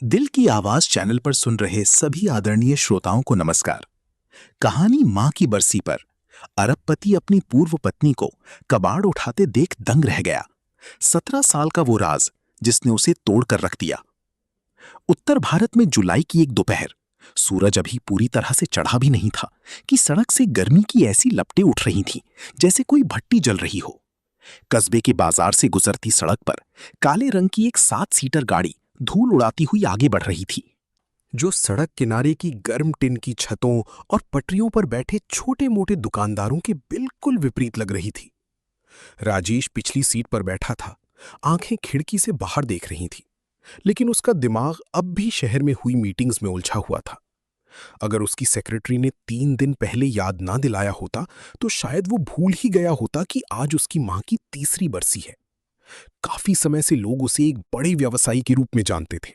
दिल की आवाज चैनल पर सुन रहे सभी आदरणीय श्रोताओं को नमस्कार। कहानी मां की बरसी पर अरबपति अपनी पूर्व पत्नी को कबाड़ उठाते देख दंग रह गया। 17 साल का वो राज जिसने उसे तोड़ कर रख दिया। उत्तर भारत में जुलाई की एक दोपहर, सूरज अभी पूरी तरह से चढ़ा भी नहीं था कि सड़क से गर्मी की ऐसी लपटें उठ रही थीं जैसे कोई भट्टी जल रही हो। कस्बे के बाजार से गुजरती सड़क पर काले रंग की एक 7 सीटर गाड़ी धूल उड़ाती हुई आगे बढ़ रही थी, जो सड़क किनारे की गर्म टिन की छतों और पटरियों पर बैठे छोटे मोटे दुकानदारों के बिल्कुल विपरीत लग रही थी। राजेश पिछली सीट पर बैठा था, आंखें खिड़की से बाहर देख रही थी, लेकिन उसका दिमाग अब भी शहर में हुई मीटिंग्स में उलझा हुआ था। अगर उसकी सेक्रेटरी ने 3 दिन पहले याद ना दिलाया होता तो शायद वो भूल ही गया होता कि आज उसकी मां की तीसरी बरसी है। काफी समय से लोग उसे एक बड़े व्यवसायी के रूप में जानते थे,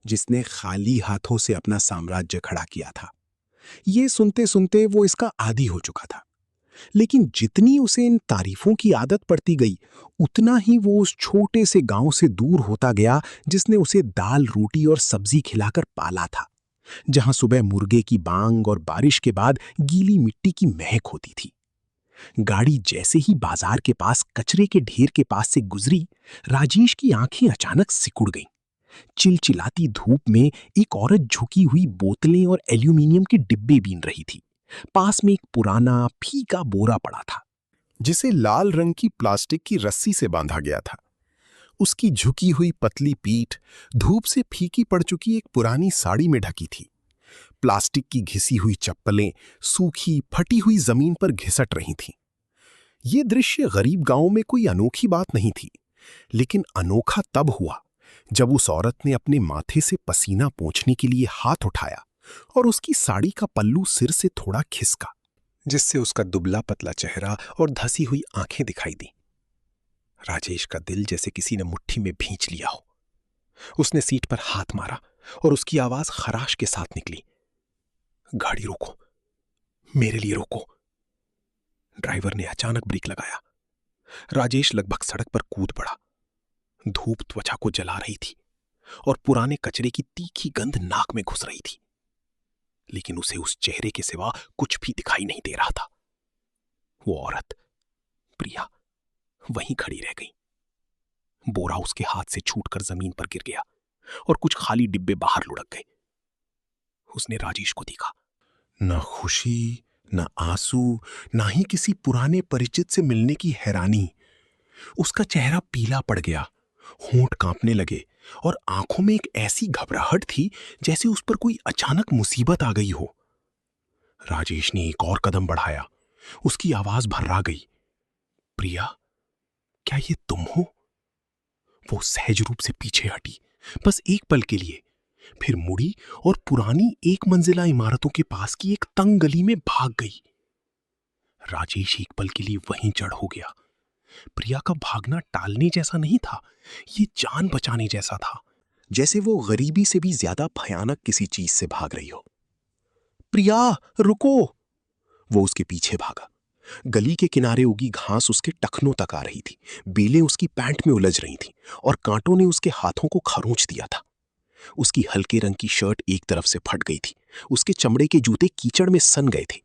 जिसने खाली हाथों से अपना साम्राज्य खड़ा किया था। ये सुनते सुनते वो इसका आदी हो चुका था। लेकिन जितनी उसे इन तारीफों की आदत पड़ती गई, उतना ही वो उस छोटे से गांव से दूर होता गया जिसने उसे दाल रोटी और सब्जी खिलाकर पाला था, जहां सुबह मुर्गे की बांग और बारिश के बाद गीली मिट्टी की महक होती थी। गाड़ी जैसे ही बाजार के पास कचरे के ढेर के पास से गुजरी, राजेश की आंखें अचानक सिकुड़ गईं। चिलचिलाती धूप में एक औरत झुकी हुई बोतलें और एल्यूमीनियम के डिब्बे बीन रही थी। पास में एक पुराना फीका बोरा पड़ा था, जिसे लाल रंग की प्लास्टिक की रस्सी से बांधा गया था। उसकी झुकी हुई पतली पीठ धूप से फीकी पड़ चुकी एक पुरानी साड़ी में ढकी थी। प्लास्टिक की घिसी हुई चप्पलें सूखी फटी हुई जमीन पर घिसट रही थीं। ये दृश्य गरीब गांव में कोई अनोखी बात नहीं थी, लेकिन अनोखा तब हुआ जब उस औरत ने अपने माथे से पसीना पोंछने के लिए हाथ उठाया और उसकी साड़ी का पल्लू सिर से थोड़ा खिसका, जिससे उसका दुबला पतला चेहरा और धसी हुई आंखें दिखाई दी। राजेश का दिल जैसे किसी ने मुट्ठी में भींच लिया हो। उसने सीट पर हाथ मारा और उसकी आवाज खराश के साथ निकली, गाड़ी रोको, मेरे लिए रोको। ड्राइवर ने अचानक ब्रेक लगाया। राजेश लगभग सड़क पर कूद पड़ा। धूप त्वचा को जला रही थी और पुराने कचरे की तीखी गंध नाक में घुस रही थी, लेकिन उसे उस चेहरे के सिवा कुछ भी दिखाई नहीं दे रहा था। वो औरत, प्रिया, वहीं खड़ी रह गई। बोरा उसके हाथ से छूटकर जमीन पर गिर गया और कुछ खाली डिब्बे बाहर लुढ़क गए। उसने राजेश को देखा। न खुशी, न आंसू, ना ही किसी पुराने परिचित से मिलने की हैरानी। उसका चेहरा पीला पड़ गया, होंठ कांपने लगे और आंखों में एक ऐसी घबराहट थी जैसे उस पर कोई अचानक मुसीबत आ गई हो। राजेश ने एक और कदम बढ़ाया। उसकी आवाज भर्रा गई, प्रिया, क्या ये तुम हो? वो सहज रूप से पीछे हटी, बस एक पल के लिए, फिर मुड़ी और पुरानी एक मंजिला इमारतों के पास की एक तंग गली में भाग गई। राजेश एक पल के लिए वहीं जड़ हो गया। प्रिया का भागना टालने जैसा नहीं था, ये जान बचाने जैसा था, जैसे वो गरीबी से भी ज्यादा भयानक किसी चीज से भाग रही हो। प्रिया, रुको! वो उसके पीछे भागा। गली के किनारे उगी घास उसके टखनों तक आ रही थी, बेलें उसकी पैंट में उलझ रही थीं और कांटों ने उसके हाथों को खरोंच दिया था। उसकी हल्के रंग की शर्ट एक तरफ से फट गई थी, उसके चमड़े के जूते कीचड़ में सन गए थे,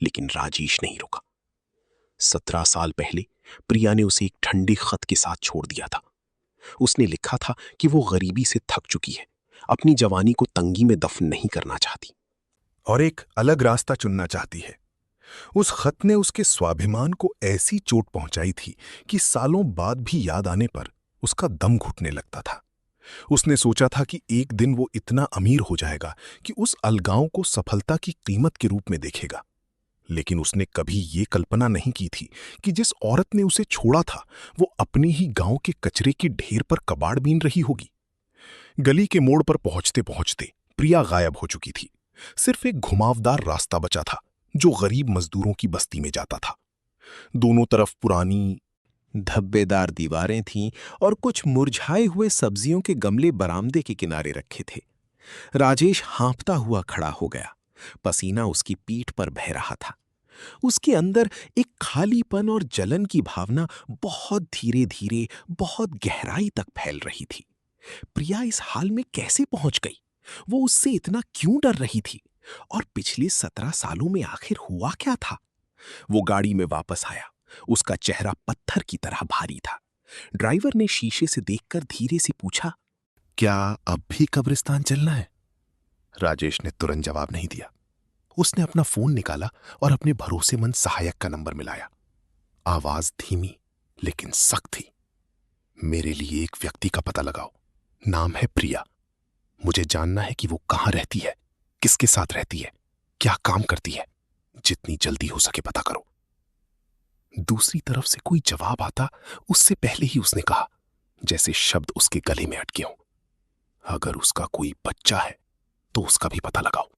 लेकिन राजेश नहीं रुका। 17 साल पहले प्रिया ने उसे एक ठंडे खत के साथ छोड़ दिया था। उसने लिखा था कि वो गरीबी से थक चुकी है, अपनी जवानी को तंगी में दफन नहीं करना चाहती और एक अलग रास्ता चुनना चाहती है। उस खत ने उसके स्वाभिमान को ऐसी चोट पहुंचाई थी कि सालों बाद भी याद आने पर उसका दम घुटने लगता था। उसने सोचा था कि एक दिन वो इतना अमीर हो जाएगा कि उस अलगाव को सफलता की कीमत के रूप में देखेगा, लेकिन उसने कभी ये कल्पना नहीं की थी कि जिस औरत ने उसे छोड़ा था वो अपने ही गांव के कचरे के ढेर पर कबाड़ बीन रही होगी। गली के मोड़ पर पहुंचते पहुंचते प्रिया गायब हो चुकी थी। सिर्फ एक घुमावदार रास्ता बचा था जो गरीब मजदूरों की बस्ती में जाता था। दोनों तरफ पुरानी धब्बेदार दीवारें थीं और कुछ मुरझाए हुए सब्जियों के गमले बरामदे के किनारे रखे थे। राजेश हाँफता हुआ खड़ा हो गया। पसीना उसकी पीठ पर बह रहा था। उसके अंदर एक खालीपन और जलन की भावना बहुत धीरे धीरे, बहुत गहराई तक फैल रही थी। प्रिया इस हाल में कैसे पहुंच गई? वो उससे इतना क्यों डर रही थी? और पिछले 17 सालों में आखिर हुआ क्या था? वो गाड़ी में वापस आया। उसका चेहरा पत्थर की तरह भारी था। ड्राइवर ने शीशे से देखकर धीरे से पूछा, क्या अब भी कब्रिस्तान चलना है? राजेश ने तुरंत जवाब नहीं दिया। उसने अपना फोन निकाला और अपने भरोसेमंद सहायक का नंबर मिलाया। आवाज धीमी लेकिन सख्त थी। मेरे लिए एक व्यक्ति का पता लगाओ। नाम है प्रिया। मुझे जानना है कि वो कहां रहती है, किसके साथ रहती है, क्या काम करती है। जितनी जल्दी हो सके पता करो। दूसरी तरफ से कोई जवाब आता उससे पहले ही उसने कहा, जैसे शब्द उसके गले में अटके हों, अगर उसका कोई बच्चा है तो उसका भी पता लगाओ।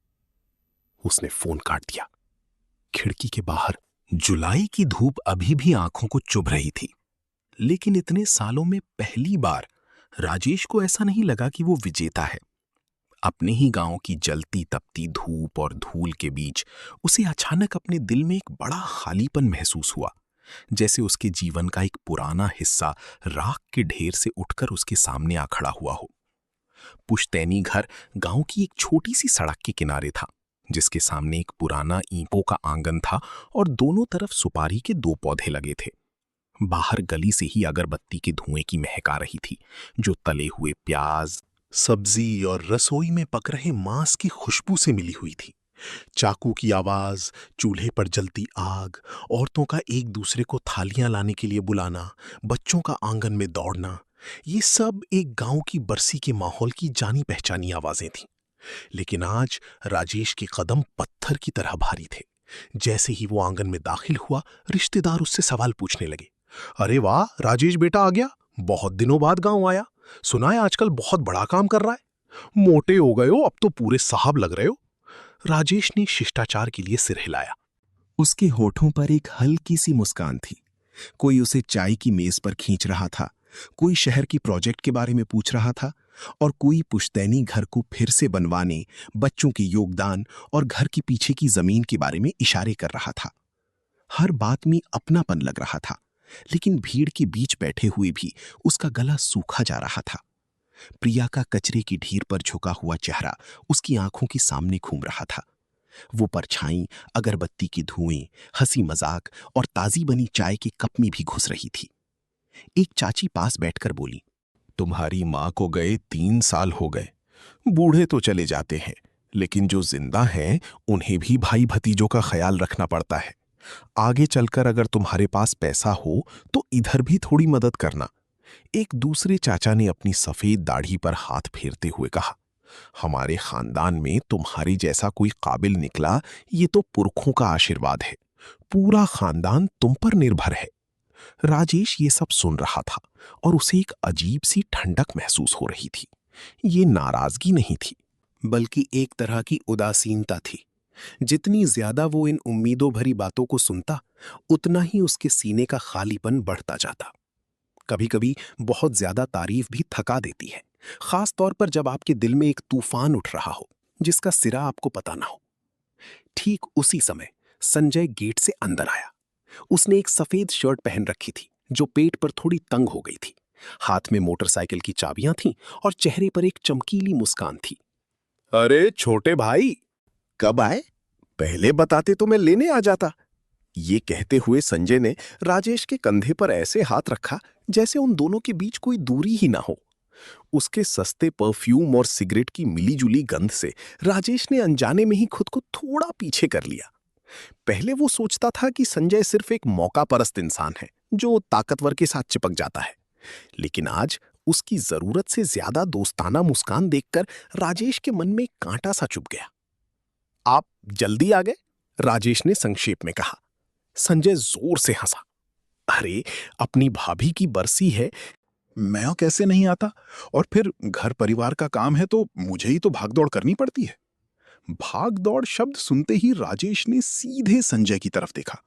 उसने फोन काट दिया। खिड़की के बाहर जुलाई की धूप अभी भी आंखों को चुभ रही थी, लेकिन इतने सालों में पहली बार राजेश को ऐसा नहीं लगा कि वो विजेता है। अपने ही गांव की जलती तपती धूप और धूल के बीच उसे अचानक अपने दिल में एक बड़ा खालीपन महसूस हुआ, जैसे उसके जीवन का एक पुराना हिस्सा राख के ढेर से उठकर उसके सामने आ खड़ा हुआ हो। पुश्तैनी घर गांव की एक छोटी सी सड़क के किनारे था, जिसके सामने एक पुराना ईंटों का आंगन था और दोनों तरफ सुपारी के 2 पौधे लगे थे। बाहर गली से ही अगरबत्ती के धुएं की महक आ रही थी, जो तले हुए प्याज, सब्जी और रसोई में पक रहे मांस की खुशबू से मिली हुई थी। चाकू की आवाज, चूल्हे पर जलती आग, औरतों का एक दूसरे को थालियां लाने के लिए बुलाना, बच्चों का आंगन में दौड़ना, ये सब एक गांव की बरसी के माहौल की जानी पहचानी आवाजें थीं। लेकिन आज राजेश के कदम पत्थर की तरह भारी थे। जैसे ही वो आंगन में दाखिल हुआ, रिश्तेदार उससे सवाल पूछने लगे। अरे वाह, राजेश बेटा आ गया, बहुत दिनों बाद गांव आया, सुना है आजकल बहुत बड़ा काम कर रहा है, मोटे हो गए हो, अब तो पूरे साहब लग रहे हो। राजेश ने शिष्टाचार के लिए सिर हिलाया। उसके होठों पर एक हल्की सी मुस्कान थी। कोई उसे चाय की मेज पर खींच रहा था, कोई शहर की प्रोजेक्ट के बारे में पूछ रहा था, और कोई पुश्तैनी घर को फिर से बनवाने, बच्चों के योगदान और घर के पीछे की जमीन के बारे में इशारे कर रहा था। हर बात में अपनापन लग रहा था, लेकिन भीड़ के बीच बैठे हुए भी उसका गला सूखा जा रहा था। प्रिया का कचरे की ढीर पर झुका हुआ चेहरा उसकी आंखों के सामने घूम रहा था। वो परछाई अगरबत्ती के धुएं, हंसी मजाक और ताजी बनी चाय के कप में भी घुस रही थी। एक चाची पास बैठकर बोली, तुम्हारी मां को गए 3 साल हो गए। बूढ़े तो चले जाते हैं, लेकिन जो जिंदा हैं उन्हें भी भाई भतीजों का ख्याल रखना पड़ता है। आगे चलकर अगर तुम्हारे पास पैसा हो तो इधर भी थोड़ी मदद करना। एक दूसरे चाचा ने अपनी सफेद दाढ़ी पर हाथ फेरते हुए कहा, हमारे खानदान में तुम्हारी जैसा कोई काबिल निकला, ये तो पुरखों का आशीर्वाद है। पूरा खानदान तुम पर निर्भर है। राजेश ये सब सुन रहा था और उसे एक अजीब सी ठंडक महसूस हो रही थी। ये नाराजगी नहीं थी, बल्कि एक तरह की उदासीनता थी। जितनी ज्यादा वो इन उम्मीदों भरी बातों को सुनता, उतना ही उसके सीने का खालीपन बढ़ता जाता। कभी कभी बहुत ज्यादा तारीफ भी थका देती है, खास तौर पर जब आपके दिल में एक तूफान उठ रहा हो जिसका सिरा आपको पता ना हो। ठीक उसी समय संजय गेट से अंदर आया। उसने एक सफेद शर्ट पहन रखी थी जो पेट पर थोड़ी तंग हो गई थी। हाथ में मोटरसाइकिल की चाबियां थीं और चेहरे पर एक चमकीली मुस्कान थी। अरे छोटे भाई, कब आए? पहले बताते तो मैं लेने आ जाता। ये कहते हुए संजय ने राजेश के कंधे पर ऐसे हाथ रखा जैसे उन दोनों के बीच कोई दूरी ही ना हो। उसके सस्ते परफ्यूम और सिगरेट की मिलीजुली गंध से राजेश ने अनजाने में ही खुद को थोड़ा पीछे कर लिया। पहले वो सोचता था कि संजय सिर्फ एक मौका परस्त इंसान है जो ताकतवर के साथ चिपक जाता है, लेकिन आज उसकी जरूरत से ज्यादा दोस्ताना मुस्कान देखकर राजेश के मन में एक कांटा सा चुभ गया। आप जल्दी आ गए? राजेश ने संक्षेप में कहा। संजय जोर से हंसा। अरे, अपनी भाभी की बरसी है, मैं कैसे नहीं आता, और फिर घर परिवार का काम है तो मुझे ही तो भागदौड़ करनी पड़ती है। भागदौड़ शब्द सुनते ही राजेश ने सीधे संजय की तरफ देखा।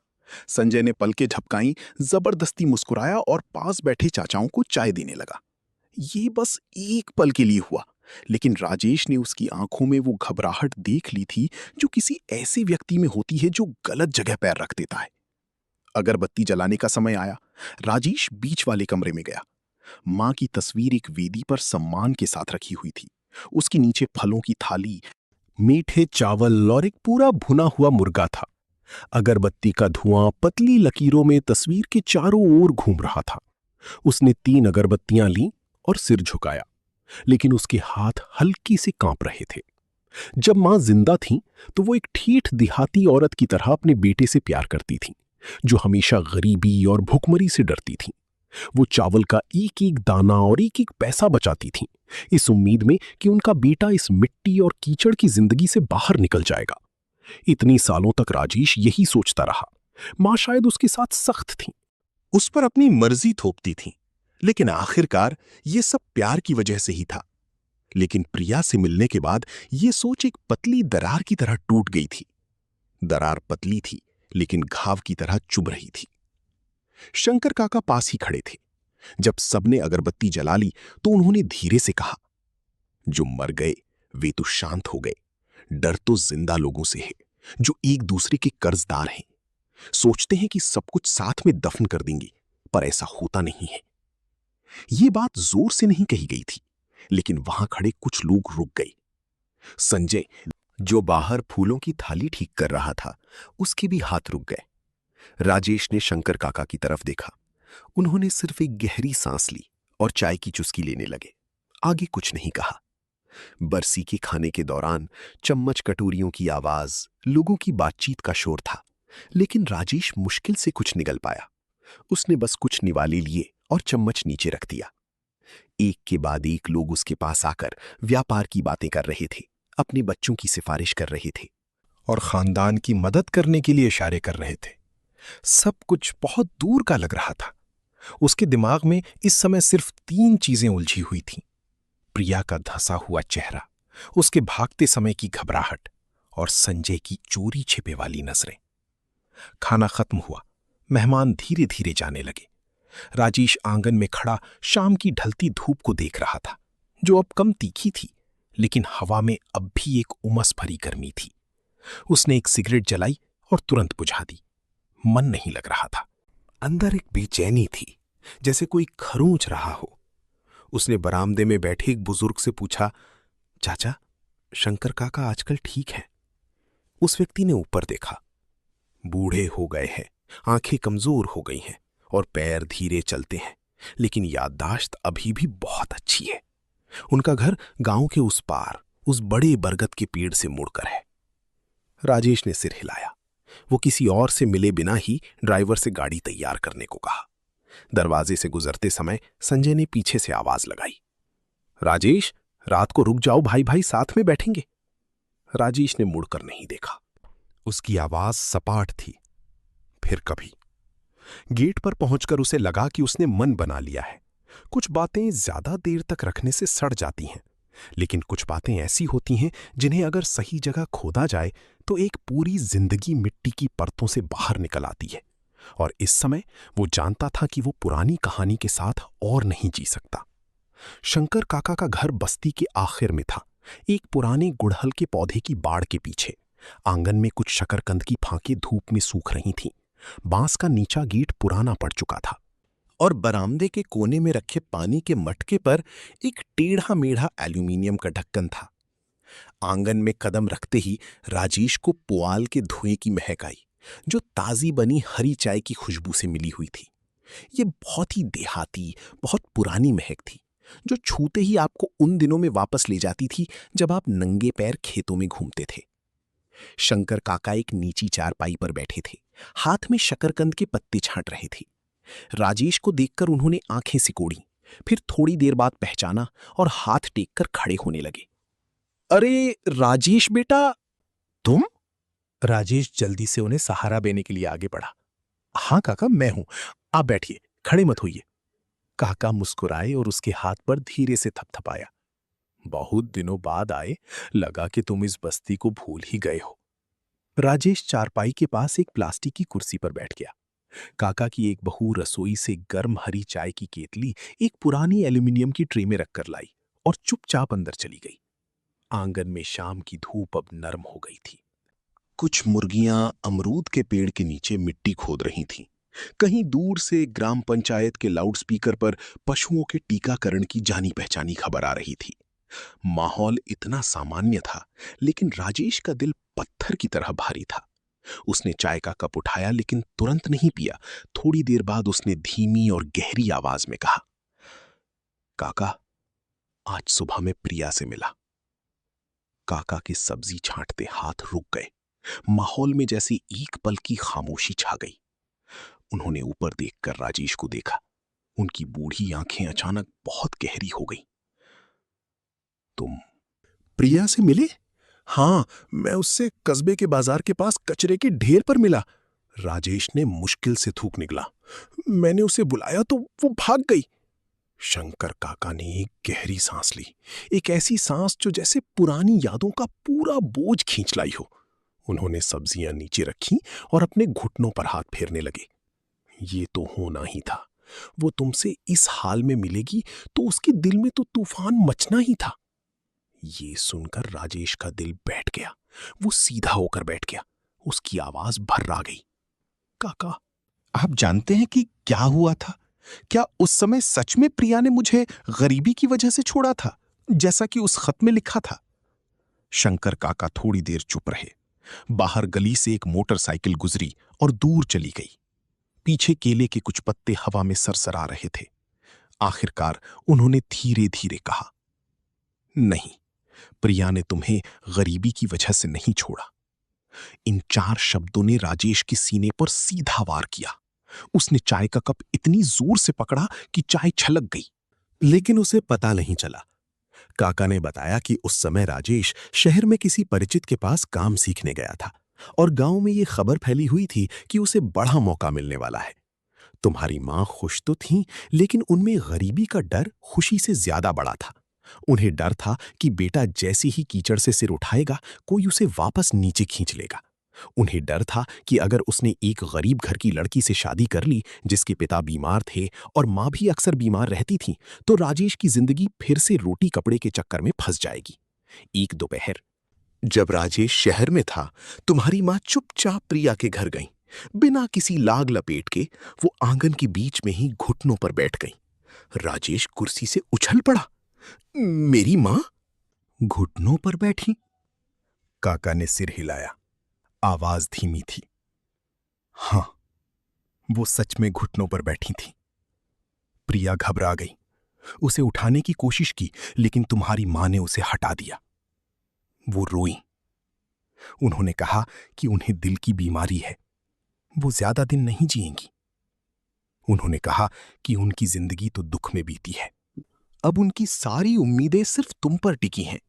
संजय ने पलकें झपकाई, जबरदस्ती मुस्कुराया और पास बैठे चाचाओं को चाय देने लगा। ये बस एक पल के लिए हुआ, लेकिन राजेश ने उसकी आंखों में वो घबराहट देख ली थी जो किसी ऐसे व्यक्ति में होती है जो गलत जगह पैर रख देता है। अगरबत्ती जलाने का समय आया। राजेश बीच वाले कमरे में गया। मां की तस्वीर एक वेदी पर सम्मान के साथ रखी हुई थी। उसके नीचे फलों की थाली, मीठे चावल और एक पूरा भुना हुआ मुर्गा था। अगरबत्ती का धुआं पतली लकीरों में तस्वीर के चारों ओर घूम रहा था। उसने 3 अगरबत्तियां लीं और सिर झुकाया, लेकिन उसके हाथ हल्की से कांप रहे थे। जब मां जिंदा थी तो वो एक ठीठ देहाती औरत की तरह अपने बेटे से प्यार करती थी, जो हमेशा गरीबी और भुखमरी से डरती थी। वो चावल का एक एक दाना और एक एक पैसा बचाती थी, इस उम्मीद में कि उनका बेटा इस मिट्टी और कीचड़ की जिंदगी से बाहर निकल जाएगा। इतनी सालों तक राजेश यही सोचता रहा। मां शायद उसके साथ सख्त थी, उस पर अपनी मर्जी थोपती थी, लेकिन आखिरकार ये सब प्यार की वजह से ही था। लेकिन प्रिया से मिलने के बाद ये सोच एक पतली दरार की तरह टूट गई थी। दरार पतली थी, लेकिन घाव की तरह चुभ रही थी। शंकर काका पास ही खड़े थे। जब सबने अगरबत्ती जला ली तो उन्होंने धीरे से कहा, जो मर गए वे तो शांत हो गए। डर तो जिंदा लोगों से है, जो एक दूसरे के कर्जदार हैं। सोचते हैं कि सब कुछ साथ में दफन कर देंगे, पर ऐसा होता नहीं है। ये बात जोर से नहीं कही गई थी, लेकिन वहां खड़े कुछ लोग रुक गए। संजय, जो बाहर फूलों की थाली ठीक कर रहा था, उसके भी हाथ रुक गए। राजेश ने शंकर काका की तरफ देखा। उन्होंने सिर्फ एक गहरी सांस ली और चाय की चुस्की लेने लगे। आगे कुछ नहीं कहा। बरसी के खाने के दौरान चम्मच कटोरियों की आवाज, लोगों की बातचीत का शोर था, लेकिन राजेश मुश्किल से कुछ निगल पाया। उसने बस कुछ निवाले लिए और चम्मच नीचे रख दिया। एक के बाद एक लोग उसके पास आकर व्यापार की बातें कर रहे थे, अपने बच्चों की सिफारिश कर रहे थे और खानदान की मदद करने के लिए इशारे कर रहे थे। सब कुछ बहुत दूर का लग रहा था। उसके दिमाग में इस समय सिर्फ 3 चीजें उलझी हुई थीं। प्रिया का धंसा हुआ चेहरा, उसके भागते समय की घबराहट और संजय की चोरी छिपे वाली नजरें। खाना खत्म हुआ। मेहमान धीरे धीरे जाने लगे। राजेश आंगन में खड़ा शाम की ढलती धूप को देख रहा था, जो अब कम तीखी थी, लेकिन हवा में अब भी एक उमस भरी गर्मी थी। उसने एक सिगरेट जलाई और तुरंत बुझा दी। मन नहीं लग रहा था। अंदर एक बेचैनी थी, जैसे कोई खरोंच रहा हो। उसने बरामदे में बैठे एक बुजुर्ग से पूछा, चाचा, शंकर काका आजकल ठीक हैं? उस व्यक्ति ने ऊपर देखा। बूढ़े हो गए हैं, आंखें कमजोर हो गई हैं और पैर धीरे चलते हैं, लेकिन याददाश्त अभी भी बहुत अच्छी है। उनका घर गांव के उस पार, उस बड़े बरगद के पेड़ से मुड़कर है। राजेश ने सिर हिलाया। वो किसी और से मिले बिना ही ड्राइवर से गाड़ी तैयार करने को कहा। दरवाजे से गुजरते समय संजय ने पीछे से आवाज लगाई, राजेश, रात को रुक जाओ, भाई भाई साथ में बैठेंगे। राजेश ने मुड़कर नहीं देखा। उसकी आवाज सपाट थी। फिर कभी गेट पर पहुंचकर उसे लगा कि उसने मन बना लिया है। कुछ बातें ज्यादा देर तक रखने से सड़ जाती हैं, लेकिन कुछ बातें ऐसी होती हैं जिन्हें अगर सही जगह खोदा जाए तो एक पूरी जिंदगी मिट्टी की परतों से बाहर निकल आती है। और इस समय वो जानता था कि वो पुरानी कहानी के साथ और नहीं जी सकता। शंकर काका का घर बस्ती के आखिर में था, एक पुराने गुड़हल के पौधे की बाड़ के पीछे। आंगन में कुछ शकरकंद की फांकें धूप में सूख रही थीं। बांस का नीचा गेट पुराना पड़ चुका था और बरामदे के कोने में रखे पानी के मटके पर एक टेढ़ा मेढ़ा एल्यूमिनियम का ढक्कन था। आंगन में कदम रखते ही राजेश को पुआल के धुएं की महक आई, जो ताजी बनी हरी चाय की खुशबू से मिली हुई थी। ये बहुत ही देहाती, बहुत पुरानी महक थी, जो छूते ही आपको उन दिनों में वापस ले जाती थी जब आप नंगे पैर खेतों में घूमते थे। शंकर काका एक नीची चारपाई पर बैठे थे, हाथ में शकरकंद के पत्ते छांट रहे थे। राजेश को देखकर उन्होंने आंखें सिकोड़ी, फिर थोड़ी देर बाद पहचाना और हाथ टेककर खड़े होने लगे। अरे राजेश बेटा, तुम? राजेश जल्दी से उन्हें सहारा देने के लिए आगे बढ़ा। हाँ काका, मैं हूं, आप बैठिए, खड़े मत होइए। काका मुस्कुराए और उसके हाथ पर धीरे से थपथपाया। बहुत दिनों बाद आए, लगा कि तुम इस बस्ती को भूल ही गए हो। राजेश चारपाई के पास एक प्लास्टिक की कुर्सी पर बैठ गया। काका की एक बहू रसोई से गर्म हरी चाय की केतली एक पुरानी एल्यूमिनियम की ट्रे में रखकर लाई और चुपचाप अंदर चली गई। आंगन में शाम की धूप अब नरम हो गई थी। कुछ मुर्गियां अमरूद के पेड़ के नीचे मिट्टी खोद रही थीं, कहीं दूर से ग्राम पंचायत के लाउडस्पीकर पर पशुओं के टीकाकरण की जानी पहचानी खबर आ रही थी। माहौल इतना सामान्य था, लेकिन राजेश का दिल पत्थर की तरह भारी था। उसने चाय का कप उठाया, लेकिन तुरंत नहीं पिया। थोड़ी देर बाद उसने धीमी और गहरी आवाज में कहा, काका, आज सुबह में प्रिया से मिला। काका की सब्जी छांटते हाथ रुक गए। माहौल में जैसी एक पल की खामोशी छा गई। उन्होंने ऊपर देखकर राजेश को देखा। उनकी बूढ़ी आंखें अचानक बहुत गहरी हो गई। तुम प्रिया से मिले? हाँ, मैं उससे कस्बे के बाजार के पास कचरे के ढेर पर मिला। राजेश ने मुश्किल से थूक निकला। मैंने उसे बुलाया तो वो भाग गई। शंकर काका ने एक गहरी सांस ली, एक ऐसी सांस जो जैसे पुरानी यादों का पूरा बोझ खींच लाई हो। उन्होंने सब्जियां नीचे रखी और अपने घुटनों पर हाथ फेरने लगे। ये तो होना ही था। वो तुमसे इस हाल में मिलेगी तो उसके दिल में तो तूफान मचना ही था। ये सुनकर राजेश का दिल बैठ गया। वो सीधा होकर बैठ गया। उसकी आवाज भर्रा गई। काका, आप जानते हैं कि क्या हुआ था? क्या उस समय सच में प्रिया ने मुझे गरीबी की वजह से छोड़ा था, जैसा कि उस खत में लिखा था? शंकर काका थोड़ी देर चुप रहे। बाहर गली से एक मोटरसाइकिल गुजरी और दूर चली गई। पीछे केले के कुछ पत्ते हवा में सरसरा रहे थे। आखिरकार उन्होंने धीरे धीरे कहा, नहीं, प्रिया ने तुम्हें गरीबी की वजह से नहीं छोड़ा। इन 4 शब्दों ने राजेश के सीने पर सीधा वार किया। उसने चाय का कप इतनी जोर से पकड़ा कि चाय छलक गई, लेकिन उसे पता नहीं चला। काका ने बताया कि उस समय राजेश शहर में किसी परिचित के पास काम सीखने गया था और गांव में ये खबर फैली हुई थी कि उसे बड़ा मौका मिलने वाला है। तुम्हारी मां खुश तो थीं, लेकिन उनमें गरीबी का डर खुशी से ज्यादा बड़ा था। उन्हें डर था कि बेटा जैसे ही कीचड़ से सिर उठाएगा, कोई उसे वापस नीचे खींच लेगा। उन्हें डर था कि अगर उसने एक गरीब घर की लड़की से शादी कर ली, जिसके पिता बीमार थे और मां भी अक्सर बीमार रहती थी, तो राजेश की जिंदगी फिर से रोटी कपड़े के चक्कर में फंस जाएगी। एक दोपहर जब राजेश शहर में था, तुम्हारी मां चुपचाप प्रिया के घर गई। बिना किसी लाग लपेट के वो आंगन के बीच में ही घुटनों पर बैठ गई। राजेश कुर्सी से उछल पड़ा। मेरी मां घुटनों पर बैठी? काका ने सिर हिलाया। आवाज धीमी थी। हां, वो सच में घुटनों पर बैठी थी। प्रिया घबरा गई। उसे उठाने की कोशिश की, लेकिन तुम्हारी मां ने उसे हटा दिया। वो रोई। उन्होंने कहा कि उन्हें दिल की बीमारी है, वो ज्यादा दिन नहीं जिएंगी। उन्होंने कहा कि उनकी जिंदगी तो दुख में बीती है। अब उनकी सारी उम्मीदें सिर्फ तुम पर टिकी हैं।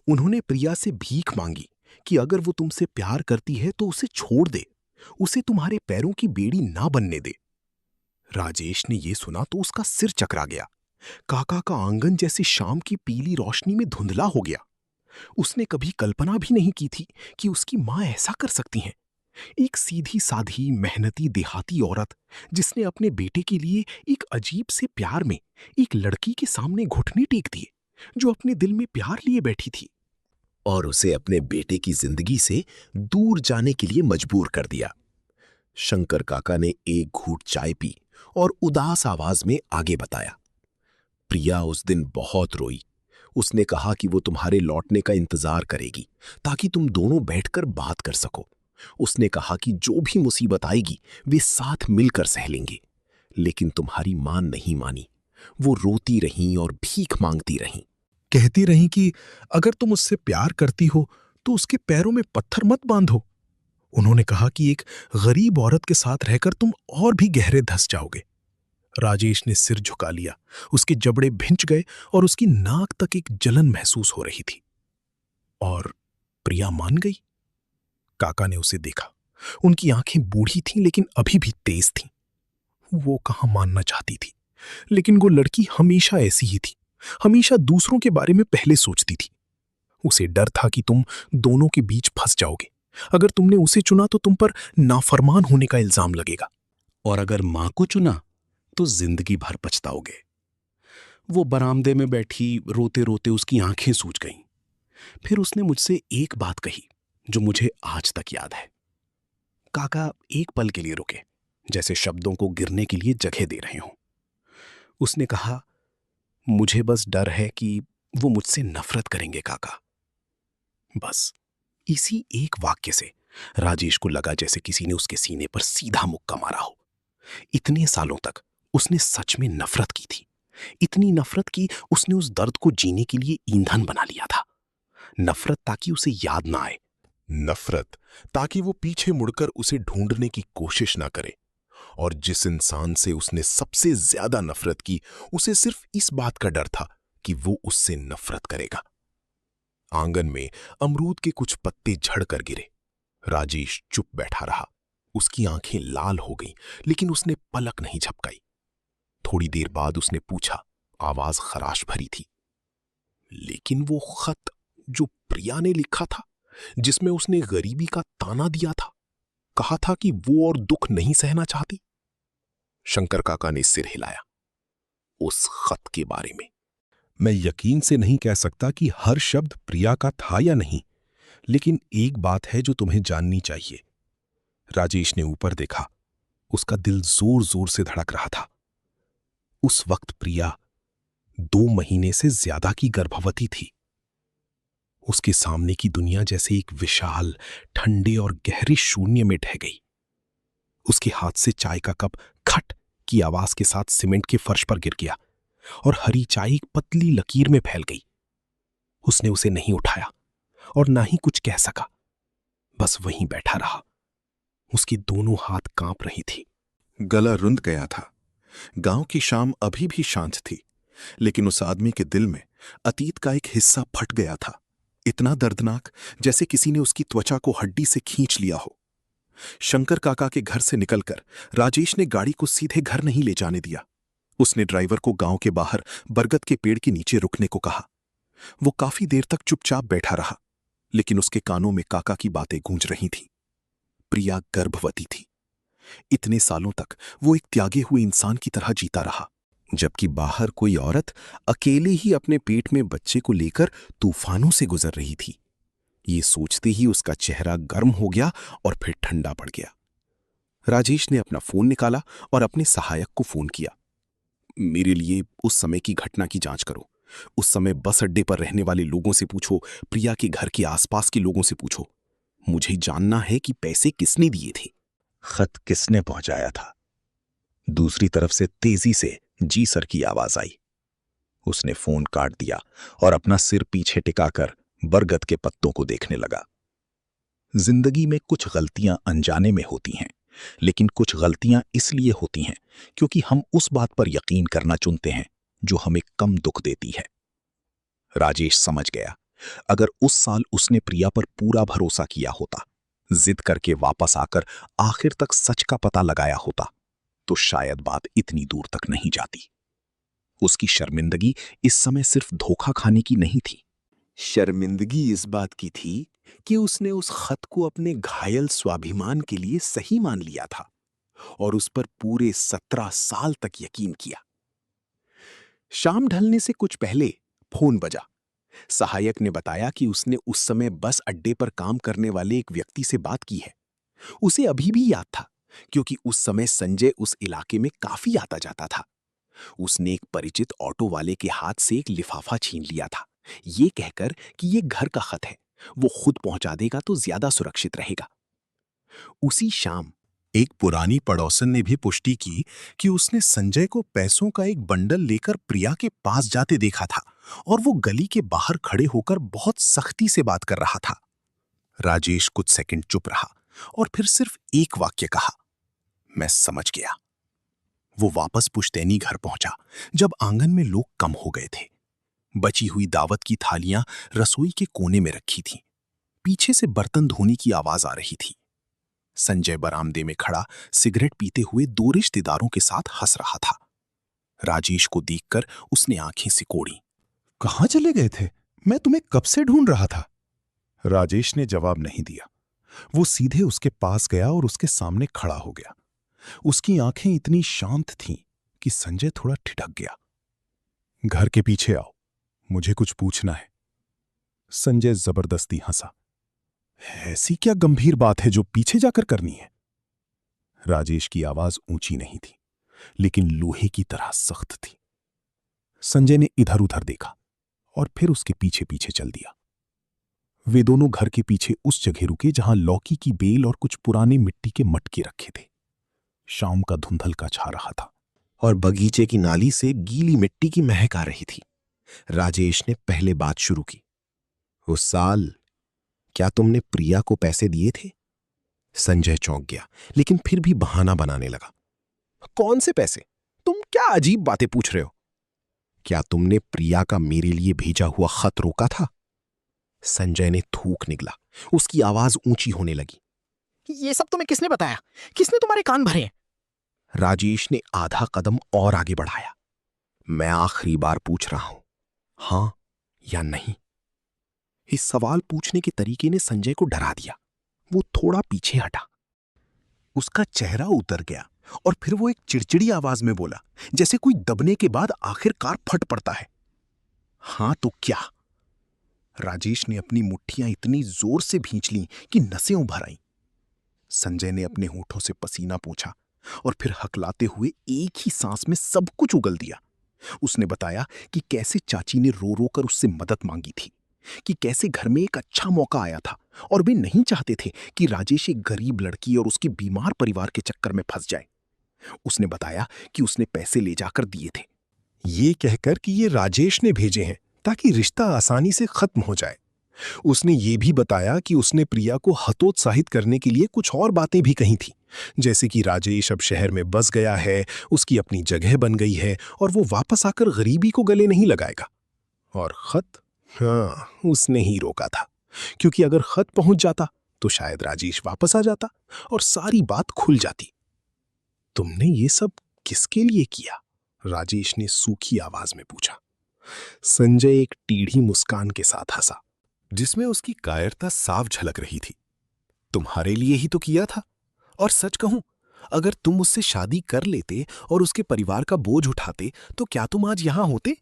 उन्होंने प्रिया से भीख मांगी कि अगर वो तुमसे प्यार करती है तो उसे छोड़ दे, उसे तुम्हारे पैरों की बेड़ी ना बनने दे। राजेश ने यह सुना तो उसका सिर चकरा गया। काका का आंगन जैसे शाम की पीली रोशनी में धुंधला हो गया। उसने कभी कल्पना भी नहीं की थी कि उसकी मां ऐसा कर सकती हैं। एक सीधी साधी मेहनती देहाती औरत, जिसने अपने बेटे के लिए एक अजीब से प्यार में एक लड़की के सामने घुटने टेक दिए, जो अपने दिल में प्यार लिए बैठी थी, और उसे अपने बेटे की जिंदगी से दूर जाने के लिए मजबूर कर दिया। शंकर काका ने एक घूंट चाय पी और उदास आवाज में आगे बताया, प्रिया उस दिन बहुत रोई। उसने कहा कि वो तुम्हारे लौटने का इंतजार करेगी ताकि तुम दोनों बैठकर बात कर सको। उसने कहा कि जो भी मुसीबत आएगी वे साथ मिलकर सह लेंगे। लेकिन तुम्हारी मां नहीं मानी। वो रोती रहीं और भीख मांगती रहीं। कहती रहीं कि अगर तुम उससे प्यार करती हो तो उसके पैरों में पत्थर मत बांधो। उन्होंने कहा कि एक गरीब औरत के साथ रहकर तुम और भी गहरे धंस जाओगे। राजेश ने सिर झुका लिया। उसके जबड़े भिंच गए और उसकी नाक तक एक जलन महसूस हो रही थी। और प्रिया मान गई? काका ने उसे देखा। उनकी आंखें बूढ़ी थीं, लेकिन अभी भी तेज थीं। वो कहां मानना चाहती थी, लेकिन वो लड़की हमेशा ऐसी ही थी। हमेशा दूसरों के बारे में पहले सोचती थी। उसे डर था कि तुम दोनों के बीच फंस जाओगे। अगर तुमने उसे चुना तो तुम पर नाफरमान होने का इल्जाम लगेगा, और अगर मां को चुना तो जिंदगी भर पछताओगे। वो बरामदे में बैठी रोते रोते उसकी आंखें सूज गईं। फिर उसने मुझसे एक बात कही जो मुझे आज तक याद है। काका एक पल के लिए रुके, जैसे शब्दों को गिरने के लिए जगह दे रहे हों। उसने कहा, मुझे बस डर है कि वो मुझसे नफरत करेंगे काका। बस इसी एक वाक्य से राजेश को लगा जैसे किसी ने उसके सीने पर सीधा मुक्का मारा हो। इतने सालों तक उसने सच में नफरत की थी, इतनी नफरत की उसने उस दर्द को जीने के लिए ईंधन बना लिया था। नफरत ताकि उसे याद ना आए, नफरत ताकि वो पीछे मुड़कर उसे ढूंढने की कोशिश ना करे। और जिस इंसान से उसने सबसे ज्यादा नफरत की, उसे सिर्फ इस बात का डर था कि वो उससे नफरत करेगा। आंगन में अमरूद के कुछ पत्ते झड़कर गिरे। राजेश चुप बैठा रहा। उसकी आंखें लाल हो गईं, लेकिन उसने पलक नहीं झपकाई। थोड़ी देर बाद उसने पूछा, आवाज खराश भरी थी, लेकिन वो खत जो प्रिया ने लिखा था, जिसमें उसने गरीबी का ताना दिया था, कहा था कि वो और दुख नहीं सहना चाहती। शंकर काका ने सिर हिलाया। उस खत के बारे में मैं यकीन से नहीं कह सकता कि हर शब्द प्रिया का था या नहीं, लेकिन एक बात है जो तुम्हें जाननी चाहिए। राजेश ने ऊपर देखा। उसका दिल जोर जोर से धड़क रहा था। उस वक्त प्रिया 2 महीने से ज्यादा की गर्भवती थी। उसके सामने की दुनिया जैसे एक विशाल, ठंडे और गहरे शून्य में ढह गई। उसके हाथ से चाय का कप खट की आवाज के साथ सीमेंट के फर्श पर गिर गया और हरी चाय एक पतली लकीर में फैल गई। उसने उसे नहीं उठाया और ना ही कुछ कह सका, बस वहीं बैठा रहा। उसकी दोनों हाथ कांप रही थी। गला रुंध गया था। गांव की शाम अभी भी शांत थी, लेकिन उस आदमी के दिल में अतीत का एक हिस्सा फट गया था, इतना दर्दनाक जैसे किसी ने उसकी त्वचा को हड्डी से खींच लिया हो। शंकर काका के घर से निकलकर राजेश ने गाड़ी को सीधे घर नहीं ले जाने दिया। उसने ड्राइवर को गांव के बाहर बरगद के पेड़ के नीचे रुकने को कहा। वो काफी देर तक चुपचाप बैठा रहा, लेकिन उसके कानों में काका की बातें गूंज रही थीं। प्रिया गर्भवती थी। इतने सालों तक वो एक त्यागे हुए इंसान की तरह जीता रहा, जबकि बाहर कोई औरत अकेले ही अपने पेट में बच्चे को लेकर तूफानों से गुजर रही थी। ये सोचते ही उसका चेहरा गर्म हो गया और फिर ठंडा पड़ गया। राजेश ने अपना फोन निकाला और अपने सहायक को फोन किया। मेरे लिए उस समय की घटना की जांच करो। उस समय बस अड्डे पर रहने वाले लोगों से पूछो, प्रिया के घर के आसपास के लोगों से पूछो। मुझे जानना है कि पैसे किसने दिए थे। खत किसने पहुंचाया था? दूसरी तरफ से तेजी से जी सर की आवाज आई। उसने फोन काट दिया और अपना सिर पीछे टिकाकर बरगद के पत्तों को देखने लगा। जिंदगी में कुछ गलतियां अनजाने में होती हैं, लेकिन कुछ गलतियां इसलिए होती हैं क्योंकि हम उस बात पर यकीन करना चुनते हैं जो हमें कम दुख देती है। राजेश समझ गया, अगर उस साल उसने प्रिया पर पूरा भरोसा किया होता, जिद करके वापस आकर आखिर तक सच का पता लगाया होता, तो शायद बात इतनी दूर तक नहीं जाती। उसकी शर्मिंदगी इस समय सिर्फ धोखा खाने की नहीं थी। शर्मिंदगी इस बात की थी कि उसने उस खत को अपने घायल स्वाभिमान के लिए सही मान लिया था और उस पर पूरे 17 साल तक यकीन किया। शाम ढलने से कुछ पहले फोन बजा। सहायक ने बताया कि उसने उस समय बस अड्डे पर काम करने वाले एक व्यक्ति से बात की है। उसे अभी भी याद था, क्योंकि उस समय संजय उस इलाके में काफी आता जाता था। उसने एक परिचित ऑटो वाले के हाथ से एक लिफाफा छीन लिया था, ये कहकर कि ये घर का खत है, वो खुद पहुंचा देगा तो ज्यादा सुरक्षित रहेगा। उसी शाम एक पुरानी पड़ोसन ने भी पुष्टि की कि उसने संजय को पैसों का एक बंडल लेकर प्रिया के पास जाते देखा था और वो गली के बाहर खड़े होकर बहुत सख्ती से बात कर रहा था। राजेश कुछ सेकंड चुप रहा और फिर सिर्फ एक वाक्य कहा, मैं समझ गया। वो वापस पुश्तैनी घर पहुंचा जब आंगन में लोग कम हो गए थे। बची हुई दावत की थालियां रसोई के कोने में रखी थीं। पीछे से बर्तन धोने की आवाज आ रही थी। संजय बरामदे में खड़ा सिगरेट पीते हुए 2 रिश्तेदारों के साथ हंस रहा था। राजेश को देखकर उसने आंखें सिकोड़ी। कहां चले गए थे? मैं तुम्हें कब से ढूंढ रहा था। राजेश ने जवाब नहीं दिया। वो सीधे उसके पास गया और उसके सामने खड़ा हो गया। उसकी आंखें इतनी शांत थीं कि संजय थोड़ा ठिठक गया। घर के पीछे आओ, मुझे कुछ पूछना है। संजय जबरदस्ती हंसा। ऐसी क्या गंभीर बात है जो पीछे जाकर करनी है? राजेश की आवाज ऊंची नहीं थी, लेकिन लोहे की तरह सख्त थी। संजय ने इधर उधर देखा और फिर उसके पीछे पीछे चल दिया। वे दोनों घर के पीछे उस जगह रुके जहां लौकी की बेल और कुछ पुराने मिट्टी के मटके रखे थे। शाम का धुंधलका छा रहा था और बगीचे की नाली से गीली मिट्टी की महक आ रही थी। राजेश ने पहले बात शुरू की। उस साल क्या तुमने प्रिया को पैसे दिए थे? संजय चौंक गया, लेकिन फिर भी बहाना बनाने लगा। कौन से पैसे? तुम क्या अजीब बातें पूछ रहे हो? क्या तुमने प्रिया का मेरे लिए भेजा हुआ खत रोका था? संजय ने थूक निगला। उसकी आवाज ऊंची होने लगी। ये सब तुम्हें किसने बताया? किसने तुम्हारे कान भरे हैं? राजेश ने आधा कदम और आगे बढ़ाया। मैं आखिरी बार पूछ रहा हूं, हां या नहीं? इस सवाल पूछने के तरीके ने संजय को डरा दिया। वो थोड़ा पीछे हटा। उसका चेहरा उतर गया और फिर वो एक चिड़चिड़ी आवाज में बोला, जैसे कोई दबने के बाद आखिरकार फट पड़ता है। हां तो क्या? राजेश ने अपनी मुट्ठियां इतनी जोर से भींच लीं कि नसें उभर आईं। संजय ने अपने होठों से पसीना पोंछा और फिर हकलाते हुए एक ही सांस में सब कुछ उगल दिया। उसने बताया कि कैसे चाची ने रो रो कर उससे मदद मांगी थी, कि कैसे घर में एक अच्छा मौका आया था और वे नहीं चाहते थे कि राजेश एक गरीब लड़की और उसके बीमार परिवार के चक्कर में फंस जाए। उसने बताया कि उसने पैसे ले जाकर दिए थे, ये कहकर कि ये राजेश ने भेजे हैं ताकि रिश्ता आसानी से खत्म हो जाए। उसने ये भी बताया कि उसने प्रिया को हतोत्साहित करने के लिए कुछ और बातें भी कही थी, जैसे कि राजेश अब शहर में बस गया है, उसकी अपनी जगह बन गई है और वो वापस आकर गरीबी को गले नहीं लगाएगा। और खत? हाँ, उसने ही रोका था, क्योंकि अगर खत पहुंच जाता तो शायद राजेश वापस आ जाता और सारी बात खुल जाती। तुमने ये सब किसके लिए किया? राजेश ने सूखी आवाज में पूछा। संजय एक टीढ़ी मुस्कान के साथ हंसा, जिसमें उसकी कायरता साफ झलक रही थी। तुम्हारे लिए ही तो किया था। और सच कहूं, अगर तुम मुझसे शादी कर लेते और उसके परिवार का बोझ उठाते तो क्या तुम आज यहां होते?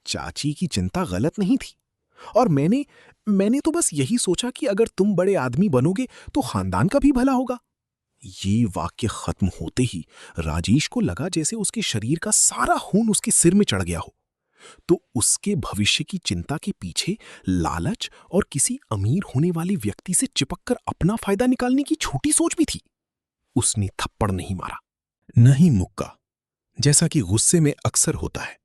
चाची की चिंता गलत नहीं थी, और मैंने तो बस यही सोचा कि अगर तुम बड़े आदमी बनोगे तो खानदान का भी भला होगा। ये वाक्य खत्म होते ही राजेश को लगा जैसे उसके शरीर का सारा खून उसके सिर में चढ़ गया हो। तो उसके भविष्य की चिंता के पीछे लालच और किसी अमीर होने वाले व्यक्ति से चिपककर अपना फायदा निकालने की छोटी सोच भी थी। उसने थप्पड़ नहीं मारा, नहीं मुक्का, जैसा कि गुस्से में अक्सर होता है।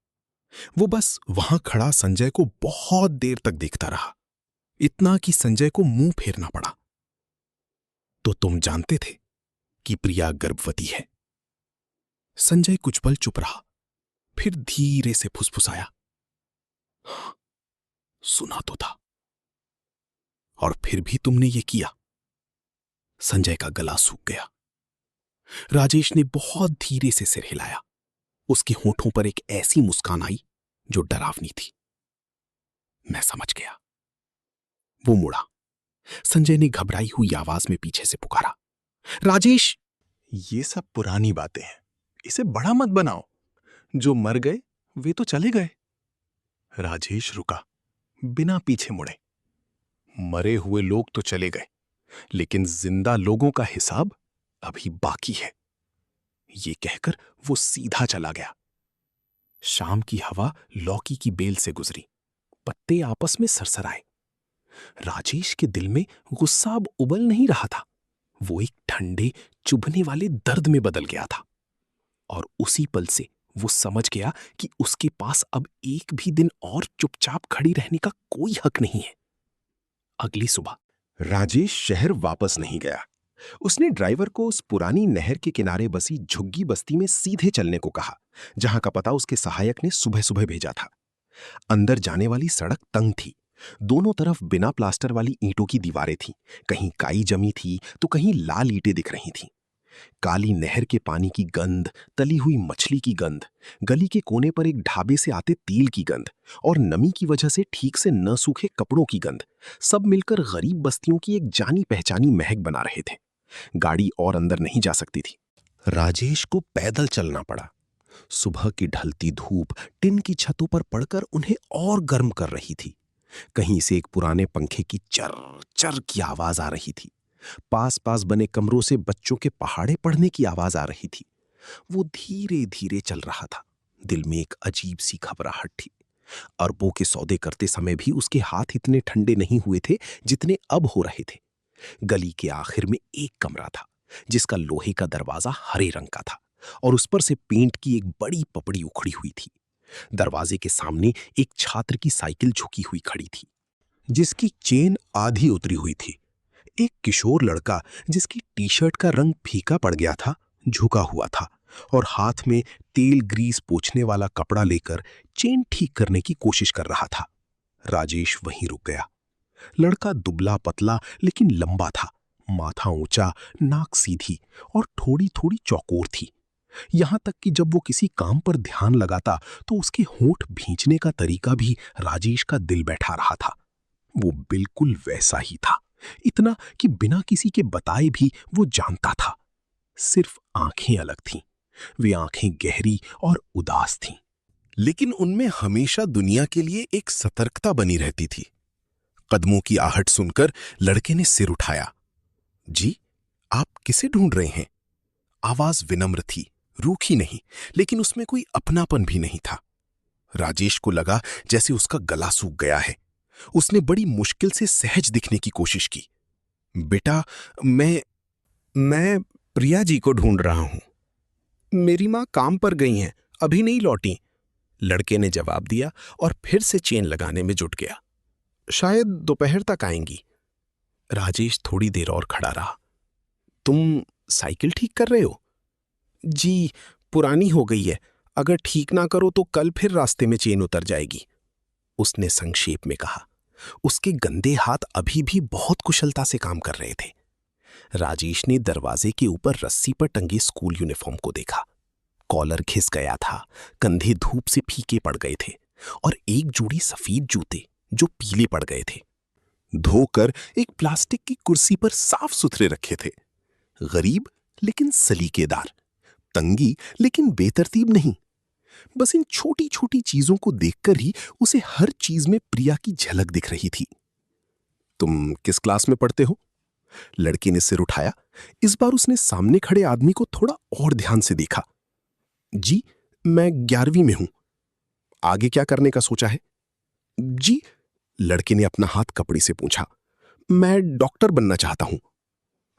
वो बस वहां खड़ा संजय को बहुत देर तक देखता रहा, इतना कि संजय को मुंह फेरना पड़ा। तो तुम जानते थे कि प्रिया गर्भवती है? संजय कुछ पल चुप रहा, फिर धीरे से फुसफुसाया, सुना तो था। और फिर भी तुमने ये किया? संजय का गला सूख गया। राजेश ने बहुत धीरे से सिर हिलाया। उसके होठों पर एक ऐसी मुस्कान आई जो डरावनी थी। मैं समझ गया। वो मुड़ा। संजय ने घबराई हुई आवाज में पीछे से पुकारा, राजेश! ये सब पुरानी बातें हैं, इसे बड़ा मत बनाओ। जो मर गए वे तो चले गए। राजेश रुका, बिना पीछे मुड़े। मरे हुए लोग तो चले गए, लेकिन जिंदा लोगों का हिसाब अभी बाकी है। ये कहकर वो सीधा चला गया। शाम की हवा लौकी की बेल से गुजरी, पत्ते आपस में सरसराए। राजेश के दिल में गुस्सा अब उबल नहीं रहा था, वो एक ठंडे चुभने वाले दर्द में बदल गया था। और उसी पल से वो समझ गया कि उसके पास अब एक भी दिन और चुपचाप खड़ी रहने का कोई हक नहीं है। अगली सुबह राजेश शहर वापस नहीं गया। उसने ड्राइवर को उस पुरानी नहर के किनारे बसी झुग्गी बस्ती में सीधे चलने को कहा, जहां का पता उसके सहायक ने सुबह सुबह भेजा था। अंदर जाने वाली सड़क तंग थी। दोनों तरफ बिना प्लास्टर वाली ईंटों की दीवारें थीं। कहीं काई जमी थी तो कहीं लाल ईंटें दिख रही थीं। काली नहर के पानी की गंध, तली हुई मछली की गंध, गली के कोने पर एक ढाबे से आते तेल की गंध और नमी की वजह से ठीक से न सूखे कपड़ों की गंध, सब मिलकर गरीब बस्तियों की एक जानी पहचानी महक बना रहे थे। गाड़ी और अंदर नहीं जा सकती थी। राजेश को पैदल चलना पड़ा। सुबह की ढलती धूप टिन की छतों पर पड़कर उन्हें और गर्म कर रही थी। कहीं से एक पुराने पंखे की चर चर की आवाज आ रही थी। पास पास बने कमरों से बच्चों के पहाड़े पढ़ने की आवाज आ रही थी। वो धीरे धीरे चल रहा था। दिल में एक अजीब सी घबराहट थी। अरबों के सौदे करते समय भी उसके हाथ इतने ठंडे नहीं हुए थे जितने अब हो रहे थे। गली के आखिर में एक कमरा था जिसका लोहे का दरवाजा हरे रंग का था और उस पर से पेंट की एक बड़ी पपड़ी उखड़ी हुई थी। दरवाजे के सामने एक छात्र की साइकिल झुकी हुई खड़ी थी जिसकी चेन आधी उतरी हुई थी। एक किशोर लड़का जिसकी टी शर्ट का रंग फीका पड़ गया था झुका हुआ था और हाथ में तेल ग्रीस पोंछने वाला कपड़ा लेकर चेन ठीक करने की कोशिश कर रहा था। राजेश वहीं रुक गया। लड़का दुबला पतला लेकिन लंबा था, माथा ऊंचा, नाक सीधी और थोड़ी थोड़ी चौकोर थी। यहां तक कि जब वो किसी काम पर ध्यान लगाता तो उसके होंठ भींचने का तरीका भी राजेश का दिल बैठा रहा था। वो बिल्कुल वैसा ही था, इतना कि बिना किसी के बताए भी वो जानता था। सिर्फ आंखें अलग थीं। वे आंखें गहरी और उदास थीं, लेकिन उनमें हमेशा दुनिया के लिए एक सतर्कता बनी रहती थी। कदमों की आहट सुनकर लड़के ने सिर उठाया। जी, आप किसे ढूंढ रहे हैं? आवाज विनम्र थी, रूखी नहीं, लेकिन उसमें कोई अपनापन भी नहीं था। राजेश को लगा जैसे उसका गला सूख गया है। उसने बड़ी मुश्किल से सहज दिखने की कोशिश की। बेटा, मैं प्रिया जी को ढूंढ रहा हूं। मेरी मां काम पर गई हैं, अभी नहीं लौटी, लड़के ने जवाब दिया और फिर से चेन लगाने में जुट गया। शायद दोपहर तक आएंगी। राजेश थोड़ी देर और खड़ा रहा। तुम साइकिल ठीक कर रहे हो? जी, पुरानी हो गई है, अगर ठीक ना करो तो कल फिर रास्ते में चेन उतर जाएगी, उसने संक्षेप में कहा। उसके गंदे हाथ अभी भी बहुत कुशलता से काम कर रहे थे। राजेश ने दरवाजे के ऊपर रस्सी पर टंगे स्कूल यूनिफॉर्म को देखा। कॉलर घिस गया था, कंधे धूप से फीके पड़ गए थे और एक जोड़ी सफेद जूते जो पीले पड़ गए थे धोकर एक प्लास्टिक की कुर्सी पर साफ सुथरे रखे थे। गरीब लेकिन सलीकेदार, तंगी लेकिन बेतरतीब नहीं। बस इन छोटी छोटी चीजों को देखकर ही उसे हर चीज में प्रिया की झलक दिख रही थी। तुम किस क्लास में पढ़ते हो? लड़के ने सिर उठाया। इस बार उसने सामने खड़े आदमी को थोड़ा और ध्यान से देखा। जी, मैं 11वीं में हूं। आगे क्या करने का सोचा है? जी, लड़के ने अपना हाथ कपड़े से पूछा। मैं डॉक्टर बनना चाहता हूं।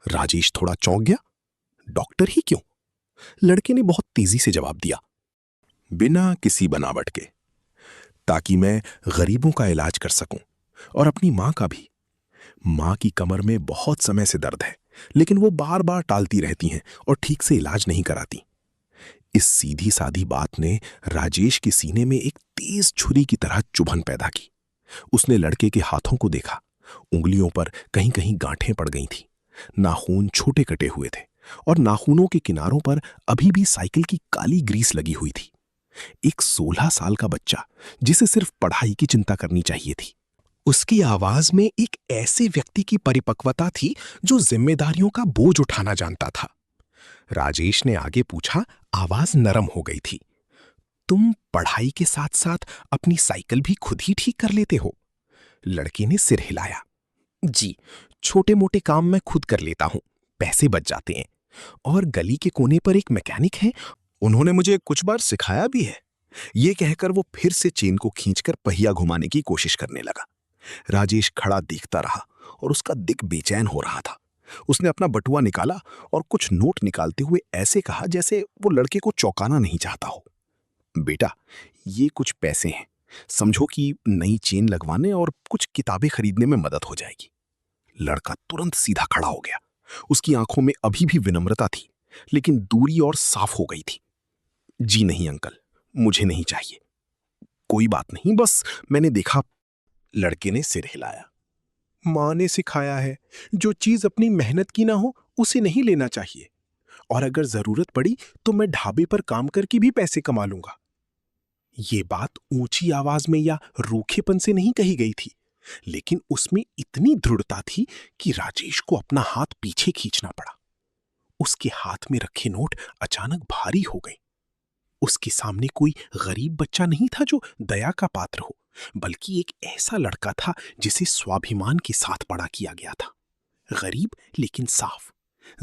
राजेश थोड़ा चौंक गया। डॉक्टर ही क्यों? लड़के ने बहुत तेजी से जवाब दिया। बिना किसी बनावट के, ताकि मैं गरीबों का इलाज कर सकूं और अपनी मां का भी। मां की कमर में बहुत समय से दर्द है, लेकिन वो बार बार टालती रहती हैं और ठीक से इलाज नहीं कराती। इस सीधी सादी बात ने राजेश के सीने में एक तेज छुरी की तरह चुभन पैदा की। उसने लड़के के हाथों को देखा। उंगलियों पर कहीं कहीं गांठें पड़ गई थीं। नाखून छोटे कटे हुए थे और नाखूनों के किनारों पर अभी भी साइकिल की काली ग्रीस लगी हुई थी। एक 16 साल का बच्चा जिसे सिर्फ पढ़ाई की चिंता करनी चाहिए थी। उसकी आवाज में एक ऐसे व्यक्ति की परिपक्वता थी जो जिम्मेदारियों का बोझ उठाना जानता था। राजेश ने आगे पूछा, आवाज नरम हो गई थी। तुम पढ़ाई के साथ साथ अपनी साइकिल भी खुद ही ठीक कर लेते हो? लड़के ने सिर हिलाया। जी, छोटे मोटे काम मैं खुद कर लेता हूं, पैसे बच जाते हैं। और गली के कोने पर एक मैकेनिक है, उन्होंने मुझे कुछ बार सिखाया भी है। ये कहकर वो फिर से चेन को खींचकर पहिया घुमाने की कोशिश करने लगा। राजेश खड़ा देखता रहा और उसका दिल बेचैन हो रहा था। उसने अपना बटुआ निकाला और कुछ नोट निकालते हुए ऐसे कहा जैसे वो लड़के को चौंकाना नहीं चाहता हो। बेटा, ये कुछ पैसे हैं, समझो कि नई चेन लगवाने और कुछ किताबें खरीदने में मदद हो जाएगी। लड़का तुरंत सीधा खड़ा हो गया। उसकी आंखों में अभी भी विनम्रता थी, लेकिन दूरी और साफ हो गई थी। जी नहीं अंकल, मुझे नहीं चाहिए। कोई बात नहीं, बस मैंने देखा। लड़के ने सिर हिलाया। मां ने सिखाया है, जो चीज अपनी मेहनत की ना हो उसे नहीं लेना चाहिए। और अगर जरूरत पड़ी तो मैं ढाबे पर काम करके भी पैसे कमा लूंगा। ये बात ऊंची आवाज में या रूखेपन से नहीं कही गई थी, लेकिन उसमें इतनी दृढ़ता थी कि राजेश को अपना हाथ पीछे खींचना पड़ा। उसके हाथ में रखे नोट अचानक भारी हो गए। उसके सामने कोई गरीब बच्चा नहीं था जो दया का पात्र हो, बल्कि एक ऐसा लड़का था जिसे स्वाभिमान के साथ बड़ा किया गया था। गरीब लेकिन साफ,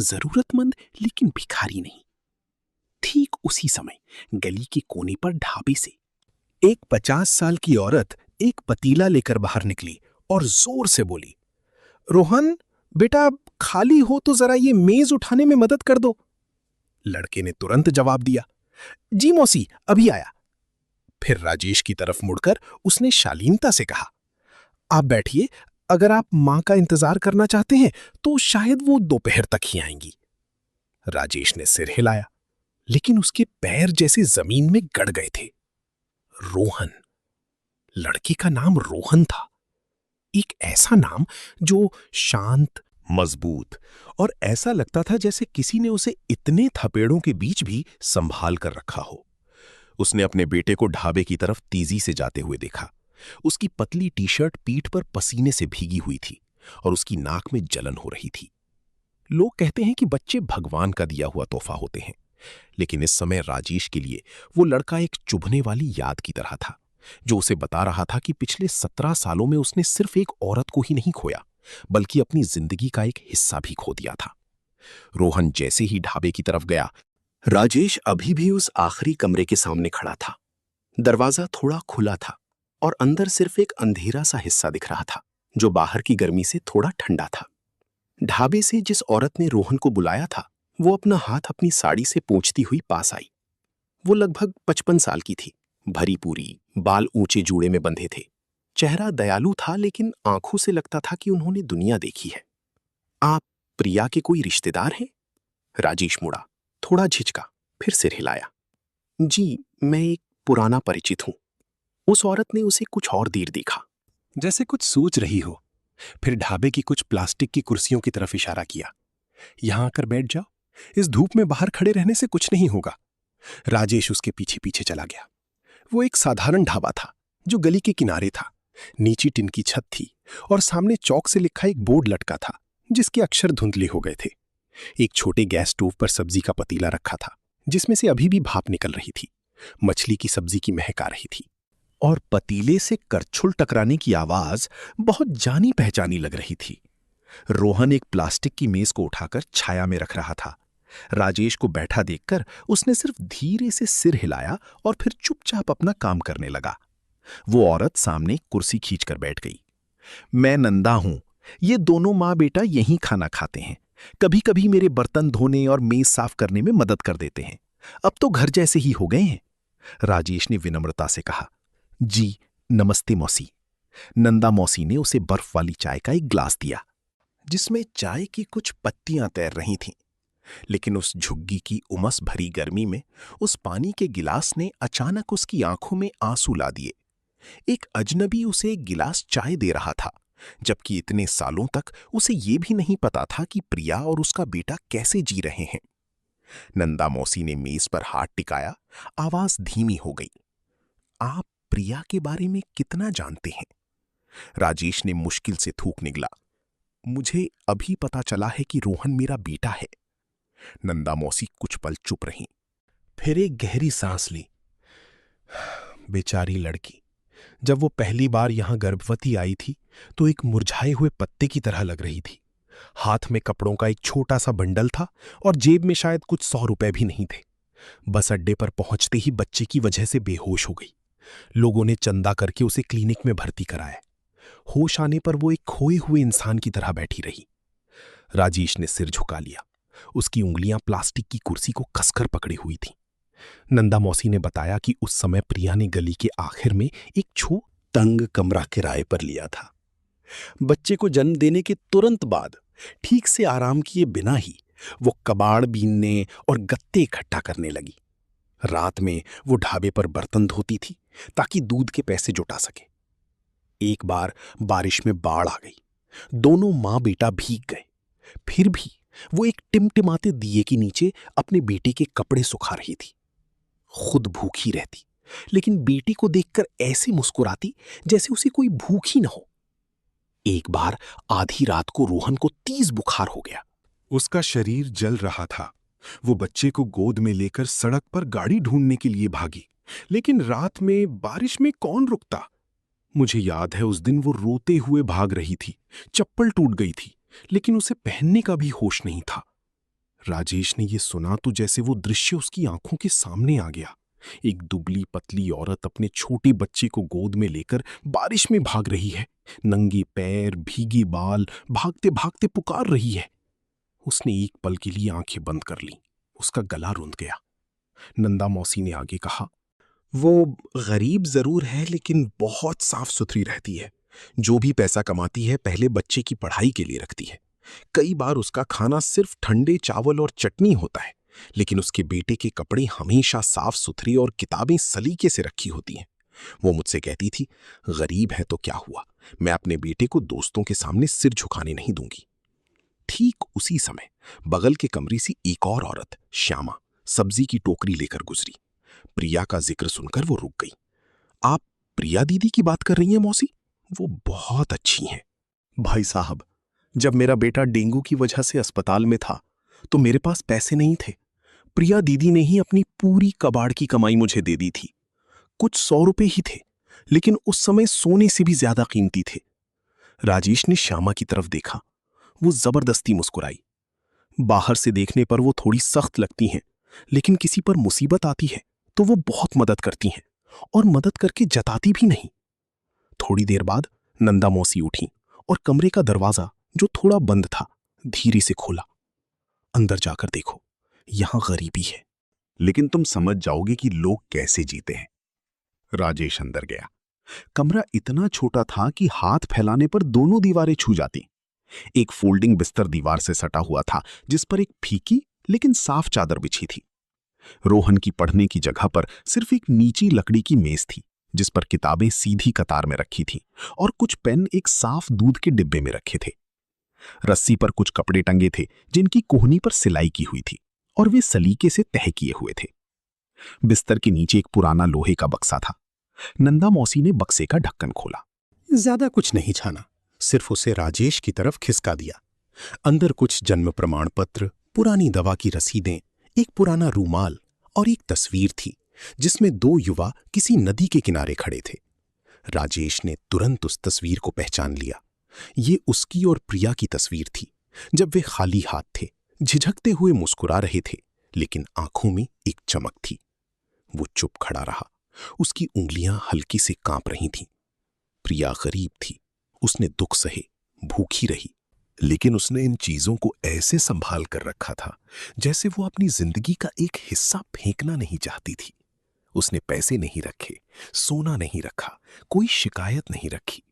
जरूरतमंद लेकिन भिखारी नहीं। ठीक उसी समय गली के कोने पर ढाबे से एक 50 साल की औरत एक पतीला लेकर बाहर निकली और जोर से बोली, रोहन बेटा, खाली हो तो जरा ये मेज उठाने में मदद कर दो। लड़के ने तुरंत जवाब दिया, जी मौसी, अभी आया। फिर राजेश की तरफ मुड़कर उसने शालीनता से कहा, आप बैठिए, अगर आप मां का इंतजार करना चाहते हैं तो शायद वो दोपहर तक ही आएंगी। राजेश ने सिर हिलाया, लेकिन उसके पैर जैसे जमीन में गड़ गए थे। रोहन, लड़के का नाम रोहन था। एक ऐसा नाम जो शांत, मजबूत और ऐसा लगता था जैसे किसी ने उसे इतने थपेड़ों के बीच भी संभाल कर रखा हो। उसने अपने बेटे को ढाबे की तरफ तेजी से जाते हुए देखा। उसकी पतली टी शर्ट पीठ पर पसीने से भीगी हुई थी और उसकी नाक में जलन हो रही थी। लोग कहते हैं कि बच्चे भगवान का दिया हुआ तोहफा होते हैं, लेकिन इस समय राजेश के लिए वो लड़का एक चुभने वाली याद की तरह था, जो उसे बता रहा था कि पिछले 17 सालों में उसने सिर्फ एक औरत को ही नहीं खोया, बल्कि अपनी जिंदगी का एक हिस्सा भी खो दिया था। रोहन जैसे ही ढाबे की तरफ गया, राजेश अभी भी उस आखिरी कमरे के सामने खड़ा था। दरवाजा थोड़ा खुला था और अंदर सिर्फ एक अंधेरा सा हिस्सा दिख रहा था, जो बाहर की गर्मी से थोड़ा ठंडा था। ढाबे से जिस औरत ने रोहन को बुलाया था, वो अपना हाथ अपनी साड़ी से पोंछती हुई पास आई। वो लगभग 55 साल की थी, भरी पूरी, बाल ऊंचे जूड़े में बंधे थे। चेहरा दयालु था, लेकिन आंखों से लगता था कि उन्होंने दुनिया देखी है। आप प्रिया के कोई रिश्तेदार हैं? राजेश मुड़ा, थोड़ा झिझका, फिर सिर हिलाया। जी, मैं एक पुराना परिचित हूं। उस औरत ने उसे कुछ और देर देखा, जैसे कुछ सोच रही हो। फिर ढाबे की कुछ प्लास्टिक की कुर्सियों की तरफ इशारा किया। यहां आकर बैठ जाओ, इस धूप में बाहर खड़े रहने से कुछ नहीं होगा। राजेश उसके पीछे पीछे चला गया। वो एक साधारण ढाबा था जो गली के किनारे था। नीची टिन की छत थी और सामने चौक से लिखा एक बोर्ड लटका था, जिसके अक्षर धुंधले हो गए थे। एक छोटे गैस स्टोव पर सब्जी का पतीला रखा था, जिसमें से अभी भी भाप निकल रही थी। मछली की सब्जी की महक आ रही थी और पतीले से करछुल टकराने की आवाज बहुत जानी पहचानी लग रही थी। रोहन एक प्लास्टिक की मेज को उठाकर छाया में रख रहा था। राजेश को बैठा देखकर उसने सिर्फ धीरे से सिर हिलाया और फिर चुपचाप अपना काम करने लगा। वो औरत सामने कुर्सी खींचकर बैठ गई। मैं नंदा हूं, ये दोनों माँ बेटा यहीं खाना खाते हैं। कभी कभी मेरे बर्तन धोने और मेज साफ करने में मदद कर देते हैं। अब तो घर जैसे ही हो गए हैं। राजेश ने विनम्रता से कहा, जी नमस्ते मौसी। नंदा मौसी ने उसे बर्फ वाली चाय का एक ग्लास दिया, जिसमें चाय की कुछ पत्तियां तैर रही थीं। लेकिन उस झुग्गी की उमस भरी गर्मी में उस पानी के गिलास ने अचानक उसकी आंखों में आंसू ला दिए। एक अजनबी उसे एक गिलास चाय दे रहा था, जबकि इतने सालों तक उसे ये भी नहीं पता था कि प्रिया और उसका बेटा कैसे जी रहे हैं। नंदा मौसी ने मेज पर हाथ टिकाया, आवाज धीमी हो गई। आप प्रिया के बारे में कितना जानते हैं? राजेश ने मुश्किल से थूक निगला, मुझे अभी पता चला है कि रोहन मेरा बेटा है। नंदा मौसी कुछ पल चुप रहीं, फिर एक गहरी सांस ली। बेचारी लड़की, जब वो पहली बार यहां गर्भवती आई थी तो एक मुरझाए हुए पत्ते की तरह लग रही थी। हाथ में कपड़ों का एक छोटा सा बंडल था और जेब में शायद कुछ 100 रुपए भी नहीं थे। बस अड्डे पर पहुंचते ही बच्चे की वजह से बेहोश हो गई। लोगों ने चंदा करके उसे क्लिनिक में भर्ती कराया। होश आने पर वो एक खोए हुए इंसान की तरह बैठी रही। राजेश ने सिर झुका लिया। उसकी उंगलियां प्लास्टिक की कुर्सी को कसकर पकड़ी हुई थीं। नंदा मौसी ने बताया कि उस समय प्रिया ने गली के आखिर में एक तंग कमरा किराए पर लिया था। बच्चे को जन्म देने के तुरंत बाद ठीक से आराम किए बिना ही वो कबाड़ बीनने और गत्ते इकट्ठा करने लगी। रात में वो ढाबे पर बर्तन धोती थी ताकि दूध के पैसे जुटा सके। एक बार बारिश में बाढ़ आ गई, दोनों मां बेटा भीग गए। फिर भी वो एक टिमटिमाते दिए के नीचे अपने बेटे के कपड़े सुखा रही थी। खुद भूखी रहती, लेकिन बेटी को देखकर ऐसे मुस्कुराती जैसे उसे कोई भूख ही न हो। एक बार आधी रात को रोहन को तेज बुखार हो गया। उसका शरीर जल रहा था। वो बच्चे को गोद में लेकर सड़क पर गाड़ी ढूंढने के लिए भागी, लेकिन रात में बारिश में कौन रुकता। मुझे याद है उस दिन वो रोते हुए भाग रही थी। चप्पल टूट गई थी, लेकिन उसे पहनने का भी होश नहीं था। राजेश ने यह सुना तो जैसे वो दृश्य उसकी आंखों के सामने आ गया। एक दुबली पतली औरत अपने छोटे बच्चे को गोद में लेकर बारिश में भाग रही है। नंगे पैर, भीगे बाल, भागते भागते पुकार रही है। उसने एक पल के लिए आंखें बंद कर लीं। उसका गला रुंध गया। नंदा मौसी ने आगे कहा, वो गरीब जरूर है लेकिन बहुत साफ सुथरी रहती है। जो भी पैसा कमाती है पहले बच्चे की पढ़ाई के लिए रखती है। कई बार उसका खाना सिर्फ ठंडे चावल और चटनी होता है, लेकिन उसके बेटे के कपड़े हमेशा साफ सुथरे और किताबें सलीके से रखी होती हैं। वो मुझसे कहती थी, गरीब है तो क्या हुआ, मैं अपने बेटे को दोस्तों के सामने सिर झुकाने नहीं दूंगी। ठीक उसी समय बगल के कमरे से एक और औरत, श्यामा, सब्जी की टोकरी लेकर गुजरी। प्रिया का जिक्र सुनकर वो रुक गई। आप प्रिया दीदी की बात कर रही हैं मौसी? वो बहुत अच्छी हैं। भाई साहब, जब मेरा बेटा डेंगू की वजह से अस्पताल में था तो मेरे पास पैसे नहीं थे। प्रिया दीदी ने ही अपनी पूरी कबाड़ की कमाई मुझे दे दी थी। कुछ 100 रुपए ही थे, लेकिन उस समय सोने से भी ज्यादा कीमती थे। राजेश ने श्यामा की तरफ देखा। वो जबरदस्ती मुस्कुराई। बाहर से देखने पर वो थोड़ी सख्त लगती हैं, लेकिन किसी पर मुसीबत आती है तो वो बहुत मदद करती हैं, और मदद करके जताती भी नहीं। थोड़ी देर बाद नंदा मौसी उठी और कमरे का दरवाजा, जो थोड़ा बंद था, धीरे से खोला। अंदर जाकर देखो, यहां गरीबी है। लेकिन तुम समझ जाओगे कि लोग कैसे जीते हैं। राजेश अंदर गया। कमरा इतना छोटा था कि हाथ फैलाने पर दोनों दीवारें छू जाती। एक फोल्डिंग बिस्तर दीवार से सटा हुआ था, जिस पर एक फीकी लेकिन साफ चादर बिछी थी। रोहन की पढ़ने की जगह पर सिर्फ एक नीची लकड़ी की मेज थी, जिस पर किताबें सीधी कतार में रखी थीं और कुछ पेन एक साफ दूध के डिब्बे में रखे थे। रस्सी पर कुछ कपड़े टंगे थे जिनकी कोहनी पर सिलाई की हुई थी और वे सलीके से तह किए हुए थे। बिस्तर के नीचे एक पुराना लोहे का बक्सा था। नंदा मौसी ने बक्से का ढक्कन खोला। ज्यादा कुछ नहीं छाना, सिर्फ उसे राजेश की तरफ खिसका दिया। अंदर कुछ जन्म प्रमाण पत्र, पुरानी दवा की रसीदें, एक पुराना रूमाल और एक तस्वीर थी जिसमें 2 युवा किसी नदी के किनारे खड़े थे। राजेश ने तुरंत उस तस्वीर को पहचान लिया। ये उसकी और प्रिया की तस्वीर थी, जब वे खाली हाथ थे, झिझकते हुए मुस्कुरा रहे थे, लेकिन आंखों में एक चमक थी। वो चुप खड़ा रहा। उसकी उंगलियां हल्की से कांप रही थीं। प्रिया गरीब थी, उसने दुख सहे, भूखी रही, लेकिन उसने इन चीजों को ऐसे संभाल कर रखा था जैसे वो अपनी जिंदगी का एक हिस्सा फेंकना नहीं चाहती थी। उसने पैसे नहीं रखे, सोना नहीं रखा, कोई शिकायत नहीं रखी।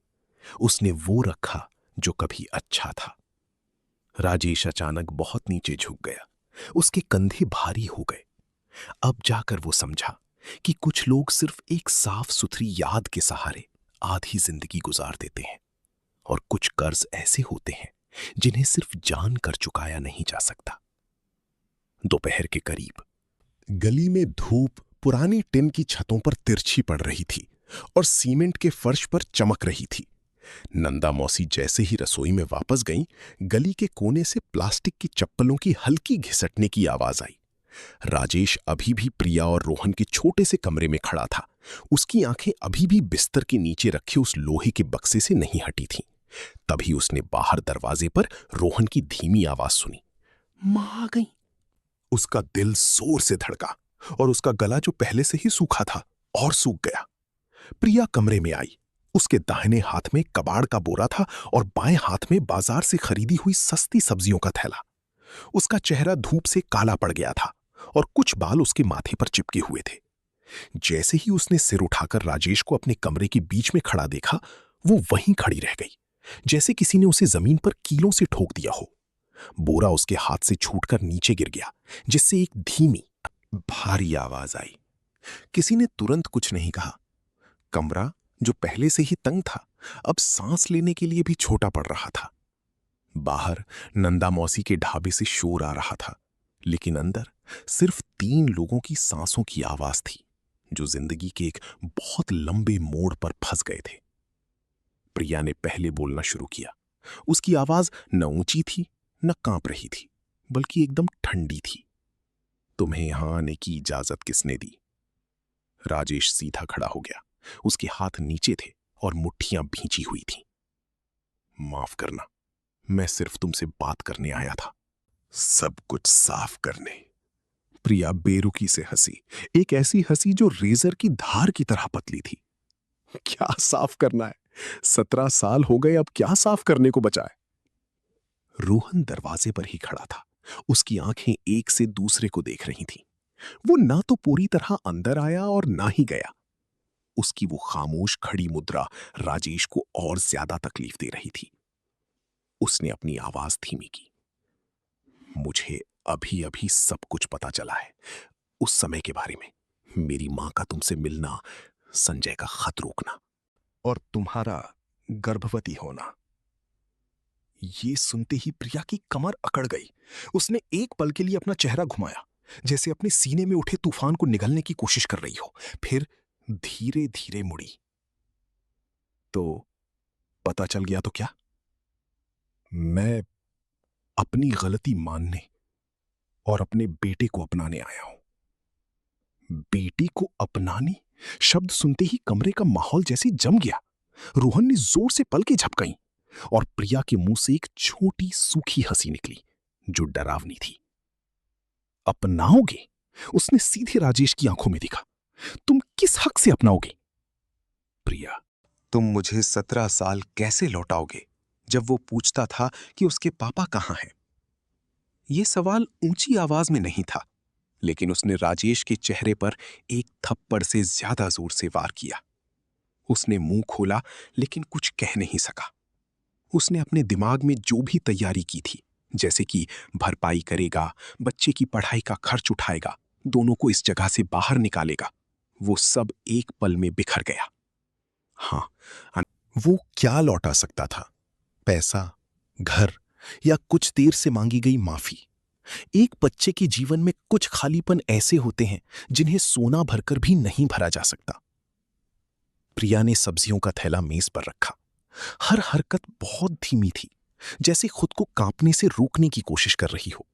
उसने वो रखा जो कभी अच्छा था। राजेश अचानक बहुत नीचे झुक गया। उसके कंधे भारी हो गए। अब जाकर वो समझा कि कुछ लोग सिर्फ एक साफ सुथरी याद के सहारे आधी जिंदगी गुजार देते हैं, और कुछ कर्ज ऐसे होते हैं जिन्हें सिर्फ जान कर चुकाया नहीं जा सकता। दोपहर के करीब गली में धूप पुरानी टिन की छतों पर तिरछी पड़ रही थी और सीमेंट के फर्श पर चमक रही थी। नंदा मौसी जैसे ही रसोई में वापस गईं, गली के कोने से प्लास्टिक की चप्पलों की हल्की घिसटने की आवाज आई। राजेश अभी भी प्रिया और रोहन के छोटे से कमरे में खड़ा था। उसकी आंखें अभी भी बिस्तर के नीचे रखे उस लोहे के बक्से से नहीं हटी थीं। तभी उसने बाहर दरवाजे पर रोहन की धीमी आवाज सुनी, मां आ गई। उसका दिल जोर से धड़का और उसका गला जो पहले से ही सूखा था और सूख गया। प्रिया कमरे में आई। उसके दाहिने हाथ में कबाड़ का बोरा था और बाएं हाथ में बाजार से खरीदी हुई सस्ती सब्जियों का थैला। उसका चेहरा धूप से काला पड़ गया था और कुछ बाल उसके माथे पर चिपके हुए थे। जैसे ही उसने सिर उठाकर राजेश को अपने कमरे के बीच में खड़ा देखा, वो वहीं खड़ी रह गई, जैसे किसी ने उसे जमीन पर कीलों से ठोक दिया हो। बोरा उसके हाथ से छूटकर नीचे गिर गया, जिससे एक धीमी, भारी आवाज आई। किसी ने तुरंत कुछ नहीं कहा। कमरा, जो पहले से ही तंग था, अब सांस लेने के लिए भी छोटा पड़ रहा था। बाहर नंदा मौसी के ढाबे से शोर आ रहा था, लेकिन अंदर सिर्फ 3 लोगों की सांसों की आवाज थी, जो जिंदगी के एक बहुत लंबे मोड़ पर फंस गए थे। प्रिया ने पहले बोलना शुरू किया। उसकी आवाज न ऊंची थी न कांप रही थी, बल्कि एकदम ठंडी थी। तुम्हें यहां आने की इजाजत किसने दी? राजेश सीधा खड़ा हो गया। उसके हाथ नीचे थे और मुट्ठियां भींची हुई थीं। माफ करना, मैं सिर्फ तुमसे बात करने आया था। सब कुछ साफ करने। प्रिया बेरुखी से हंसी, एक ऐसी हंसी जो रेजर की धार की तरह पतली थी। क्या साफ करना है? 17 साल हो गए, अब क्या साफ करने को बचा है? रोहन दरवाजे पर ही खड़ा था। उसकी आंखें एक से दूसरे को देख रही थीं। वो ना तो पूरी तरह अंदर आया और ना ही गया। उसकी वो खामोश खड़ी मुद्रा राजेश को और ज्यादा तकलीफ दे रही थी। उसने अपनी आवाज धीमी की। मुझे अभी अभी सब कुछ पता चला है, उस समय के बारे में, मेरी मां का तुमसे मिलना, संजय का खत रोकना और तुम्हारा गर्भवती होना। ये सुनते ही प्रिया की कमर अकड़ गई। उसने एक पल के लिए अपना चेहरा घुमाया, जैसे अपने सीने में उठे तूफान को निगलने की कोशिश कर रही हो। फिर धीरे धीरे मुड़ी। तो पता चल गया तो क्या? मैं अपनी गलती मानने और अपने बेटे को अपनाने आया हूं। बेटी को अपनाने? शब्द सुनते ही कमरे का माहौल जैसे जम गया। रोहन ने जोर से पलकें झपकाई और प्रिया के मुंह से एक छोटी सूखी हंसी निकली जो डरावनी थी। अपनाओगे? उसने सीधे राजेश की आंखों में देखा। तुम किस हक से अपनाओगे? प्रिया, तुम मुझे 17 साल कैसे लौटाओगे, जब वो पूछता था कि उसके पापा कहां हैं? यह सवाल ऊंची आवाज में नहीं था, लेकिन उसने राजेश के चेहरे पर एक थप्पड़ से ज्यादा जोर से वार किया। उसने मुंह खोला लेकिन कुछ कह नहीं सका। उसने अपने दिमाग में जो भी तैयारी की थी, जैसे कि भरपाई करेगा, बच्चे की पढ़ाई का खर्च उठाएगा, दोनों को इस जगह से बाहर निकालेगा, वो सब एक पल में बिखर गया। हाँ, वो क्या लौटा सकता था? पैसा, घर या कुछ देर से मांगी गई माफी? एक बच्चे के जीवन में कुछ खालीपन ऐसे होते हैं जिन्हें सोना भरकर भी नहीं भरा जा सकता। प्रिया ने सब्जियों का थैला मेज पर रखा। हर हरकत बहुत धीमी थी, जैसे खुद को कांपने से रोकने की कोशिश कर रही हो।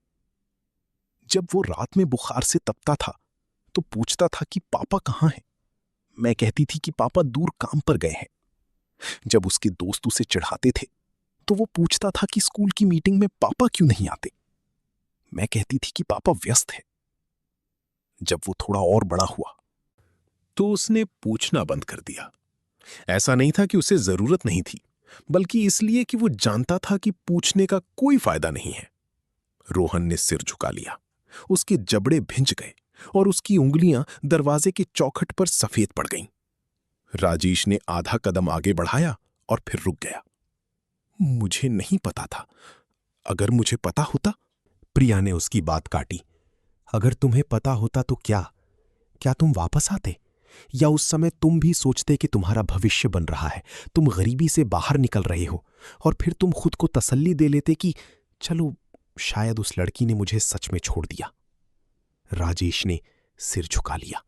जब वो रात में बुखार से तपता था तो पूछता था कि पापा कहां हैं। मैं कहती थी कि पापा दूर काम पर गए हैं। जब उसके दोस्त उसे चिढ़ाते थे तो वो पूछता था कि स्कूल की मीटिंग में पापा क्यों नहीं आते। मैं कहती थी कि पापा व्यस्त है। जब वो थोड़ा और बड़ा हुआ तो उसने पूछना बंद कर दिया। ऐसा नहीं था कि उसे जरूरत नहीं थी, बल्कि इसलिए कि वो जानता था कि पूछने का कोई फायदा नहीं है। रोहन ने सिर झुका लिया। उसके जबड़े भिंच गए और उसकी उंगलियां दरवाजे के चौखट पर सफेद पड़ गईं। राजेश ने आधा कदम आगे बढ़ाया और फिर रुक गया। मुझे नहीं पता था। अगर मुझे पता होता। प्रिया ने उसकी बात काटी। अगर तुम्हें पता होता तो क्या तुम वापस आते? या उस समय तुम भी सोचते कि तुम्हारा भविष्य बन रहा है, तुम गरीबी से बाहर निकल रहे हो, और फिर तुम खुद को तसल्ली दे लेते कि चलो शायद उस लड़की ने मुझे सच में छोड़ दिया। राजेश ने सिर झुका लिया।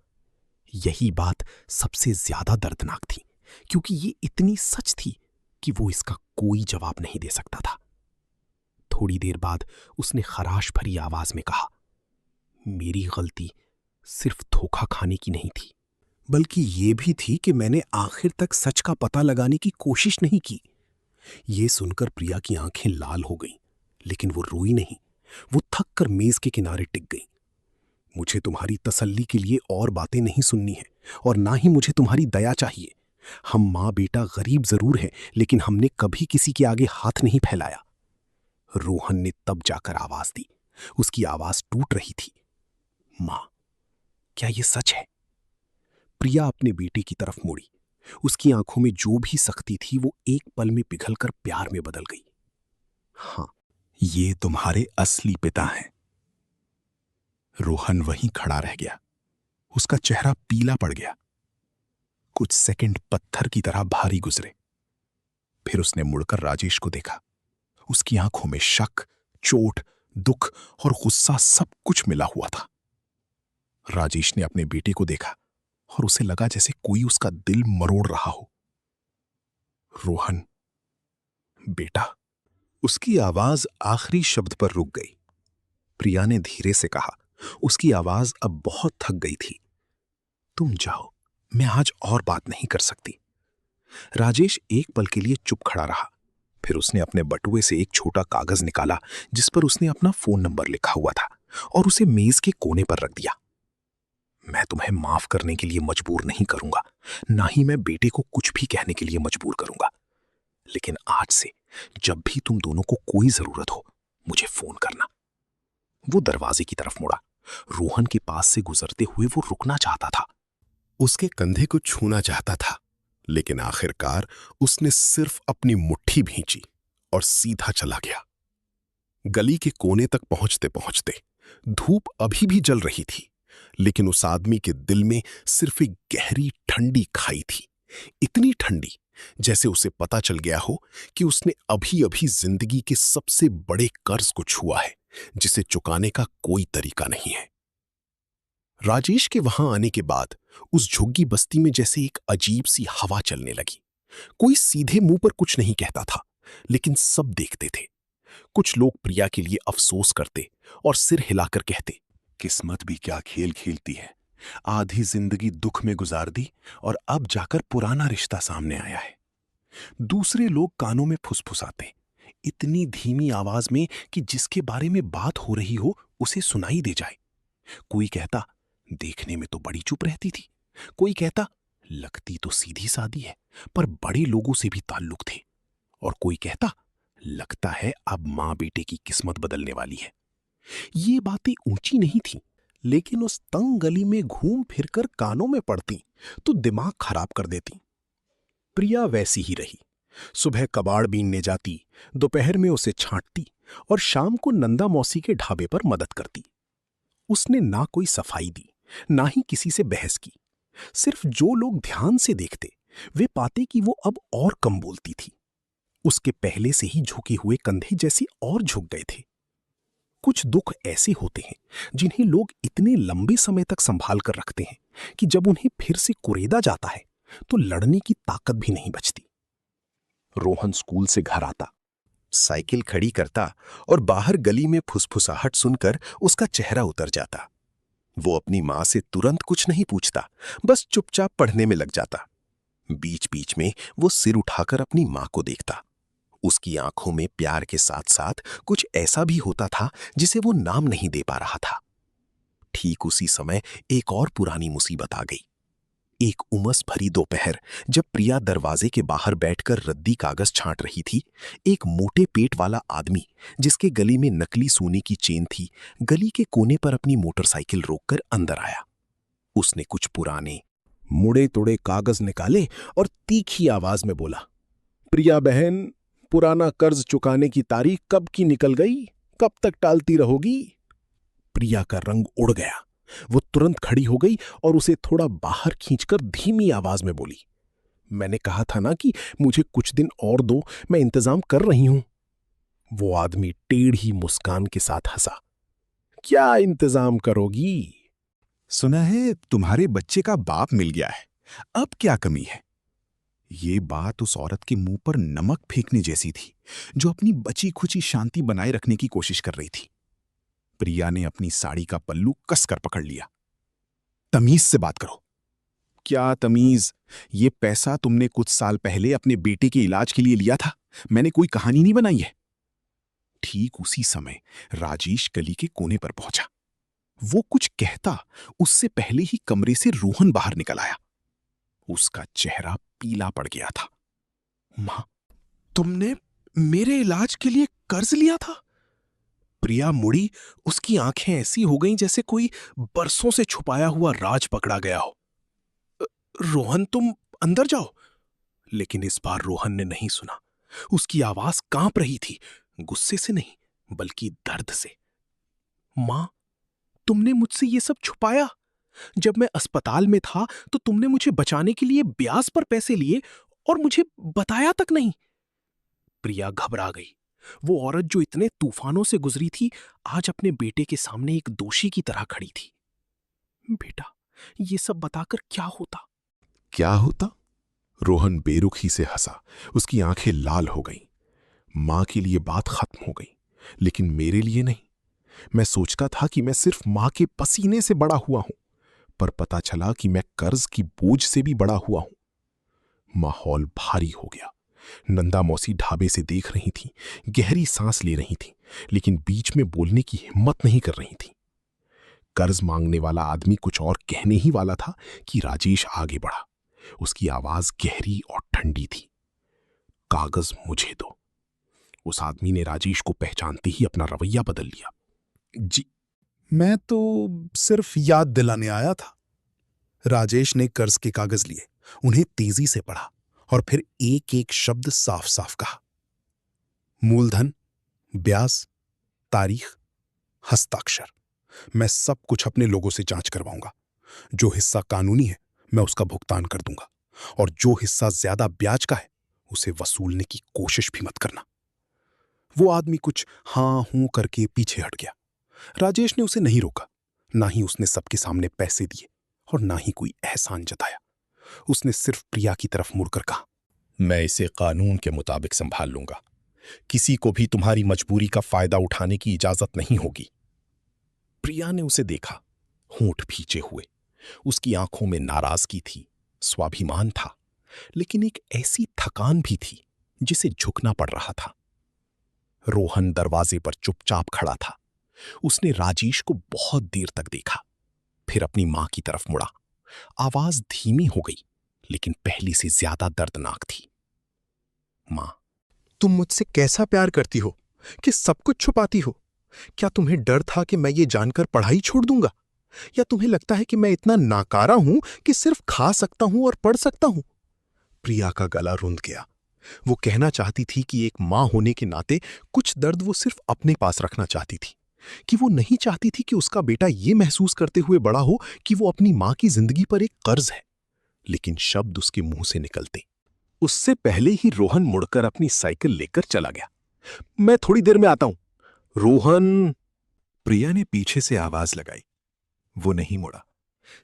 यही बात सबसे ज्यादा दर्दनाक थी, क्योंकि ये इतनी सच थी कि वो इसका कोई जवाब नहीं दे सकता था। थोड़ी देर बाद उसने खराश भरी आवाज में कहा, मेरी गलती सिर्फ धोखा खाने की नहीं थी, बल्कि ये भी थी कि मैंने आखिर तक सच का पता लगाने की कोशिश नहीं की। ये सुनकर प्रिया की आंखें लाल हो गईं, लेकिन वो रोई नहीं। वो थक कर मेज के किनारे टिक गई। मुझे तुम्हारी तसल्ली के लिए और बातें नहीं सुननी है, और ना ही मुझे तुम्हारी दया चाहिए। हम माँ बेटा गरीब जरूर हैं, लेकिन हमने कभी किसी के आगे हाथ नहीं फैलाया। रोहन ने तब जाकर आवाज दी। उसकी आवाज टूट रही थी। माँ, क्या ये सच है? प्रिया अपने बेटे की तरफ मुड़ी। उसकी आंखों में जो भी सख्ती थी वो एक पल में पिघलकर प्यार में बदल गई। हाँ, ये तुम्हारे असली पिता हैं। रोहन वहीं खड़ा रह गया। उसका चेहरा पीला पड़ गया। कुछ सेकंड पत्थर की तरह भारी गुजरे। फिर उसने मुड़कर राजेश को देखा। उसकी आंखों में शक, चोट, दुख और गुस्सा सब कुछ मिला हुआ था। राजेश ने अपने बेटे को देखा और उसे लगा जैसे कोई उसका दिल मरोड़ रहा हो। रोहन, बेटा। उसकी आवाज आखिरी शब्द पर रुक गई। प्रिया ने धीरे से कहा। उसकी आवाज अब बहुत थक गई थी। तुम जाओ, मैं आज और बात नहीं कर सकती। राजेश एक पल के लिए चुप खड़ा रहा, फिर उसने अपने बटुए से एक छोटा कागज निकाला जिस पर उसने अपना फोन नंबर लिखा हुआ था और उसे मेज के कोने पर रख दिया। मैं तुम्हें माफ करने के लिए मजबूर नहीं करूंगा, ना ही मैं बेटे को कुछ भी कहने के लिए मजबूर करूंगा, लेकिन आज से जब भी तुम दोनों को कोई जरूरत हो मुझे फोन करना। वो दरवाजे की तरफ मुड़ा। रोहन के पास से गुजरते हुए वो रुकना चाहता था। उसके कंधे को छूना चाहता था, लेकिन आखिरकार उसने सिर्फ अपनी मुट्ठी भींची और सीधा चला गया। गली के कोने तक पहुंचते पहुंचते धूप अभी भी जल रही थी, लेकिन उस आदमी के दिल में सिर्फ एक गहरी ठंडी खाई थी, इतनी ठंडी जैसे उसे पता चल गया हो कि उसने अभी अभी जिंदगी के सबसे बड़े कर्ज को छुआ है जिसे चुकाने का कोई तरीका नहीं है। राजेश के वहां आने के बाद उस झुग्गी बस्ती में जैसे एक अजीब सी हवा चलने लगी। कोई सीधे मुंह पर कुछ नहीं कहता था, लेकिन सब देखते थे। कुछ लोग प्रिया के लिए अफसोस करते और सिर हिलाकर कहते, किस्मत भी क्या खेल खेलती है, आधी जिंदगी दुख में गुजार दी और अब जाकर पुराना रिश्ता सामने आया है। दूसरे लोग कानों में फुसफुसाते, इतनी धीमी आवाज में कि जिसके बारे में बात हो रही हो उसे सुनाई दे जाए। कोई कहता, देखने में तो बड़ी चुप रहती थी। कोई कहता, लगती तो सीधी सादी है पर बड़े लोगों से भी ताल्लुक थे। और कोई कहता, लगता है अब मां बेटे की किस्मत बदलने वाली है। ये बातें ऊंची नहीं थीं, लेकिन उस तंग गली में घूम फिरकर कानों में पड़ती तो दिमाग खराब कर देती। प्रिया वैसी ही रही। सुबह कबाड़ बीनने जाती, दोपहर में उसे छांटती और शाम को नंदा मौसी के ढाबे पर मदद करती। उसने ना कोई सफाई दी, ना ही किसी से बहस की। सिर्फ जो लोग ध्यान से देखते वे पाते कि वो अब और कम बोलती थी। उसके पहले से ही झुके हुए कंधे जैसे और झुक गए थे। कुछ दुख ऐसे होते हैं जिन्हें लोग इतने लंबे समय तक संभाल कर रखते हैं कि जब उन्हें फिर से कुरेदा जाता है तो लड़ने की ताकत भी नहीं बचती। रोहन स्कूल से घर आता, साइकिल खड़ी करता और बाहर गली में फुसफुसाहट सुनकर उसका चेहरा उतर जाता। वो अपनी मां से तुरंत कुछ नहीं पूछता, बस चुपचाप पढ़ने में लग जाता। बीच बीच में वो सिर उठाकर अपनी मां को देखता। उसकी आंखों में प्यार के साथ साथ कुछ ऐसा भी होता था जिसे वो नाम नहीं दे पा रहा था। ठीक उसी समय एक और पुरानी मुसीबत आ गई। एक उमस भरी दोपहर जब प्रिया दरवाजे के बाहर बैठकर रद्दी कागज छांट रही थी, एक मोटे पेट वाला आदमी जिसके गले में नकली सोने की चेन थी, गली के कोने पर अपनी मोटरसाइकिल रोककर अंदर आया। उसने कुछ पुराने मुड़े तुड़े कागज निकाले और तीखी आवाज में बोला, प्रिया बहन, पुराना कर्ज चुकाने की तारीख कब की निकल गई, कब तक टालती रहोगी? प्रिया का रंग उड़ गया। वो तुरंत खड़ी हो गई और उसे थोड़ा बाहर खींचकर धीमी आवाज में बोली, मैंने कहा था ना कि मुझे कुछ दिन और दो, मैं इंतजाम कर रही हूं। वो आदमी टेढ़ी मुस्कान के साथ हंसा, क्या इंतजाम करोगी? सुना है तुम्हारे बच्चे का बाप मिल गया है, अब क्या कमी है? ये बात उस औरत के मुंह पर नमक फेंकने जैसी थी जो अपनी बची खुची शांति बनाए रखने की कोशिश कर रही थी। प्रिया ने अपनी साड़ी का पल्लू कसकर पकड़ लिया। तमीज से बात करो। क्या तमीज? ये पैसा तुमने कुछ साल पहले अपने बेटे के इलाज के लिए लिया था, मैंने कोई कहानी नहीं बनाई है। ठीक उसी समय राजेश गली के कोने पर पहुंचा। वो कुछ कहता उससे पहले ही कमरे से रोहन बाहर निकल आया। उसका चेहरा पीला पड़ गया था। मां, तुमने मेरे इलाज के लिए कर्ज लिया था? प्रिया मुड़ी, उसकी आंखें ऐसी हो गईं जैसे कोई बरसों से छुपाया हुआ राज पकड़ा गया हो। रोहन, तुम अंदर जाओ। लेकिन इस बार रोहन ने नहीं सुना। उसकी आवाज कांप रही थी, गुस्से से नहीं बल्कि दर्द से। मां, तुमने मुझसे ये सब छुपाया? जब मैं अस्पताल में था तो तुमने मुझे बचाने के लिए ब्याज पर पैसे लिए और मुझे बताया तक नहीं। प्रिया घबरा गई। वो औरत जो इतने तूफानों से गुजरी थी, आज अपने बेटे के सामने एक दोषी की तरह खड़ी थी। बेटा, ये सब बताकर क्या होता? क्या होता? रोहन बेरुखी से हंसा। उसकी आंखें लाल हो गईं। मां के लिए बात खत्म हो गई, लेकिन मेरे लिए नहीं। मैं सोचता था कि मैं सिर्फ मां के पसीने से बड़ा हुआ हूं, पर पता चला कि मैं कर्ज की बोझ से भी बड़ा हुआ हूं। माहौल भारी हो गया। नंदा मौसी ढाबे से देख रही थी, गहरी सांस ले रही थी, लेकिन बीच में बोलने की हिम्मत नहीं कर रही थी। कर्ज मांगने वाला आदमी कुछ और कहने ही वाला था कि राजेश आगे बढ़ा। उसकी आवाज गहरी और ठंडी थी। कागज मुझे दो। उस आदमी ने राजेश को पहचानते ही अपना रवैया बदल लिया। जी, मैं तो सिर्फ याद दिलाने आया था। राजेश ने कर्ज के कागज लिए, उन्हें तेजी से पढ़ा और फिर एक एक शब्द साफ साफ कहा। मूलधन, ब्याज, तारीख, हस्ताक्षर। मैं सब कुछ अपने लोगों से जांच करवाऊंगा। जो हिस्सा कानूनी है मैं उसका भुगतान कर दूंगा, और जो हिस्सा ज्यादा ब्याज का है उसे वसूलने की कोशिश भी मत करना। वो आदमी कुछ हां हूं करके पीछे हट गया। राजेश ने उसे नहीं रोका, ना ही उसने सबके सामने पैसे दिए और ना ही कोई एहसान जताया। उसने सिर्फ प्रिया की तरफ मुड़कर कहा, मैं इसे कानून के मुताबिक संभाल लूंगा। किसी को भी तुम्हारी मजबूरी का फायदा उठाने की इजाजत नहीं होगी। प्रिया ने उसे देखा, होंठ भींचे हुए। उसकी आंखों में नाराजगी थी, स्वाभिमान था, लेकिन एक ऐसी थकान भी थी जिसे झुकना पड़ रहा था। रोहन दरवाजे पर चुपचाप खड़ा था। उसने राजेश को बहुत देर तक देखा, फिर अपनी मां की तरफ मुड़ा। आवाज धीमी हो गई, लेकिन पहले से ज्यादा दर्दनाक थी। मां, तुम मुझसे कैसा प्यार करती हो कि सब कुछ छुपाती हो? क्या तुम्हें डर था कि मैं ये जानकर पढ़ाई छोड़ दूंगा? या तुम्हें लगता है कि मैं इतना नाकारा हूं कि सिर्फ खा सकता हूं और पढ़ सकता हूं? प्रिया का गला रुंध गया। वो कहना चाहती थी कि एक मां होने के नाते कुछ दर्द वो सिर्फ अपने पास रखना चाहती थी, कि वो नहीं चाहती थी कि उसका बेटा ये महसूस करते हुए बड़ा हो कि वो अपनी मां की जिंदगी पर एक कर्ज है। लेकिन शब्द उसके मुंह से निकलते उससे पहले ही रोहन मुड़कर अपनी साइकिल लेकर चला गया। मैं थोड़ी देर में आता हूं। रोहन, प्रिया ने पीछे से आवाज लगाई। वो नहीं मुड़ा।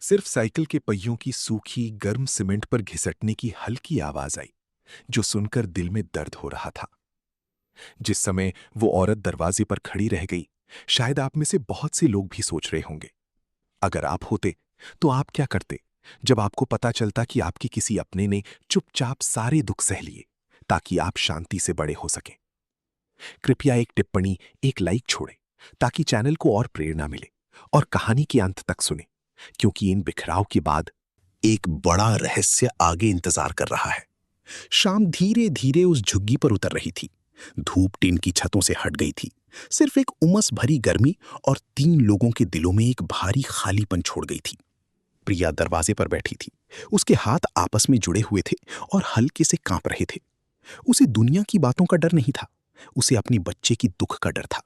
सिर्फ साइकिल के पहियों की सूखी गर्म सीमेंट पर घिसटने की हल्की आवाज आई, जो सुनकर दिल में दर्द हो रहा था। जिस समय वो औरत दरवाजे पर खड़ी रह गई, शायद आप में से बहुत से लोग भी सोच रहे होंगे, अगर आप होते तो आप क्या करते जब आपको पता चलता कि आपके किसी अपने ने चुपचाप सारे दुख सह लिए ताकि आप शांति से बड़े हो सकें। कृपया एक टिप्पणी, एक लाइक छोड़ें ताकि चैनल को और प्रेरणा मिले, और कहानी के अंत तक सुने, क्योंकि इन बिखराव के बाद एक बड़ा रहस्य आगे इंतजार कर रहा है। शाम धीरे धीरे उस झुग्गी पर उतर रही थी। धूप टीन की छतों से हट गई थी। सिर्फ एक उमस भरी गर्मी और 3 लोगों के दिलों में एक भारी खालीपन छोड़ गई थी। प्रिया दरवाजे पर बैठी थी। उसके हाथ आपस में जुड़े हुए थे और हल्के से कांप रहे थे। उसे दुनिया की बातों का डर नहीं था, उसे अपने बच्चे की दुख का डर था।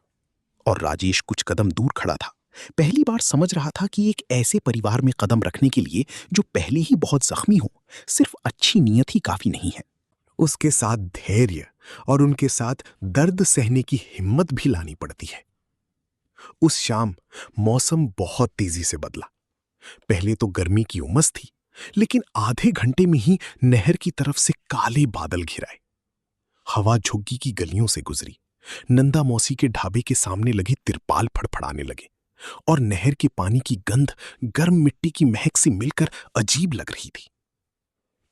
और राजेश कुछ कदम दूर खड़ा था, पहली बार समझ रहा था कि एक ऐसे परिवार में कदम रखने के लिए जो पहले ही बहुत जख्मी हो, सिर्फ अच्छी नीयत ही काफी नहीं है। उसके साथ धैर्य और उनके साथ दर्द सहने की हिम्मत भी लानी पड़ती है। उस शाम मौसम बहुत तेजी से बदला। पहले तो गर्मी की उमस थी, लेकिन आधे घंटे में ही नहर की तरफ से काले बादल घिर आए। हवा झुग्गी की गलियों से गुजरी, नंदा मौसी के ढाबे के सामने लगे तिरपाल फड़फड़ाने लगे, और नहर के पानी की गंध गर्म मिट्टी की महक से मिलकर अजीब लग रही थी।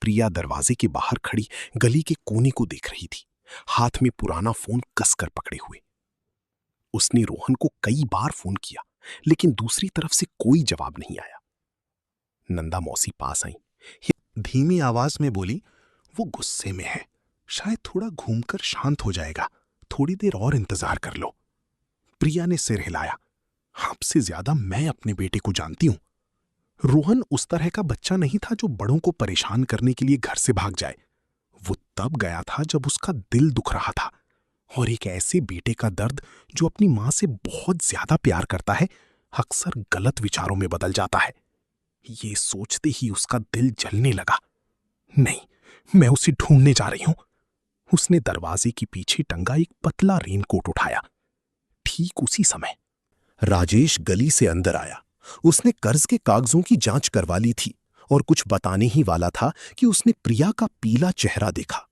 प्रिया दरवाजे के बाहर खड़ी गली के कोने को देख रही थी, हाथ में पुराना फोन कसकर पकड़े हुए। उसने रोहन को कई बार फोन किया, लेकिन दूसरी तरफ से कोई जवाब नहीं आया। नंदा मौसी पास आई, धीमी आवाज में बोली, वो गुस्से में है, शायद थोड़ा घूमकर शांत हो जाएगा, थोड़ी देर और इंतजार कर लो। प्रिया ने सिर हिलाया। आपसे ज्यादा मैं अपने बेटे को जानती हूं। रोहन उस तरह का बच्चा नहीं था जो बड़ों को परेशान करने के लिए घर से भाग जाए। वो तब गया था जब उसका दिल दुख रहा था, और एक ऐसे बेटे का दर्द जो अपनी मां से बहुत ज्यादा प्यार करता है, अक्सर गलत विचारों में बदल जाता है। ये सोचते ही उसका दिल जलने लगा। नहीं, मैं उसे ढूंढने जा रही हूं। उसने दरवाजे के पीछे टंगा एक पतला रेनकोट उठाया। ठीक उसी समय राजेश गली से अंदर आया। उसने कर्ज के कागजों की जांच करवा ली थी और कुछ बताने ही वाला था कि उसने प्रिया का पीला चेहरा देखा।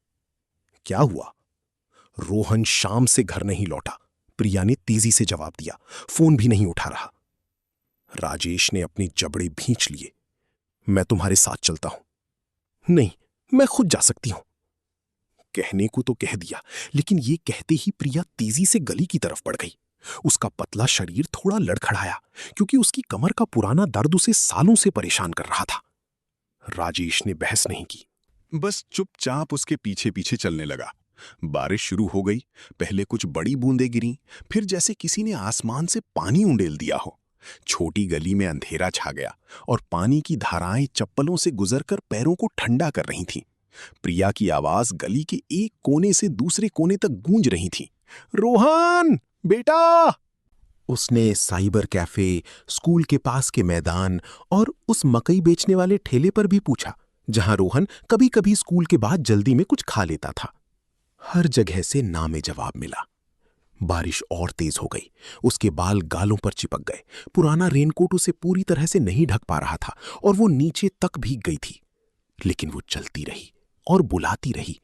क्या हुआ? रोहन शाम से घर नहीं लौटा, प्रिया ने तेजी से जवाब दिया। फोन भी नहीं उठा रहा। राजेश ने अपने जबड़े भींच लिए। मैं तुम्हारे साथ चलता हूं। नहीं, मैं खुद जा सकती हूं। कहने को तो कह दिया, लेकिन ये कहते ही प्रिया तेजी से गली की तरफ बढ़ गई। उसका पतला शरीर थोड़ा लड़खड़ाया, क्योंकि उसकी कमर का पुराना दर्द उसे सालों से परेशान कर रहा था। राजेश ने बहस नहीं की, बस चुपचाप उसके पीछे पीछे चलने लगा। बारिश शुरू हो गई। पहले कुछ बड़ी बूंदें गिरीं, फिर जैसे किसी ने आसमान से पानी उंडेल दिया हो। छोटी गली में अंधेरा छा गया और पानी की धाराएं चप्पलों से गुजरकर पैरों को ठंडा कर रही थीं। प्रिया की आवाज गली के एक कोने से दूसरे कोने तक गूंज रही थी। रोहन बेटा! उसने साइबर कैफे, स्कूल के पास के मैदान और उस मकई बेचने वाले ठेले पर भी पूछा, जहां रोहन कभी कभी स्कूल के बाद जल्दी में कुछ खा लेता था। हर जगह से ना में जवाब मिला। बारिश और तेज हो गई। उसके बाल गालों पर चिपक गए। पुराना रेनकोट उसे पूरी तरह से नहीं ढक पा रहा था और वो नीचे तक भीग गई थी। लेकिन वो चलती रही और बुलाती रही।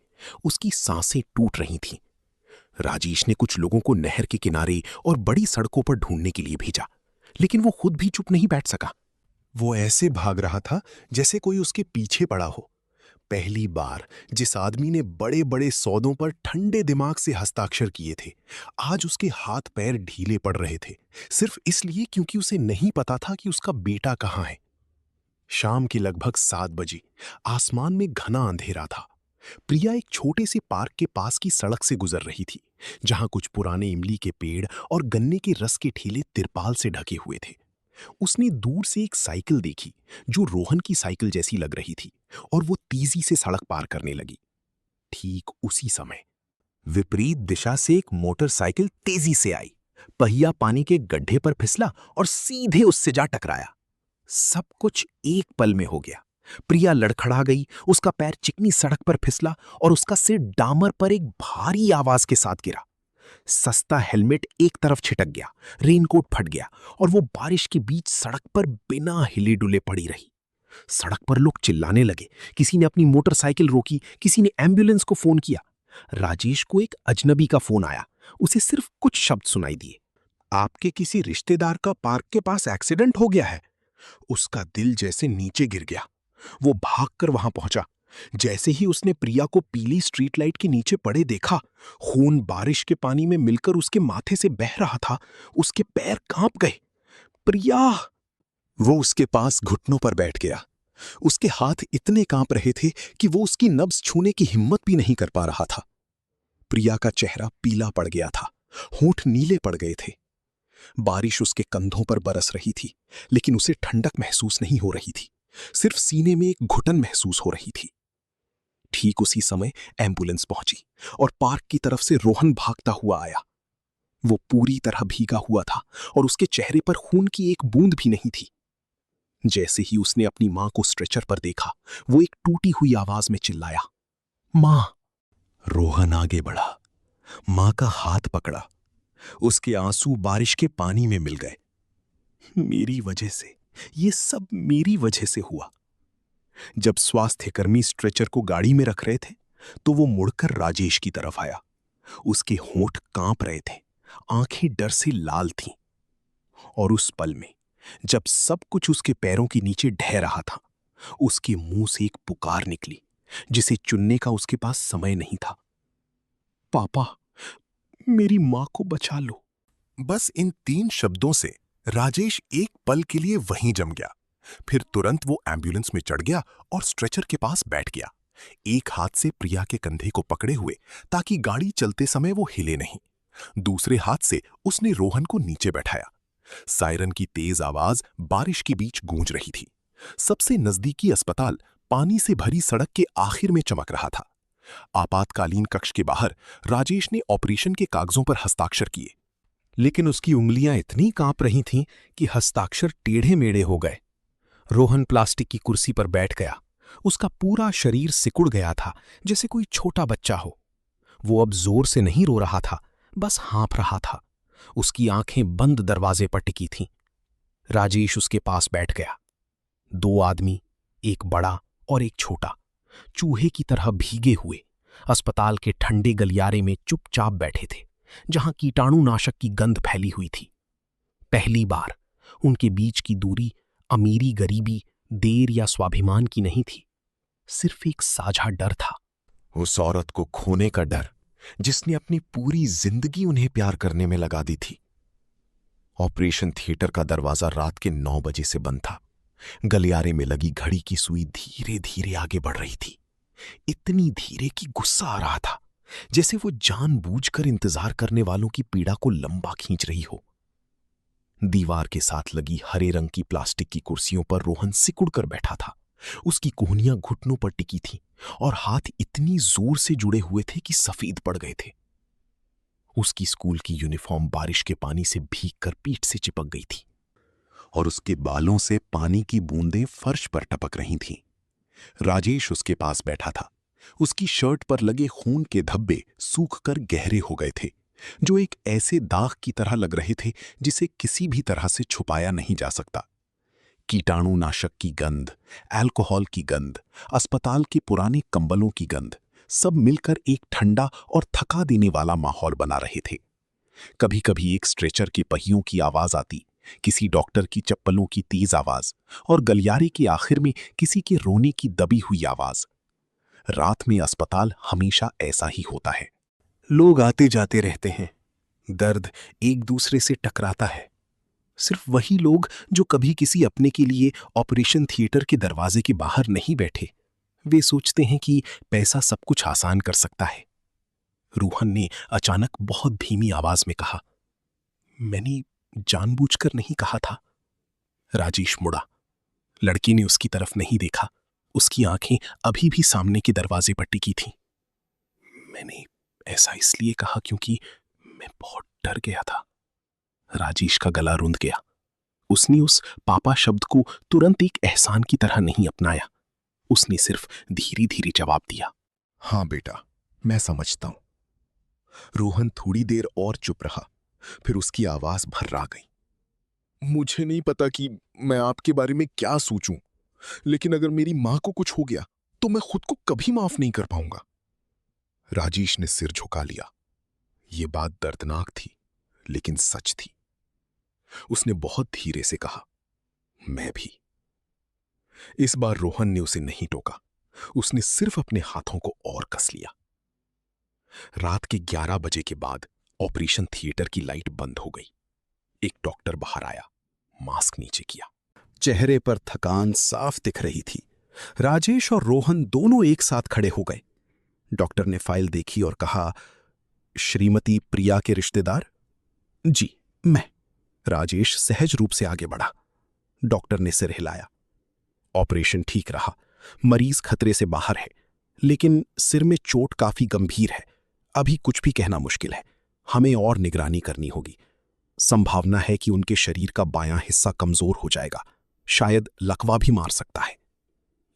उसकी सांसें टूट रही थीं। राजेश ने कुछ लोगों को नहर के किनारे और बड़ी सड़कों पर ढूंढने के लिए भेजा, लेकिन वो खुद भी चुप नहीं बैठ सका। वो ऐसे भाग रहा था जैसे कोई उसके पीछे पड़ा हो। पहली बार जिस आदमी ने बड़े बड़े सौदों पर ठंडे दिमाग से हस्ताक्षर किए थे, आज उसके हाथ पैर ढीले पड़ रहे थे, सिर्फ इसलिए क्योंकि उसे नहीं पता था कि उसका बेटा कहाँ है। शाम की लगभग 7 बजे आसमान में घना अंधेरा था। प्रिया एक छोटे से पार्क के पास की सड़क से गुजर रही थी, जहां कुछ पुराने इमली के पेड़ और गन्ने के रस के ठेले तिरपाल से ढके हुए थे। उसने दूर से एक साइकिल देखी जो रोहन की साइकिल जैसी लग रही थी, और वो तेजी से सड़क पार करने लगी। ठीक उसी समय विपरीत दिशा से एक मोटरसाइकिल तेजी से आई। पहिया पानी के गड्ढे पर फिसला और सीधे उससे जा टकराया। सब कुछ एक पल में हो गया। प्रिया लड़खड़ा गई, उसका पैर चिकनी सड़क पर फिसला और उसका सिर डामर पर एक भारी आवाज के साथ गिरा। सस्ता हेलमेट एक तरफ छिटक गया, रेनकोट फट गया और वो बारिश के बीच सड़क पर बिना हिले डुले पड़ी रही। सड़क पर लोग चिल्लाने लगे। किसी ने अपनी मोटरसाइकिल रोकी, किसी ने एम्बुलेंस को फोन किया। राजेश को एक अजनबी का फोन आया। उसे सिर्फ कुछ शब्द सुनाई दिए, आपके किसी रिश्तेदार का पार्क के पास एक्सीडेंट हो गया है। उसका दिल जैसे नीचे गिर गया। वो भागकर वहां पहुंचा। जैसे ही उसने प्रिया को पीली स्ट्रीट लाइट के नीचे पड़े देखा, खून बारिश के पानी में मिलकर उसके माथे से बह रहा था। उसके पैर कांप गए। प्रिया! वो उसके पास घुटनों पर बैठ गया। उसके हाथ इतने कांप रहे थे कि वो उसकी नब्ज छूने की हिम्मत भी नहीं कर पा रहा था। प्रिया का चेहरा पीला पड़ गया था, होंठ नीले पड़ गए थे। बारिश उसके कंधों पर बरस रही थी, लेकिन उसे ठंडक महसूस नहीं हो रही थी, सिर्फ सीने में एक घुटन महसूस हो रही थी। ठीक उसी समय एम्बुलेंस पहुंची और पार्क की तरफ से रोहन भागता हुआ आया। वो पूरी तरह भीगा हुआ था और उसके चेहरे पर खून की एक बूंद भी नहीं थी। जैसे ही उसने अपनी मां को स्ट्रेचर पर देखा, वो एक टूटी हुई आवाज में चिल्लाया, मां! रोहन आगे बढ़ा, मां का हाथ पकड़ा। उसके आंसू बारिश के पानी में मिल गए। मेरी वजह से, ये सब मेरी वजह से हुआ। जब स्वास्थ्यकर्मी स्ट्रेचर को गाड़ी में रख रहे थे, तो वो मुड़कर राजेश की तरफ आया। उसके होंठ कांप रहे थे, आंखें डर से लाल थीं। और उस पल में, जब सब कुछ उसके पैरों के नीचे ढह रहा था, उसके मुंह से एक पुकार निकली, जिसे चुनने का उसके पास समय नहीं था। पापा, मेरी मां को बचा लो। बस इन 3 शब्दों से राजेश एक पल के लिए वहीं जम गया। फिर तुरंत वो एम्बुलेंस में चढ़ गया और स्ट्रेचर के पास बैठ गया, एक हाथ से प्रिया के कंधे को पकड़े हुए, ताकि गाड़ी चलते समय वो हिले नहीं। दूसरे हाथ से उसने रोहन को नीचे बैठाया। सायरन की तेज आवाज बारिश के बीच गूंज रही थी। सबसे नजदीकी अस्पताल पानी से भरी सड़क के आखिर में चमक रहा था। आपातकालीन कक्ष के बाहर राजेश ने ऑपरेशन के कागजों पर हस्ताक्षर किए, लेकिन उसकी उंगलियां इतनी कांप रही थीं कि हस्ताक्षर टेढ़े मेढ़े हो गए। रोहन प्लास्टिक की कुर्सी पर बैठ गया। उसका पूरा शरीर सिकुड़ गया था, जैसे कोई छोटा बच्चा हो। वो अब जोर से नहीं रो रहा था, बस हाँफ रहा था। उसकी आंखें बंद दरवाजे पर टिकी थीं। राजेश उसके पास बैठ गया। 2 आदमी, एक बड़ा और एक छोटा, चूहे की तरह भीगे हुए, अस्पताल के ठंडे गलियारे में चुपचाप बैठे थे, जहां कीटाणुनाशक की गंध फैली हुई थी। पहली बार उनके बीच की दूरी अमीरी गरीबी, देर या स्वाभिमान की नहीं थी, सिर्फ एक साझा डर था। उस औरत को खोने का डर जिसने अपनी पूरी जिंदगी उन्हें प्यार करने में लगा दी थी। ऑपरेशन थिएटर का दरवाजा रात के 9 बजे से बंद था। गलियारे में लगी घड़ी की सुई धीरे धीरे आगे बढ़ रही थी, इतनी धीरे कि गुस्सा आ रहा था, जैसे वो जानबूझकर इंतजार करने वालों की पीड़ा को लंबा खींच रही हो। दीवार के साथ लगी हरे रंग की प्लास्टिक की कुर्सियों पर रोहन सिकुड़ कर बैठा था। उसकी कोहनियां घुटनों पर टिकी थीं और हाथ इतनी जोर से जुड़े हुए थे कि सफेद पड़ गए थे। उसकी स्कूल की यूनिफॉर्म बारिश के पानी से भीगकर पीठ से चिपक गई थी और उसके बालों से पानी की बूंदें फर्श पर टपक रही थीं। राजेश उसके पास बैठा था। उसकी शर्ट पर लगे खून के धब्बे सूखकर गहरे हो गए थे, जो एक ऐसे दाग की तरह लग रहे थे जिसे किसी भी तरह से छुपाया नहीं जा सकता। कीटाणुनाशक की गंध, अल्कोहल की गंध, अस्पताल के पुराने कंबलों की गंध, सब मिलकर एक ठंडा और थका देने वाला माहौल बना रहे थे। कभी कभी एक स्ट्रेचर के पहियों की आवाज आती, किसी डॉक्टर की चप्पलों की तेज आवाज और गलियारे के आखिर में किसी के रोने की दबी हुई आवाज। रात में अस्पताल हमेशा ऐसा ही होता है। लोग आते जाते रहते हैं, दर्द एक दूसरे से टकराता है। सिर्फ वही लोग जो कभी किसी अपने के लिए ऑपरेशन थिएटर के दरवाजे के बाहर नहीं बैठे, वे सोचते हैं कि पैसा सब कुछ आसान कर सकता है। रोहन ने अचानक बहुत धीमी आवाज में कहा, मैंने जानबूझकर नहीं कहा था। राजेश मुड़ा। लड़की ने उसकी तरफ नहीं देखा। उसकी आंखें अभी भी सामने के दरवाजे पर टिकी थीं। मैंने ऐसा इसलिए कहा क्योंकि मैं बहुत डर गया था। राजेश का गला रुंध गया। उसने उस पापा शब्द को तुरंत एक एहसान की तरह नहीं अपनाया। उसने सिर्फ धीरे धीरे जवाब दिया, हाँ बेटा, मैं समझता हूं। रोहन थोड़ी देर और चुप रहा, फिर उसकी आवाज भर्रा गई। मुझे नहीं पता कि मैं आपके बारे में क्या सोचूं, लेकिन अगर मेरी मां को कुछ हो गया तो मैं खुद को कभी माफ नहीं कर पाऊंगा। राजेश ने सिर झुका लिया। यह बात दर्दनाक थी, लेकिन सच थी। उसने बहुत धीरे से कहा, मैं भी। इस बार रोहन ने उसे नहीं टोका। उसने सिर्फ अपने हाथों को और कस लिया। रात के 11 बजे के बाद ऑपरेशन थिएटर की लाइट बंद हो गई। एक डॉक्टर बाहर आया, मास्क नीचे किया। चेहरे पर थकान साफ दिख रही थी। राजेश और रोहन दोनों एक साथ खड़े हो गए। डॉक्टर ने फाइल देखी और कहा, श्रीमती प्रिया के रिश्तेदार? जी, मैं। राजेश सहज रूप से आगे बढ़ा। डॉक्टर ने सिर हिलाया। ऑपरेशन ठीक रहा। मरीज खतरे से बाहर है, लेकिन सिर में चोट काफी गंभीर है। अभी कुछ भी कहना मुश्किल है। हमें और निगरानी करनी होगी। संभावना है कि उनके शरीर का बायां हिस्सा कमजोर हो जाएगा। शायद लकवा भी मार सकता है।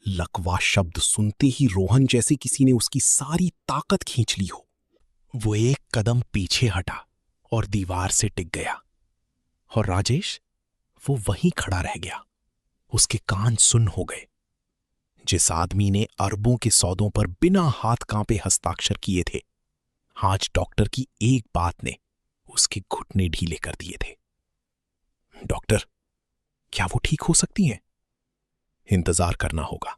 लकवा शब्द सुनते ही रोहन जैसे किसी ने उसकी सारी ताकत खींच ली हो। वो एक कदम पीछे हटा और दीवार से टिक गया। और राजेश, वो वहीं खड़ा रह गया। उसके कान सुन्न हो गए। जिस आदमी ने अरबों के सौदों पर बिना हाथ कांपे हस्ताक्षर किए थे, आज डॉक्टर की एक बात ने उसके घुटने ढीले कर दिए थे। डॉक्टर, क्या वो ठीक हो सकती हैं? इंतजार करना होगा।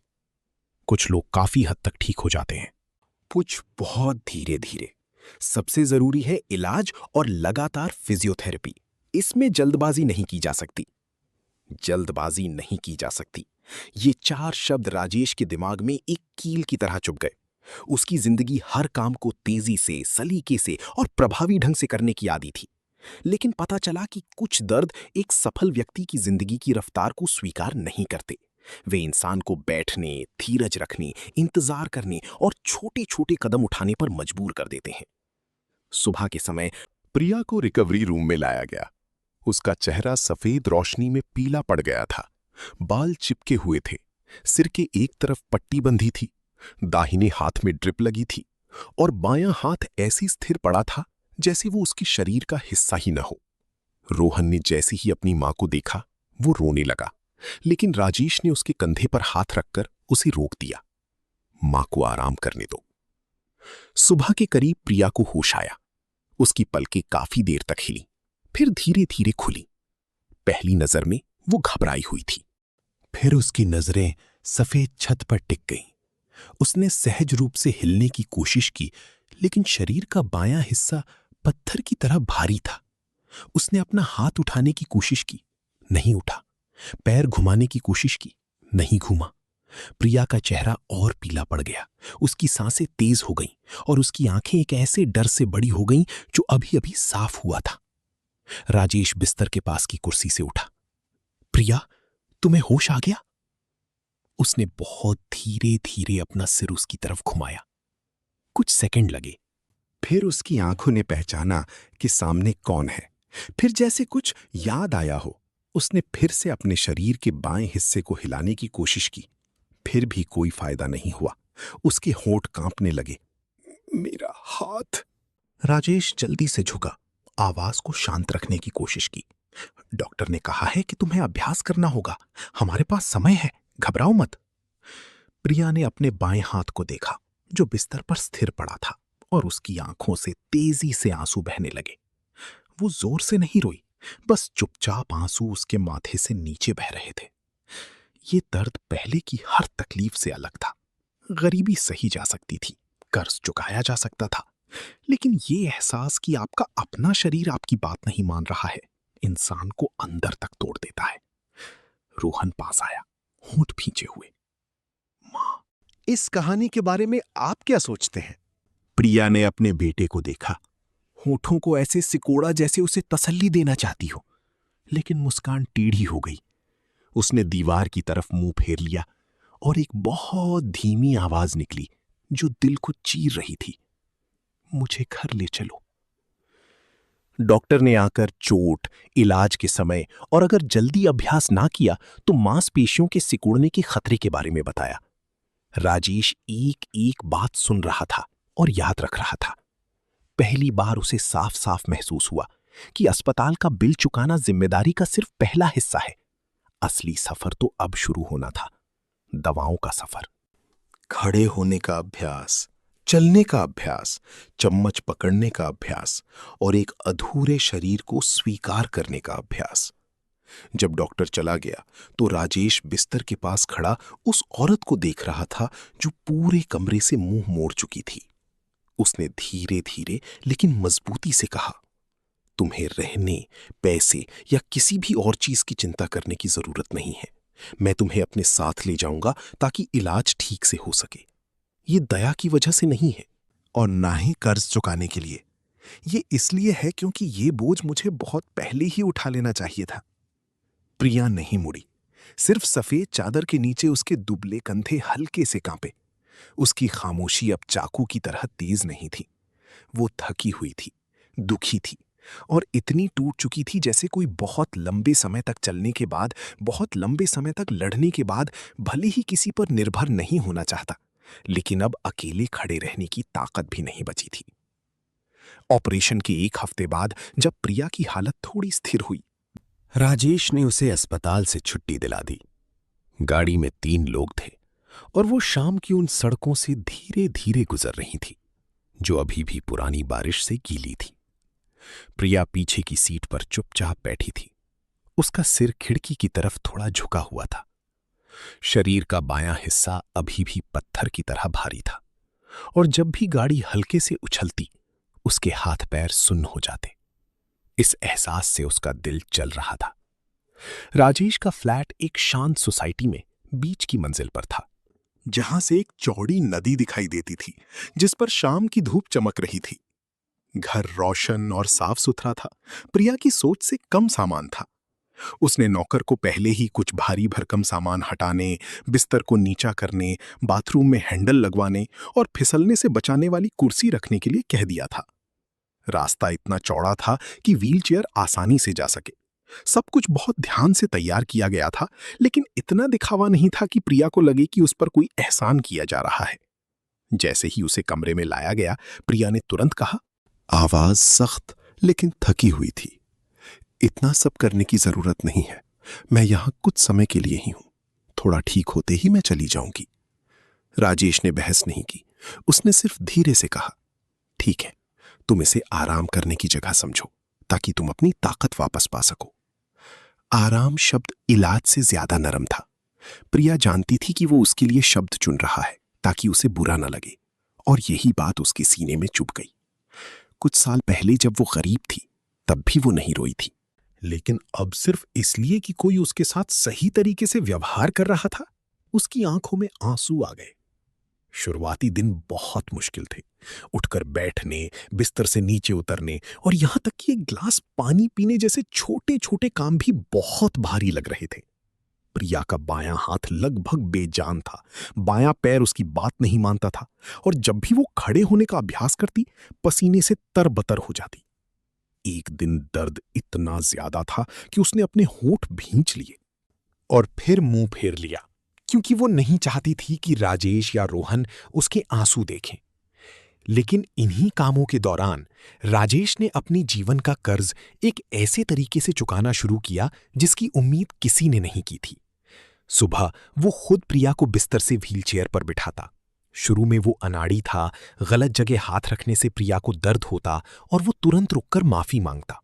कुछ लोग काफी हद तक ठीक हो जाते हैं, कुछ बहुत धीरे धीरे। सबसे जरूरी है इलाज और लगातार फिजियोथेरेपी। इसमें जल्दबाजी नहीं की जा सकती। जल्दबाजी नहीं की जा सकती। ये 4 शब्द राजेश के दिमाग में एक कील की तरह चुभ गए। उसकी जिंदगी हर काम को तेजी से, सलीके से और प्रभावी ढंग से करने की आदी थी। लेकिन पता चला कि कुछ दर्द एक सफल व्यक्ति की जिंदगी की रफ्तार को स्वीकार नहीं करते। वे इंसान को बैठने, धीरज रखने, इंतजार करने और छोटे छोटे कदम उठाने पर मजबूर कर देते हैं। सुबह के समय प्रिया को रिकवरी रूम में लाया गया। उसका चेहरा सफेद रोशनी में पीला पड़ गया था। बाल चिपके हुए थे। सिर के एक तरफ पट्टी बंधी थी। दाहिने हाथ में ड्रिप लगी थी और बायां हाथ ऐसी स्थिर पड़ा था जैसे वो उसके शरीर का हिस्सा ही न हो। रोहन ने जैसे ही अपनी मां को देखा, वो रोने लगा, लेकिन राजेश ने उसके कंधे पर हाथ रखकर उसे रोक दिया। मां को आराम करने दो। सुबह के करीब प्रिया को होश आया। उसकी पलकें काफी देर तक हिली, फिर धीरे धीरे खुली। पहली नजर में वो घबराई हुई थी, फिर उसकी नजरें सफेद छत पर टिक गईं। उसने सहज रूप से हिलने की कोशिश की, लेकिन शरीर का बायां हिस्सा पत्थर की तरह भारी था। उसने अपना हाथ उठाने की कोशिश की, नहीं उठा। पैर घुमाने की कोशिश की, नहीं घूमा। प्रिया का चेहरा और पीला पड़ गया, उसकी सांसें तेज हो गईं और उसकी आंखें एक ऐसे डर से बड़ी हो गईं जो अभी अभी साफ हुआ था। राजेश बिस्तर के पास की कुर्सी से उठा। प्रिया, तुम्हें होश आ गया? उसने बहुत धीरे धीरे अपना सिर उसकी तरफ घुमाया। कुछ सेकंड लगे। फिर उसकी आंखों ने पहचाना कि सामने कौन है। फिर जैसे कुछ याद आया हो, उसने फिर से अपने शरीर के बाएं हिस्से को हिलाने की कोशिश की। फिर भी कोई फायदा नहीं हुआ। उसके होंठ कांपने लगे। मेरा हाथ। राजेश जल्दी से झुका, आवाज को शांत रखने की कोशिश की। डॉक्टर ने कहा है कि तुम्हें अभ्यास करना होगा, हमारे पास समय है, घबराओ मत। प्रिया ने अपने बाएं हाथ को देखा जो बिस्तर पर स्थिर पड़ा था, और उसकी आंखों से तेजी से आंसू बहने लगे। वो जोर से नहीं रोई, बस चुपचाप आंसू उसके माथे से नीचे बह रहे थे। ये दर्द पहले की हर तकलीफ से अलग था। गरीबी सही जा सकती थी, कर्ज चुकाया जा सकता था, लेकिन ये एहसास कि आपका अपना शरीर आपकी बात नहीं मान रहा है, इंसान को अंदर तक तोड़ देता है। रोहन पास आया, होंठ भींचे हुए। मां, इस कहानी के बारे में आप क्या सोचते हैं? प्रिया ने अपने बेटे को देखा, होठों को ऐसे सिकोड़ा जैसे उसे तसल्ली देना चाहती हो, लेकिन मुस्कान टेढ़ी हो गई। उसने दीवार की तरफ मुंह फेर लिया और एक बहुत धीमी आवाज निकली जो दिल को चीर रही थी। मुझे घर ले चलो। डॉक्टर ने आकर चोट, इलाज के समय और अगर जल्दी अभ्यास ना किया तो मांसपेशियों के सिकुड़ने के खतरे के बारे में बताया। राजेश एक एक बात सुन रहा था और याद रख रहा था। पहली बार उसे साफ साफ महसूस हुआ कि अस्पताल का बिल चुकाना जिम्मेदारी का सिर्फ पहला हिस्सा है। असली सफर तो अब शुरू होना था, दवाओं का सफर। खड़े होने का अभ्यास, चलने का अभ्यास, चम्मच पकड़ने का अभ्यास और एक अधूरे शरीर को स्वीकार करने का अभ्यास। जब डॉक्टर चला गया तो राजेश बिस्तर के पास खड़ा उस औरत को देख रहा था जो पूरे कमरे से मुंह मोड़ चुकी थी। उसने धीरे धीरे लेकिन मजबूती से कहा, तुम्हें रहने, पैसे या किसी भी और चीज की चिंता करने की जरूरत नहीं है। मैं तुम्हें अपने साथ ले जाऊंगा ताकि इलाज ठीक से हो सके। ये दया की वजह से नहीं है और ना ही कर्ज चुकाने के लिए। ये इसलिए है क्योंकि ये बोझ मुझे बहुत पहले ही उठा लेना चाहिए था। प्रिया नहीं मुड़ी, सिर्फ सफेद चादर के नीचे उसके दुबले कंधे हल्के से कांपे। उसकी खामोशी अब चाकू की तरह तेज नहीं थी। वो थकी हुई थी, दुखी थी और इतनी टूट चुकी थी जैसे कोई बहुत लंबे समय तक चलने के बाद, बहुत लंबे समय तक लड़ने के बाद भले ही किसी पर निर्भर नहीं होना चाहता, लेकिन अब अकेले खड़े रहने की ताकत भी नहीं बची थी। ऑपरेशन के एक हफ्ते बाद जब प्रिया की हालत थोड़ी स्थिर हुई, राजेश ने उसे अस्पताल से छुट्टी दिला दी। गाड़ी में 3 लोग थे और वो शाम की उन सड़कों से धीरे धीरे गुजर रही थी जो अभी भी पुरानी बारिश से गीली थी। प्रिया पीछे की सीट पर चुपचाप बैठी थी। उसका सिर खिड़की की तरफ थोड़ा झुका हुआ था। शरीर का बायां हिस्सा अभी भी पत्थर की तरह भारी था और जब भी गाड़ी हल्के से उछलती उसके हाथ पैर सुन्न हो जाते। इस एहसास से उसका दिल चल रहा था। राजेश का फ्लैट एक शांत सोसाइटी में बीच की मंजिल पर था, जहां से एक चौड़ी नदी दिखाई देती थी जिस पर शाम की धूप चमक रही थी। घर रोशन और साफ सुथरा था। प्रिया की सोच से कम सामान था। उसने नौकर को पहले ही कुछ भारी भरकम सामान हटाने, बिस्तर को नीचा करने, बाथरूम में हैंडल लगवाने और फिसलने से बचाने वाली कुर्सी रखने के लिए कह दिया था। रास्ता इतना चौड़ा था कि व्हीलचेयर आसानी से जा सके। सब कुछ बहुत ध्यान से तैयार किया गया था, लेकिन इतना दिखावा नहीं था कि प्रिया को लगे कि उस पर कोई एहसान किया जा रहा है। जैसे ही उसे कमरे में लाया गया, प्रिया ने तुरंत कहा, आवाज सख्त लेकिन थकी हुई थी। इतना सब करने की जरूरत नहीं है। मैं यहां कुछ समय के लिए ही हूं। थोड़ा ठीक होते ही मैं चली जाऊंगी। राजेश ने बहस नहीं की। उसने सिर्फ धीरे से कहा, ठीक है, तुम इसे आराम करने की जगह समझो ताकि तुम अपनी ताकत वापस पा सको। आराम शब्द इलाज से ज्यादा नरम था। प्रिया जानती थी कि वो उसके लिए शब्द चुन रहा है, ताकि उसे बुरा न लगे, और यही बात उसके सीने में चुभ गई। कुछ साल पहले जब वो गरीब थी तब भी वो नहीं रोई थी, लेकिन अब सिर्फ इसलिए कि कोई उसके साथ सही तरीके से व्यवहार कर रहा था, उसकी आंखों में आंसू आ गए। शुरुआती दिन बहुत मुश्किल थे। उठकर बैठने, बिस्तर से नीचे उतरने और यहां तक कि एक गिलास पानी पीने जैसे छोटे छोटे काम भी बहुत भारी लग रहे थे। प्रिया का बायां हाथ लगभग बेजान था, बायां पैर उसकी बात नहीं मानता था, और जब भी वो खड़े होने का अभ्यास करती पसीने से तरबतर हो जाती। एक दिन दर्द इतना ज्यादा था कि उसने अपने होंठ भींच लिए और फिर मुंह फेर लिया, क्योंकि वो नहीं चाहती थी कि राजेश या रोहन उसके आंसू देखें। लेकिन इन्हीं कामों के दौरान राजेश ने अपने जीवन का कर्ज एक ऐसे तरीके से चुकाना शुरू किया जिसकी उम्मीद किसी ने नहीं की थी। सुबह वो खुद प्रिया को बिस्तर से व्हीलचेयर पर बिठाता। शुरू में वो अनाड़ी था, गलत जगह हाथ रखने से प्रिया को दर्द होता और वो तुरंत रुककर माफी मांगता।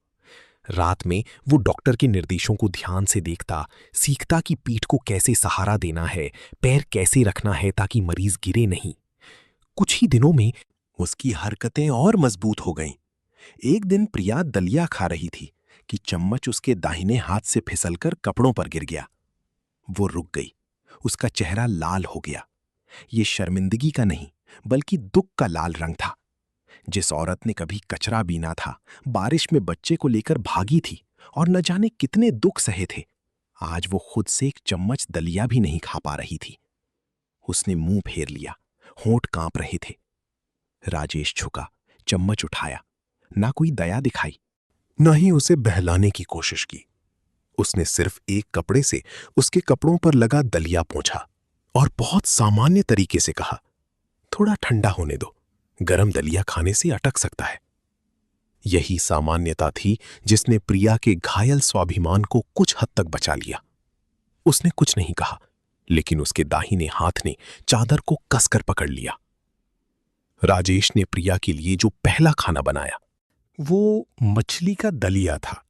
रात में वो डॉक्टर के निर्देशों को ध्यान से देखता, सीखता कि पीठ को कैसे सहारा देना है, पैर कैसे रखना है ताकि मरीज गिरे नहीं। कुछ ही दिनों में उसकी हरकतें और मजबूत हो गईं। एक दिन प्रिया दलिया खा रही थी कि चम्मच उसके दाहिने हाथ से फिसलकर कपड़ों पर गिर गया। वो रुक गई, उसका चेहरा लाल हो गया। ये शर्मिंदगी का नहीं, बल्कि दुख का लाल रंग था। जिस औरत ने कभी कचरा बीना था, बारिश में बच्चे को लेकर भागी थी और न जाने कितने दुख सहे थे, आज वो खुद से एक चम्मच दलिया भी नहीं खा पा रही थी। उसने मुंह फेर लिया, होंठ कांप रहे थे। राजेश झुका, चम्मच उठाया, ना कोई दया दिखाई, ना ही उसे बहलाने की कोशिश की। उसने सिर्फ एक कपड़े से उसके कपड़ों पर लगा दलिया पोंछा और बहुत सामान्य तरीके से कहा, थोड़ा ठंडा होने दो, गरम दलिया खाने से अटक सकता है। यही सामान्यता थी जिसने प्रिया के घायल स्वाभिमान को कुछ हद तक बचा लिया। उसने कुछ नहीं कहा, लेकिन उसके दाहिने हाथ ने चादर को कसकर पकड़ लिया। राजेश ने प्रिया के लिए जो पहला खाना बनाया वो मछली का दलिया था।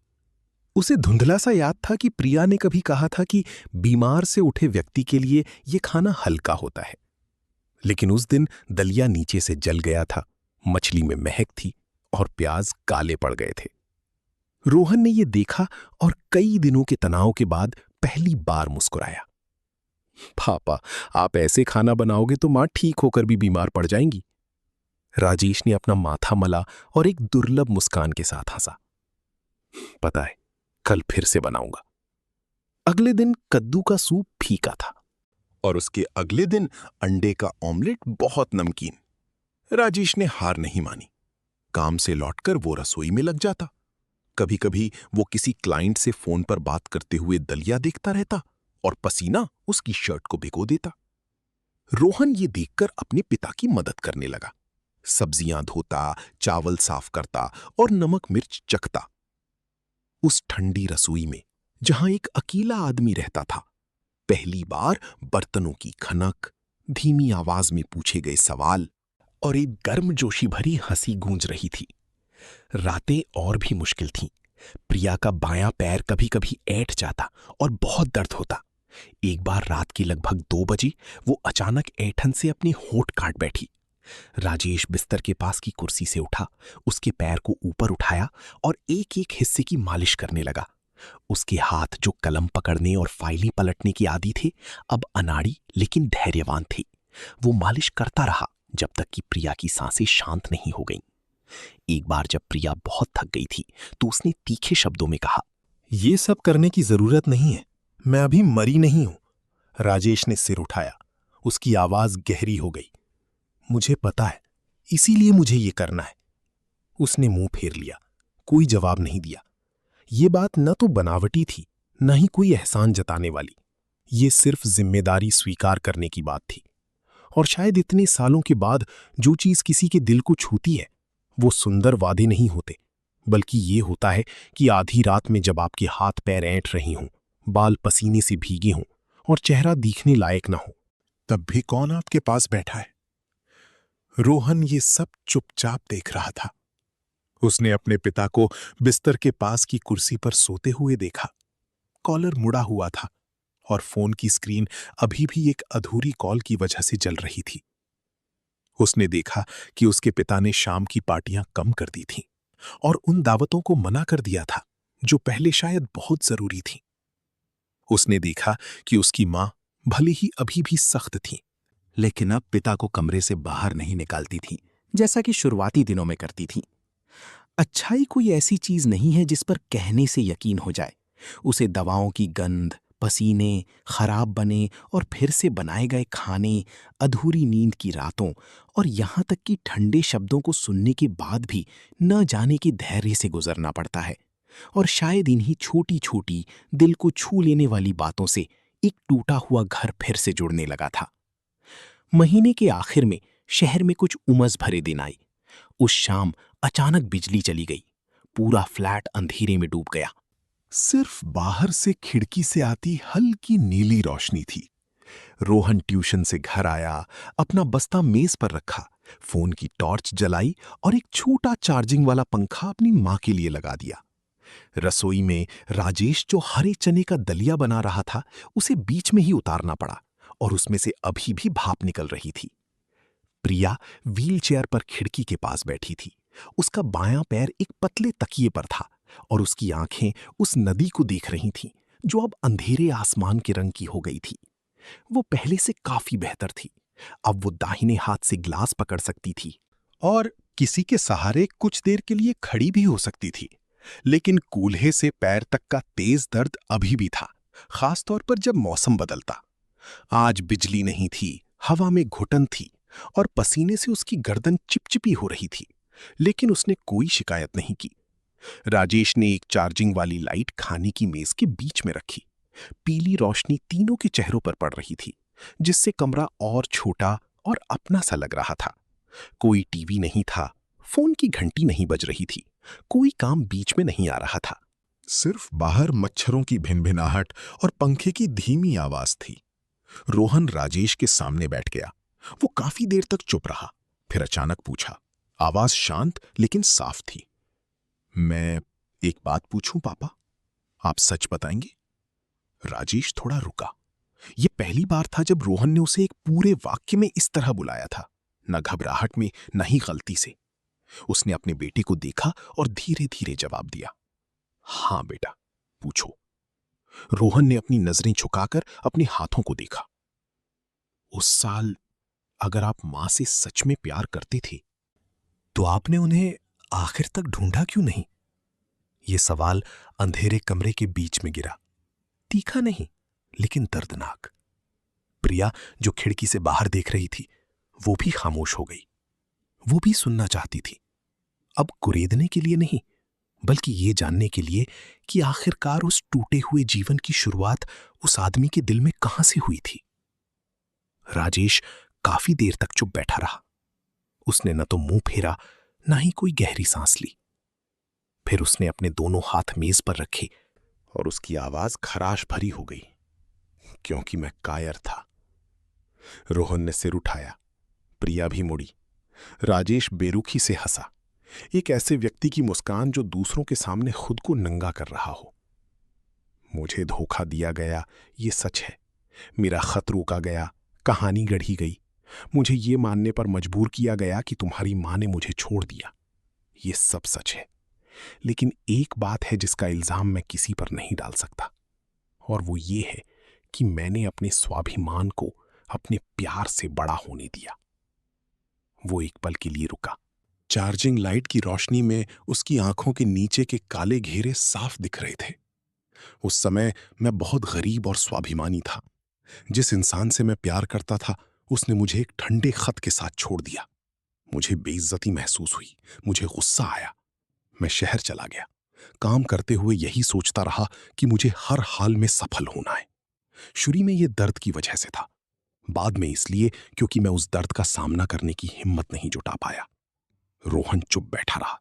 उसे धुंधला सा याद था कि प्रिया ने कभी कहा था कि बीमार से उठे व्यक्ति के लिए यह खाना हल्का होता है, लेकिन उस दिन दलिया नीचे से जल गया था, मछली में महक थी और प्याज काले पड़ गए थे। रोहन ने यह देखा और कई दिनों के तनाव के बाद पहली बार मुस्कुराया। पापा, आप ऐसे खाना बनाओगे तो मां ठीक होकर भी बीमार पड़ जाएंगी। राजेश ने अपना माथा मला और एक दुर्लभ मुस्कान के साथ हंसा। पता है, कल फिर से बनाऊंगा। अगले दिन कद्दू का सूप फीका था और उसके अगले दिन अंडे का ऑमलेट बहुत नमकीन। राजेश ने हार नहीं मानी। काम से लौटकर वो रसोई में लग जाता। कभी कभी वो किसी क्लाइंट से फोन पर बात करते हुए दलिया देखता रहता और पसीना उसकी शर्ट को भिगो देता। रोहन ये देखकर अपने पिता की मदद करने लगा। सब्जियां धोता, चावल साफ करता और नमक मिर्च चखता। उस ठंडी रसोई में जहां एक अकेला आदमी रहता था, पहली बार बर्तनों की खनक, धीमी आवाज में पूछे गए सवाल और एक गर्मजोशी भरी हंसी गूंज रही थी। रातें और भी मुश्किल थीं। प्रिया का बायां पैर कभी कभी ऐंठ जाता और बहुत दर्द होता। एक बार रात के लगभग 2 बजे वो अचानक ऐंठन से अपनी होंठ काट बैठी। राजेश बिस्तर के पास की कुर्सी से उठा, उसके पैर को ऊपर उठाया और एक एक हिस्से की मालिश करने लगा। उसके हाथ जो कलम पकड़ने और फाइलें पलटने की आदी थे, अब अनाड़ी लेकिन धैर्यवान थे। वो मालिश करता रहा जब तक कि प्रिया की सांसें शांत नहीं हो गईं। एक बार जब प्रिया बहुत थक गई थी तो उसने तीखे शब्दों में कहा, "ये सब करने की जरूरत नहीं है, मैं अभी मरी नहीं हूं।" राजेश ने सिर उठाया, उसकी आवाज गहरी हो गई। "मुझे पता है, इसीलिए मुझे ये करना है।" उसने मुंह फेर लिया, कोई जवाब नहीं दिया। ये बात न तो बनावटी थी, न ही कोई एहसान जताने वाली। ये सिर्फ जिम्मेदारी स्वीकार करने की बात थी। और शायद इतने सालों के बाद जो चीज किसी के दिल को छूती है, वो सुंदर वादे नहीं होते, बल्कि ये होता है कि आधी रात में जब आपके हाथ पैर ऐंठ रही हों, बाल पसीने से भीगे हों और चेहरा दिखने लायक ना हो, तब भी कौन आपके पास बैठा है। रोहन ये सब चुपचाप देख रहा था। उसने अपने पिता को बिस्तर के पास की कुर्सी पर सोते हुए देखा। कॉलर मुड़ा हुआ था और फोन की स्क्रीन अभी भी एक अधूरी कॉल की वजह से जल रही थी। उसने देखा कि उसके पिता ने शाम की पार्टियां कम कर दी थीं और उन दावतों को मना कर दिया था जो पहले शायद बहुत जरूरी थीं। उसने देखा कि उसकी मां भले ही अभी भी सख्त थी, लेकिन अब पिता को कमरे से बाहर नहीं निकालती थी जैसा कि शुरुआती दिनों में करती थी। अच्छाई कोई ऐसी चीज नहीं है जिस पर कहने से यकीन हो जाए। उसे दवाओं की गंध, पसीने, खराब बने और फिर से बनाए गए खाने, अधूरी नींद की रातों और यहां तक कि ठंडे शब्दों को सुनने के बाद भी न जाने के धैर्य से गुजरना पड़ता है। और शायद इन्हीं छोटी छोटी दिल को छू लेने वाली बातों से एक टूटा हुआ घर फिर से जुड़ने लगा था। महीने के आखिर में शहर में कुछ उमस भरे दिन आई। उस शाम अचानक बिजली चली गई। पूरा फ्लैट अंधेरे में डूब गया। सिर्फ बाहर से खिड़की से आती हल्की नीली रोशनी थी। रोहन ट्यूशन से घर आया, अपना बस्ता मेज पर रखा, फोन की टॉर्च जलाई और एक छोटा चार्जिंग वाला पंखा अपनी मां के लिए लगा दिया। रसोई में राजेश जो हरे चने का दलिया बना रहा था, उसे बीच में ही उतारना पड़ा और उसमें से अभी भी भाप निकल रही थी। प्रिया व्हीलचेयर पर खिड़की के पास बैठी थी। उसका बायां पैर एक पतले तकिए पर था और उसकी आंखें उस नदी को देख रही थीं जो अब अंधेरे आसमान के रंग की हो गई थी। वो पहले से काफी बेहतर थी। अब वो दाहिने हाथ से गिलास पकड़ सकती थी और किसी के सहारे कुछ देर के लिए खड़ी भी हो सकती थी। लेकिन कूल्हे से पैर तक का तेज दर्द अभी भी था, खासतौर पर जब मौसम बदलता। आज बिजली नहीं थी, हवा में घुटन थी और पसीने से उसकी गर्दन चिपचिपी हो रही थी, लेकिन उसने कोई शिकायत नहीं की। राजेश ने एक चार्जिंग वाली लाइट खाने की मेज के बीच में रखी। पीली रोशनी तीनों के चेहरों पर पड़ रही थी, जिससे कमरा और छोटा और अपना सा लग रहा था। कोई टीवी नहीं था, फोन की घंटी नहीं बज रही थी, कोई काम बीच में नहीं आ रहा था। सिर्फ बाहर मच्छरों की भिनभिनाहट और पंखे की धीमी आवाज थी। रोहन राजेश के सामने बैठ गया। वो काफी देर तक चुप रहा, फिर अचानक पूछा। आवाज शांत लेकिन साफ थी। मैं एक बात पूछूं पापा? आप सच बताएंगे? राजेश थोड़ा रुका। यह पहली बार था जब रोहन ने उसे एक पूरे वाक्य में इस तरह बुलाया था, न घबराहट में न ही गलती से। उसने अपने बेटे को देखा और धीरे धीरे जवाब दिया। हां बेटा, पूछो। रोहन ने अपनी नजरें झुकाकर अपने हाथों को देखा। उस साल अगर आप मां से सच में प्यार करते थे तो आपने उन्हें आखिर तक ढूंढा क्यों नहीं? यह सवाल अंधेरे कमरे के बीच में गिरा, तीखा नहीं लेकिन दर्दनाक। प्रिया जो खिड़की से बाहर देख रही थी, वो भी खामोश हो गई। वो भी सुनना चाहती थी, अब कुरेदने के लिए नहीं, बल्कि ये जानने के लिए कि आखिरकार उस टूटे हुए जीवन की शुरुआत उस आदमी के दिल में कहां से हुई थी। राजेश काफी देर तक चुप बैठा रहा। उसने न तो मुंह फेरा, न ही कोई गहरी सांस ली। फिर उसने अपने दोनों हाथ मेज पर रखे और उसकी आवाज खराश भरी हो गई, क्योंकि मैं कायर था। रोहन ने सिर उठाया। प्रिया भी मुड़ी। राजेश बेरुखी से हंसा, एक ऐसे व्यक्ति की मुस्कान जो दूसरों के सामने खुद को नंगा कर रहा हो। मुझे धोखा दिया गया, ये सच है। मेरा खत रोका गया, कहानी गढ़ी गई। मुझे ये मानने पर मजबूर किया गया कि तुम्हारी मां ने मुझे छोड़ दिया। ये सब सच है, लेकिन एक बात है जिसका इल्जाम मैं किसी पर नहीं डाल सकता, और वो ये है कि मैंने अपने स्वाभिमान को अपने प्यार से बड़ा होने दिया। वो एक पल के लिए रुका। चार्जिंग लाइट की रोशनी में उसकी आंखों के नीचे के काले घेरे साफ दिख रहे थे। उस समय मैं बहुत गरीब और स्वाभिमानी था। जिस इंसान से मैं प्यार करता था, उसने मुझे एक ठंडे खत के साथ छोड़ दिया। मुझे बेइज्जती महसूस हुई, मुझे गुस्सा आया। मैं शहर चला गया। काम करते हुए यही सोचता रहा कि मुझे हर हाल में सफल होना है। शुरू में यह दर्द की वजह से था, बाद में इसलिए क्योंकि मैं उस दर्द का सामना करने की हिम्मत नहीं जुटा पाया। रोहन चुप बैठा रहा।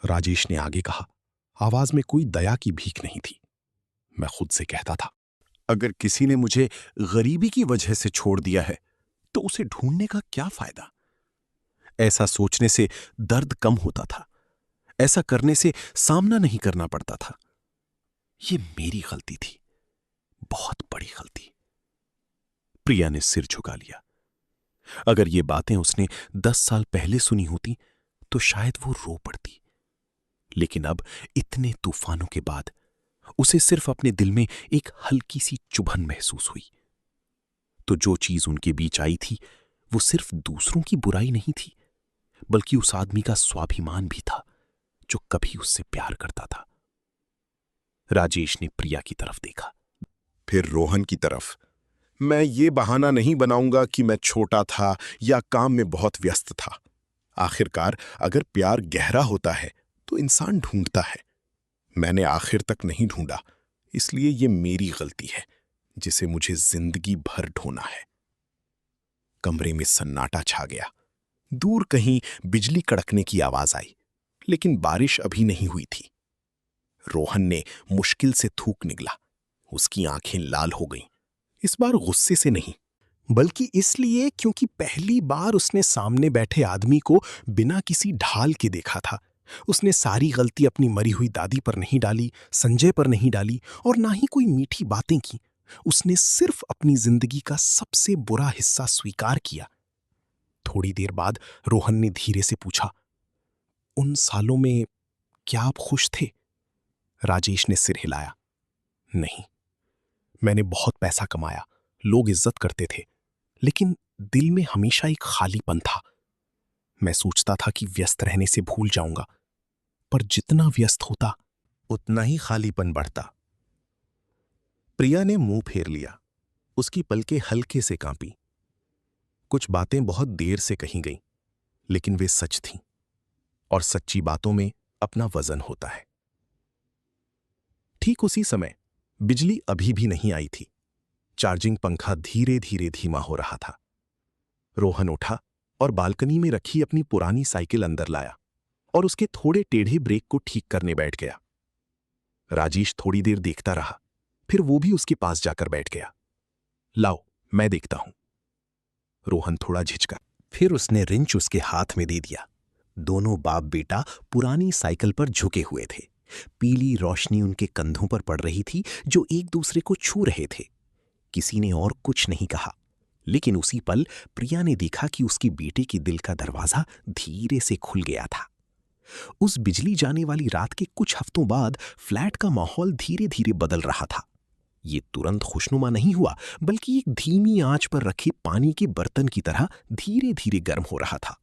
राजेश ने आगे कहा, आवाज में कोई दया की भीख नहीं थी। मैं खुद से कहता था, अगर किसी ने मुझे गरीबी की वजह से छोड़ दिया है तो उसे ढूंढने का क्या फायदा? ऐसा सोचने से दर्द कम होता था। ऐसा करने से सामना नहीं करना पड़ता था। यह मेरी गलती थी, बहुत बड़ी गलती। प्रिया ने सिर झुका लिया। अगर ये बातें उसने 10 साल पहले सुनी होती तो शायद वो रो पड़ती। लेकिन अब इतने तूफानों के बाद उसे सिर्फ अपने दिल में एक हल्की सी चुभन महसूस हुई। तो जो चीज उनके बीच आई थी वो सिर्फ दूसरों की बुराई नहीं थी, बल्कि उस आदमी का स्वाभिमान भी था जो कभी उससे प्यार करता था। राजेश ने प्रिया की तरफ देखा, फिर रोहन की तरफ। मैं ये बहाना नहीं बनाऊंगा कि मैं छोटा था या काम में बहुत व्यस्त था। आखिरकार अगर प्यार गहरा होता है तो इंसान ढूंढता है। मैंने आखिर तक नहीं ढूंढा, इसलिए ये मेरी गलती है जिसे मुझे जिंदगी भर ढोना है। कमरे में सन्नाटा छा गया। दूर कहीं बिजली कड़कने की आवाज आई, लेकिन बारिश अभी नहीं हुई थी। रोहन ने मुश्किल से थूक निगला। उसकी आंखें लाल हो गईं। इस बार गुस्से से नहीं, बल्कि इसलिए क्योंकि पहली बार उसने सामने बैठे आदमी को बिना किसी ढाल के देखा था। उसने सारी गलती अपनी मरी हुई दादी पर नहीं डाली, संजय पर नहीं डाली और ना ही कोई मीठी बातें की। उसने सिर्फ अपनी जिंदगी का सबसे बुरा हिस्सा स्वीकार किया। थोड़ी देर बाद रोहन ने धीरे से पूछा, उन सालों में क्या आप खुश थे? राजेश ने सिर हिलाया। नहीं, मैंने बहुत पैसा कमाया, लोग इज्जत करते थे, लेकिन दिल में हमेशा एक खालीपन था। मैं सोचता था कि व्यस्त रहने से भूल जाऊंगा, पर जितना व्यस्त होता उतना ही खालीपन बढ़ता। प्रिया ने मुंह फेर लिया। उसकी पलकें हल्के से कांपी। कुछ बातें बहुत देर से कही गईं, लेकिन वे सच थीं, और सच्ची बातों में अपना वजन होता है। ठीक उसी समय बिजली अभी भी नहीं आई थी। चार्जिंग पंखा धीरे धीरे धीमा हो रहा था। रोहन उठा और बालकनी में रखी अपनी पुरानी साइकिल अंदर लाया और उसके थोड़े टेढ़े ब्रेक को ठीक करने बैठ गया। राजेश थोड़ी देर देखता रहा, फिर वो भी उसके पास जाकर बैठ गया। लाओ, मैं देखता हूं। रोहन थोड़ा झिझका, फिर उसने रिंच उसके हाथ में दे दिया। दोनों बाप बेटा पुरानी साइकिल पर झुके हुए थे। पीली रोशनी उनके कंधों पर पड़ रही थी, जो एक दूसरे को छू रहे थे। किसी ने और कुछ नहीं कहा, लेकिन उसी पल प्रिया ने देखा कि उसकी बेटे के दिल का दरवाजा धीरे से खुल गया था। उस बिजली जाने वाली रात के कुछ हफ्तों बाद फ्लैट का माहौल धीरे धीरे बदल रहा था। ये तुरंत खुशनुमा नहीं हुआ, बल्कि एक धीमी आंच पर रखे पानी के बर्तन की तरह धीरे धीरे गर्म हो रहा था।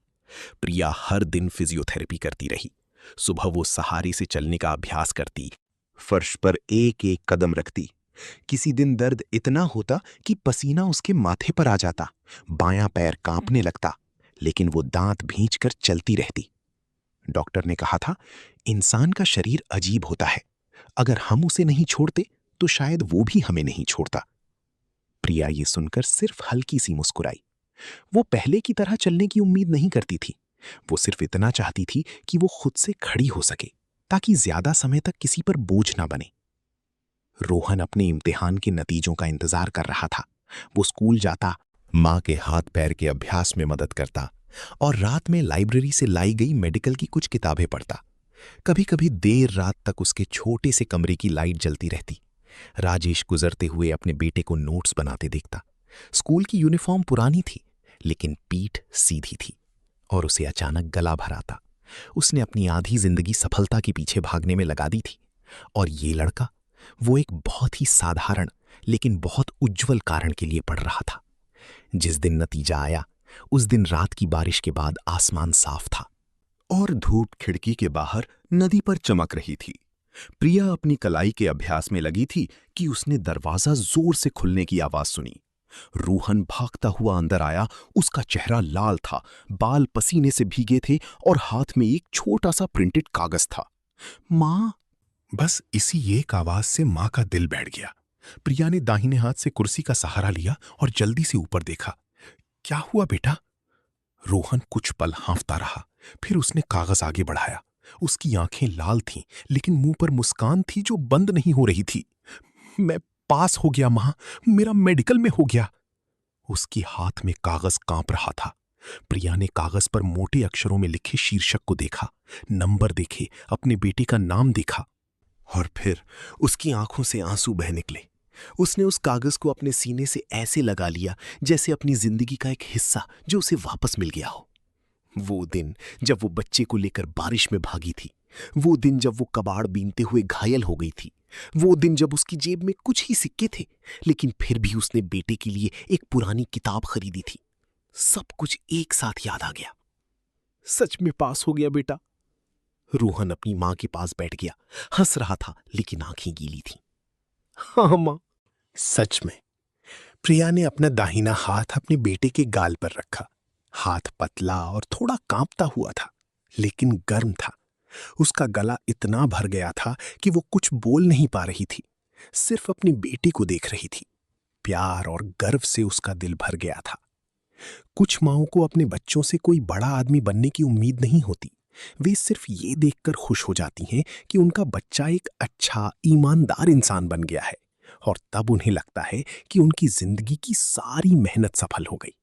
प्रिया हर दिन फिजियोथेरेपी करती रही। सुबह वो सहारे से चलने का अभ्यास करती, फर्श पर एक एक कदम रखती। किसी दिन दर्द इतना होता कि पसीना उसके माथे पर आ जाता, बायां पैर कांपने लगता, लेकिन वो दांत भींचकर चलती रहती। डॉक्टर ने कहा था, इंसान का शरीर अजीब होता है, अगर हम उसे नहीं छोड़ते तो शायद वो भी हमें नहीं छोड़ता। प्रिया ये सुनकर सिर्फ हल्की सी मुस्कुराई। वो पहले की तरह चलने की उम्मीद नहीं करती थी। वो सिर्फ इतना चाहती थी कि वो खुद से खड़ी हो सके, ताकि ज्यादा समय तक किसी पर बोझ ना बने। रोहन अपने इम्तिहान के नतीजों का इंतजार कर रहा था। वो स्कूल जाता, माँ के हाथ पैर के अभ्यास में मदद करता और रात में लाइब्रेरी से लाई गई मेडिकल की कुछ किताबें पढ़ता। कभी कभी देर रात तक उसके छोटे से कमरे की लाइट जलती रहती। राजेश गुजरते हुए अपने बेटे को नोट्स बनाते देखता। स्कूल की यूनिफॉर्म पुरानी थी, लेकिन पीठ सीधी थी और उसे अचानक गला भर आता। उसने अपनी आधी जिंदगी सफलता के पीछे भागने में लगा दी थी, और ये लड़का, वो एक बहुत ही साधारण लेकिन बहुत उज्जवल कारण के लिए पढ़ रहा था। जिस दिन नतीजा आया, उस दिन रात की बारिश के बाद आसमान साफ था और धूप खिड़की के बाहर नदी पर चमक रही थी। प्रिया अपनी कलाई के अभ्यास में लगी थी कि उसने दरवाजा जोर से खुलने की आवाज सुनी। रोहन भागता हुआ अंदर आया। उसका चेहरा लाल था, बाल पसीने से भीगे थे और हाथ में एक छोटा सा प्रिंटेड कागज था। माँ! बस इसी एक आवाज से माँ का दिल बैठ गया। प्रिया ने दाहिने हाथ से कुर्सी का सहारा लिया और जल्दी से ऊपर देखा। क्या हुआ बेटा? रोहन कुछ पल हांफता रहा, फिर उसने कागज आगे बढ़ाया। उसकी आंखें लाल थीं, लेकिन मुंह पर मुस्कान थी जो बंद नहीं हो रही थी। मैं पास हो गया मां, मेरा मेडिकल में हो गया। उसके हाथ में कागज कांप रहा था। प्रिया ने कागज पर मोटे अक्षरों में लिखे शीर्षक को देखा, नंबर देखे, अपने बेटे का नाम देखा, और फिर उसकी आंखों से आंसू बह निकले। उसने उस कागज को अपने सीने से ऐसे लगा लिया जैसे अपनी जिंदगी का एक हिस्सा जो उसे वापस मिल गया हो। वो दिन जब वो बच्चे को लेकर बारिश में भागी थी, वो दिन जब वो कबाड़ बीनते हुए घायल हो गई थी, वो दिन जब उसकी जेब में कुछ ही सिक्के थे लेकिन फिर भी उसने बेटे के लिए एक पुरानी किताब खरीदी थी। सब कुछ एक साथ याद आ गया। सच में पास हो गया बेटा। रोहन अपनी मां के पास बैठ गया, हंस रहा था लेकिन आंखें गीली थीं। हाँ मां। सच में। प्रिया ने अपना दाहिना हाथ अपने बेटे के गाल पर रखा। हाथ पतला और थोड़ा कांपता हुआ था लेकिन गर्म था। उसका गला इतना भर गया था कि वो कुछ बोल नहीं पा रही थी, सिर्फ अपने बेटे को देख रही थी। प्यार और गर्व से उसका दिल भर गया था। कुछ माओं को अपने बच्चों से कोई बड़ा आदमी बनने की उम्मीद नहीं होती। वे सिर्फ ये देखकर खुश हो जाती हैं कि उनका बच्चा एक अच्छा, ईमानदार इंसान बन गया है, और तब उन्हें लगता है कि उनकी जिंदगी की सारी मेहनत सफल हो गई।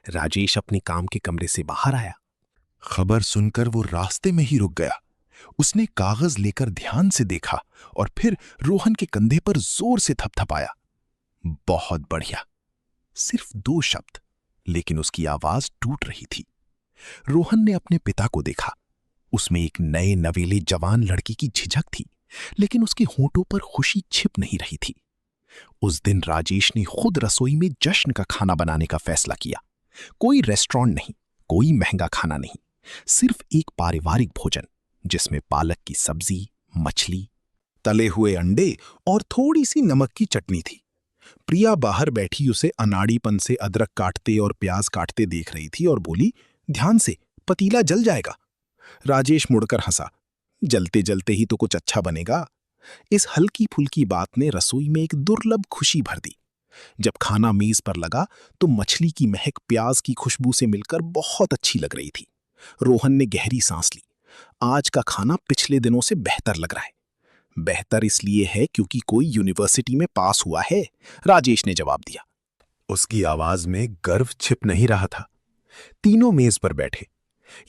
राजेश अपने काम के कमरे से बाहर आया। खबर सुनकर वो रास्ते में ही रुक गया। उसने कागज लेकर ध्यान से देखा और फिर रोहन के कंधे पर जोर से थपथपाया। बहुत बढ़िया। सिर्फ 2 शब्द, लेकिन उसकी आवाज टूट रही थी। रोहन ने अपने पिता को देखा। उसमें एक नए नवेले जवान लड़की की झिझक थी, लेकिन उसके होंठों पर खुशी छिप नहीं रही थी। उस दिन राजेश ने खुद रसोई में जश्न का खाना बनाने का फैसला किया। कोई रेस्टोरेंट नहीं, कोई महंगा खाना नहीं, सिर्फ एक पारिवारिक भोजन जिसमें पालक की सब्जी, मछली, तले हुए अंडे और थोड़ी सी नमक की चटनी थी। प्रिया बाहर बैठी उसे अनाड़ीपन से अदरक काटते और प्याज काटते देख रही थी और बोली, ध्यान से, पतीला जल जाएगा। राजेश मुड़कर हंसा, जलते जलते ही तो कुछ अच्छा बनेगा। इस हल्की फुल्की बात ने रसोई में एक दुर्लभ खुशी भर दी। जब खाना मेज पर लगा तो मछली की महक प्याज की खुशबू से मिलकर बहुत अच्छी लग रही थी। रोहन ने गहरी सांस ली। आज का खाना पिछले दिनों से बेहतर लग रहा है। बेहतर इसलिए है क्योंकि कोई यूनिवर्सिटी में पास हुआ है, राजेश ने जवाब दिया। उसकी आवाज में गर्व छिप नहीं रहा था। तीनों मेज पर बैठे।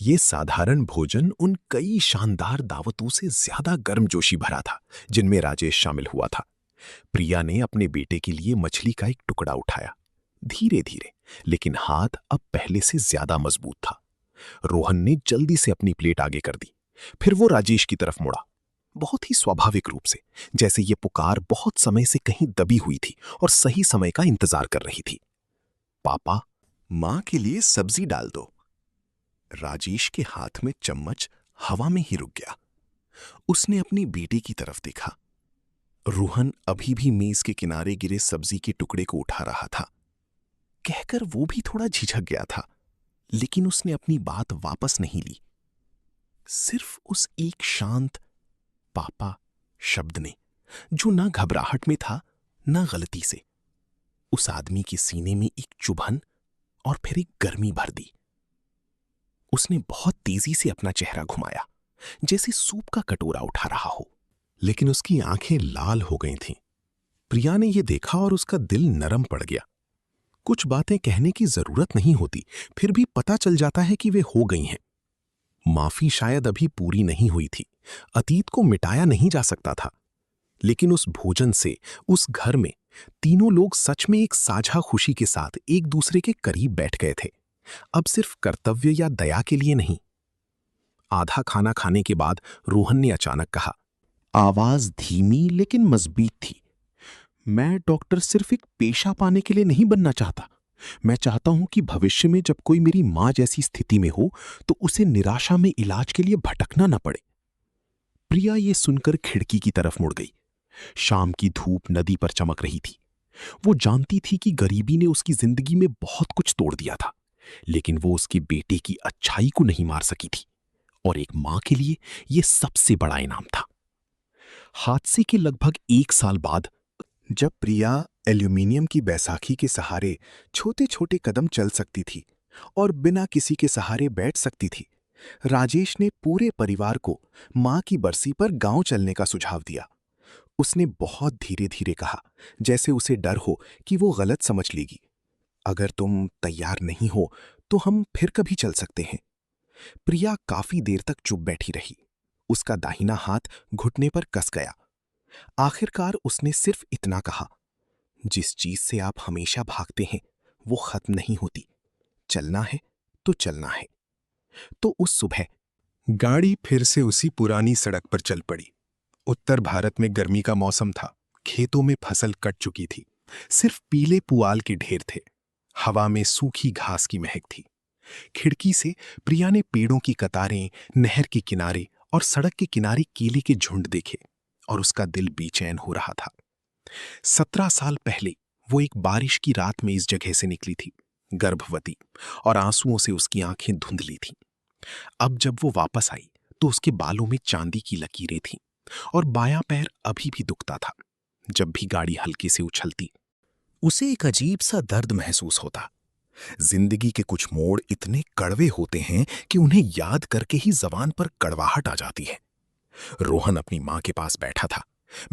ये साधारण भोजन उन कई शानदार दावतों से ज्यादा गर्मजोशी भरा था जिनमें राजेश शामिल हुआ था। प्रिया ने अपने बेटे के लिए मछली का एक टुकड़ा उठाया, धीरे धीरे, लेकिन हाथ अब पहले से ज्यादा मजबूत था। रोहन ने जल्दी से अपनी प्लेट आगे कर दी। फिर वो राजेश की तरफ मुड़ा, बहुत ही स्वाभाविक रूप से, जैसे ये पुकार बहुत समय से कहीं दबी हुई थी और सही समय का इंतजार कर रही थी। पापा, मां के लिए सब्जी डाल दो। राजेश के हाथ में चम्मच हवा में ही रुक गया। उसने अपनी बेटे की तरफ देखा। रोहन अभी भी मेज के किनारे गिरे सब्जी के टुकड़े को उठा रहा था। कहकर वो भी थोड़ा झिझक गया था, लेकिन उसने अपनी बात वापस नहीं ली। सिर्फ उस एक शांत पापा शब्द ने, जो ना घबराहट में था ना गलती से, उस आदमी के सीने में एक चुभन और फिर एक गर्मी भर दी। उसने बहुत तेजी से अपना चेहरा घुमाया, जैसे सूप का कटोरा उठा रहा हो, लेकिन उसकी आंखें लाल हो गई थीं। प्रिया ने यह देखा और उसका दिल नरम पड़ गया। कुछ बातें कहने की जरूरत नहीं होती, फिर भी पता चल जाता है कि वे हो गई हैं। माफी शायद अभी पूरी नहीं हुई थी, अतीत को मिटाया नहीं जा सकता था, लेकिन उस भोजन से, उस घर में तीनों लोग सच में एक साझा खुशी के साथ एक दूसरे के करीब बैठ गए थे। अब सिर्फ कर्तव्य या दया के लिए नहीं। आधा खाना खाने के बाद रोहन ने अचानक कहा, आवाज धीमी लेकिन मजबूत थी, मैं डॉक्टर सिर्फ एक पेशा पाने के लिए नहीं बनना चाहता। मैं चाहता हूं कि भविष्य में जब कोई मेरी मां जैसी स्थिति में हो तो उसे निराशा में इलाज के लिए भटकना न पड़े। प्रिया ये सुनकर खिड़की की तरफ मुड़ गई। शाम की धूप नदी पर चमक रही थी। वो जानती थी कि गरीबी ने उसकी जिंदगी में बहुत कुछ तोड़ दिया था, लेकिन वो उसके बेटे की अच्छाई को नहीं मार सकी थी, और एक मां के लिए यह सबसे बड़ा इनाम था। हादसे के लगभग 1 साल बाद, जब प्रिया एल्यूमिनियम की बैसाखी के सहारे छोटे छोटे कदम चल सकती थी और बिना किसी के सहारे बैठ सकती थी, राजेश ने पूरे परिवार को मां की बरसी पर गांव चलने का सुझाव दिया। उसने बहुत धीरे धीरे कहा, जैसे उसे डर हो कि वो गलत समझ लेगी। अगर तुम तैयार नहीं हो तो हम फिर कभी चल सकते हैं। प्रिया काफी देर तक चुप बैठी रही। उसका दाहिना हाथ घुटने पर कस गया। आखिरकार उसने सिर्फ इतना कहा, जिस चीज से आप हमेशा भागते हैं वो खत्म नहीं होती। चलना है तो चलना है। तो उस सुबह गाड़ी फिर से उसी पुरानी सड़क पर चल पड़ी। उत्तर भारत में गर्मी का मौसम था। खेतों में फसल कट चुकी थी। सिर्फ पीले पुआल के ढेर थे। हवा में सूखी घास की महक थी। खिड़की से प्रिया ने पेड़ों की कतारें, नहर के किनारे और सड़क के किनारे केले के झुंड देखे और उसका दिल बेचैन हो रहा था। 17 साल पहले वो एक बारिश की रात में इस जगह से निकली थी, गर्भवती, और आंसुओं से उसकी आंखें धुंधली थीं। अब जब वो वापस आई तो उसके बालों में चांदी की लकीरें थीं और बायां पैर अभी भी दुखता था। जब भी गाड़ी हल्के से उछलती उसे एक अजीब सा दर्द महसूस होता। जिंदगी के कुछ मोड़ इतने कड़वे होते हैं कि उन्हें याद करके ही जबान पर कड़वाहट आ जाती है। रोहन अपनी मां के पास बैठा था।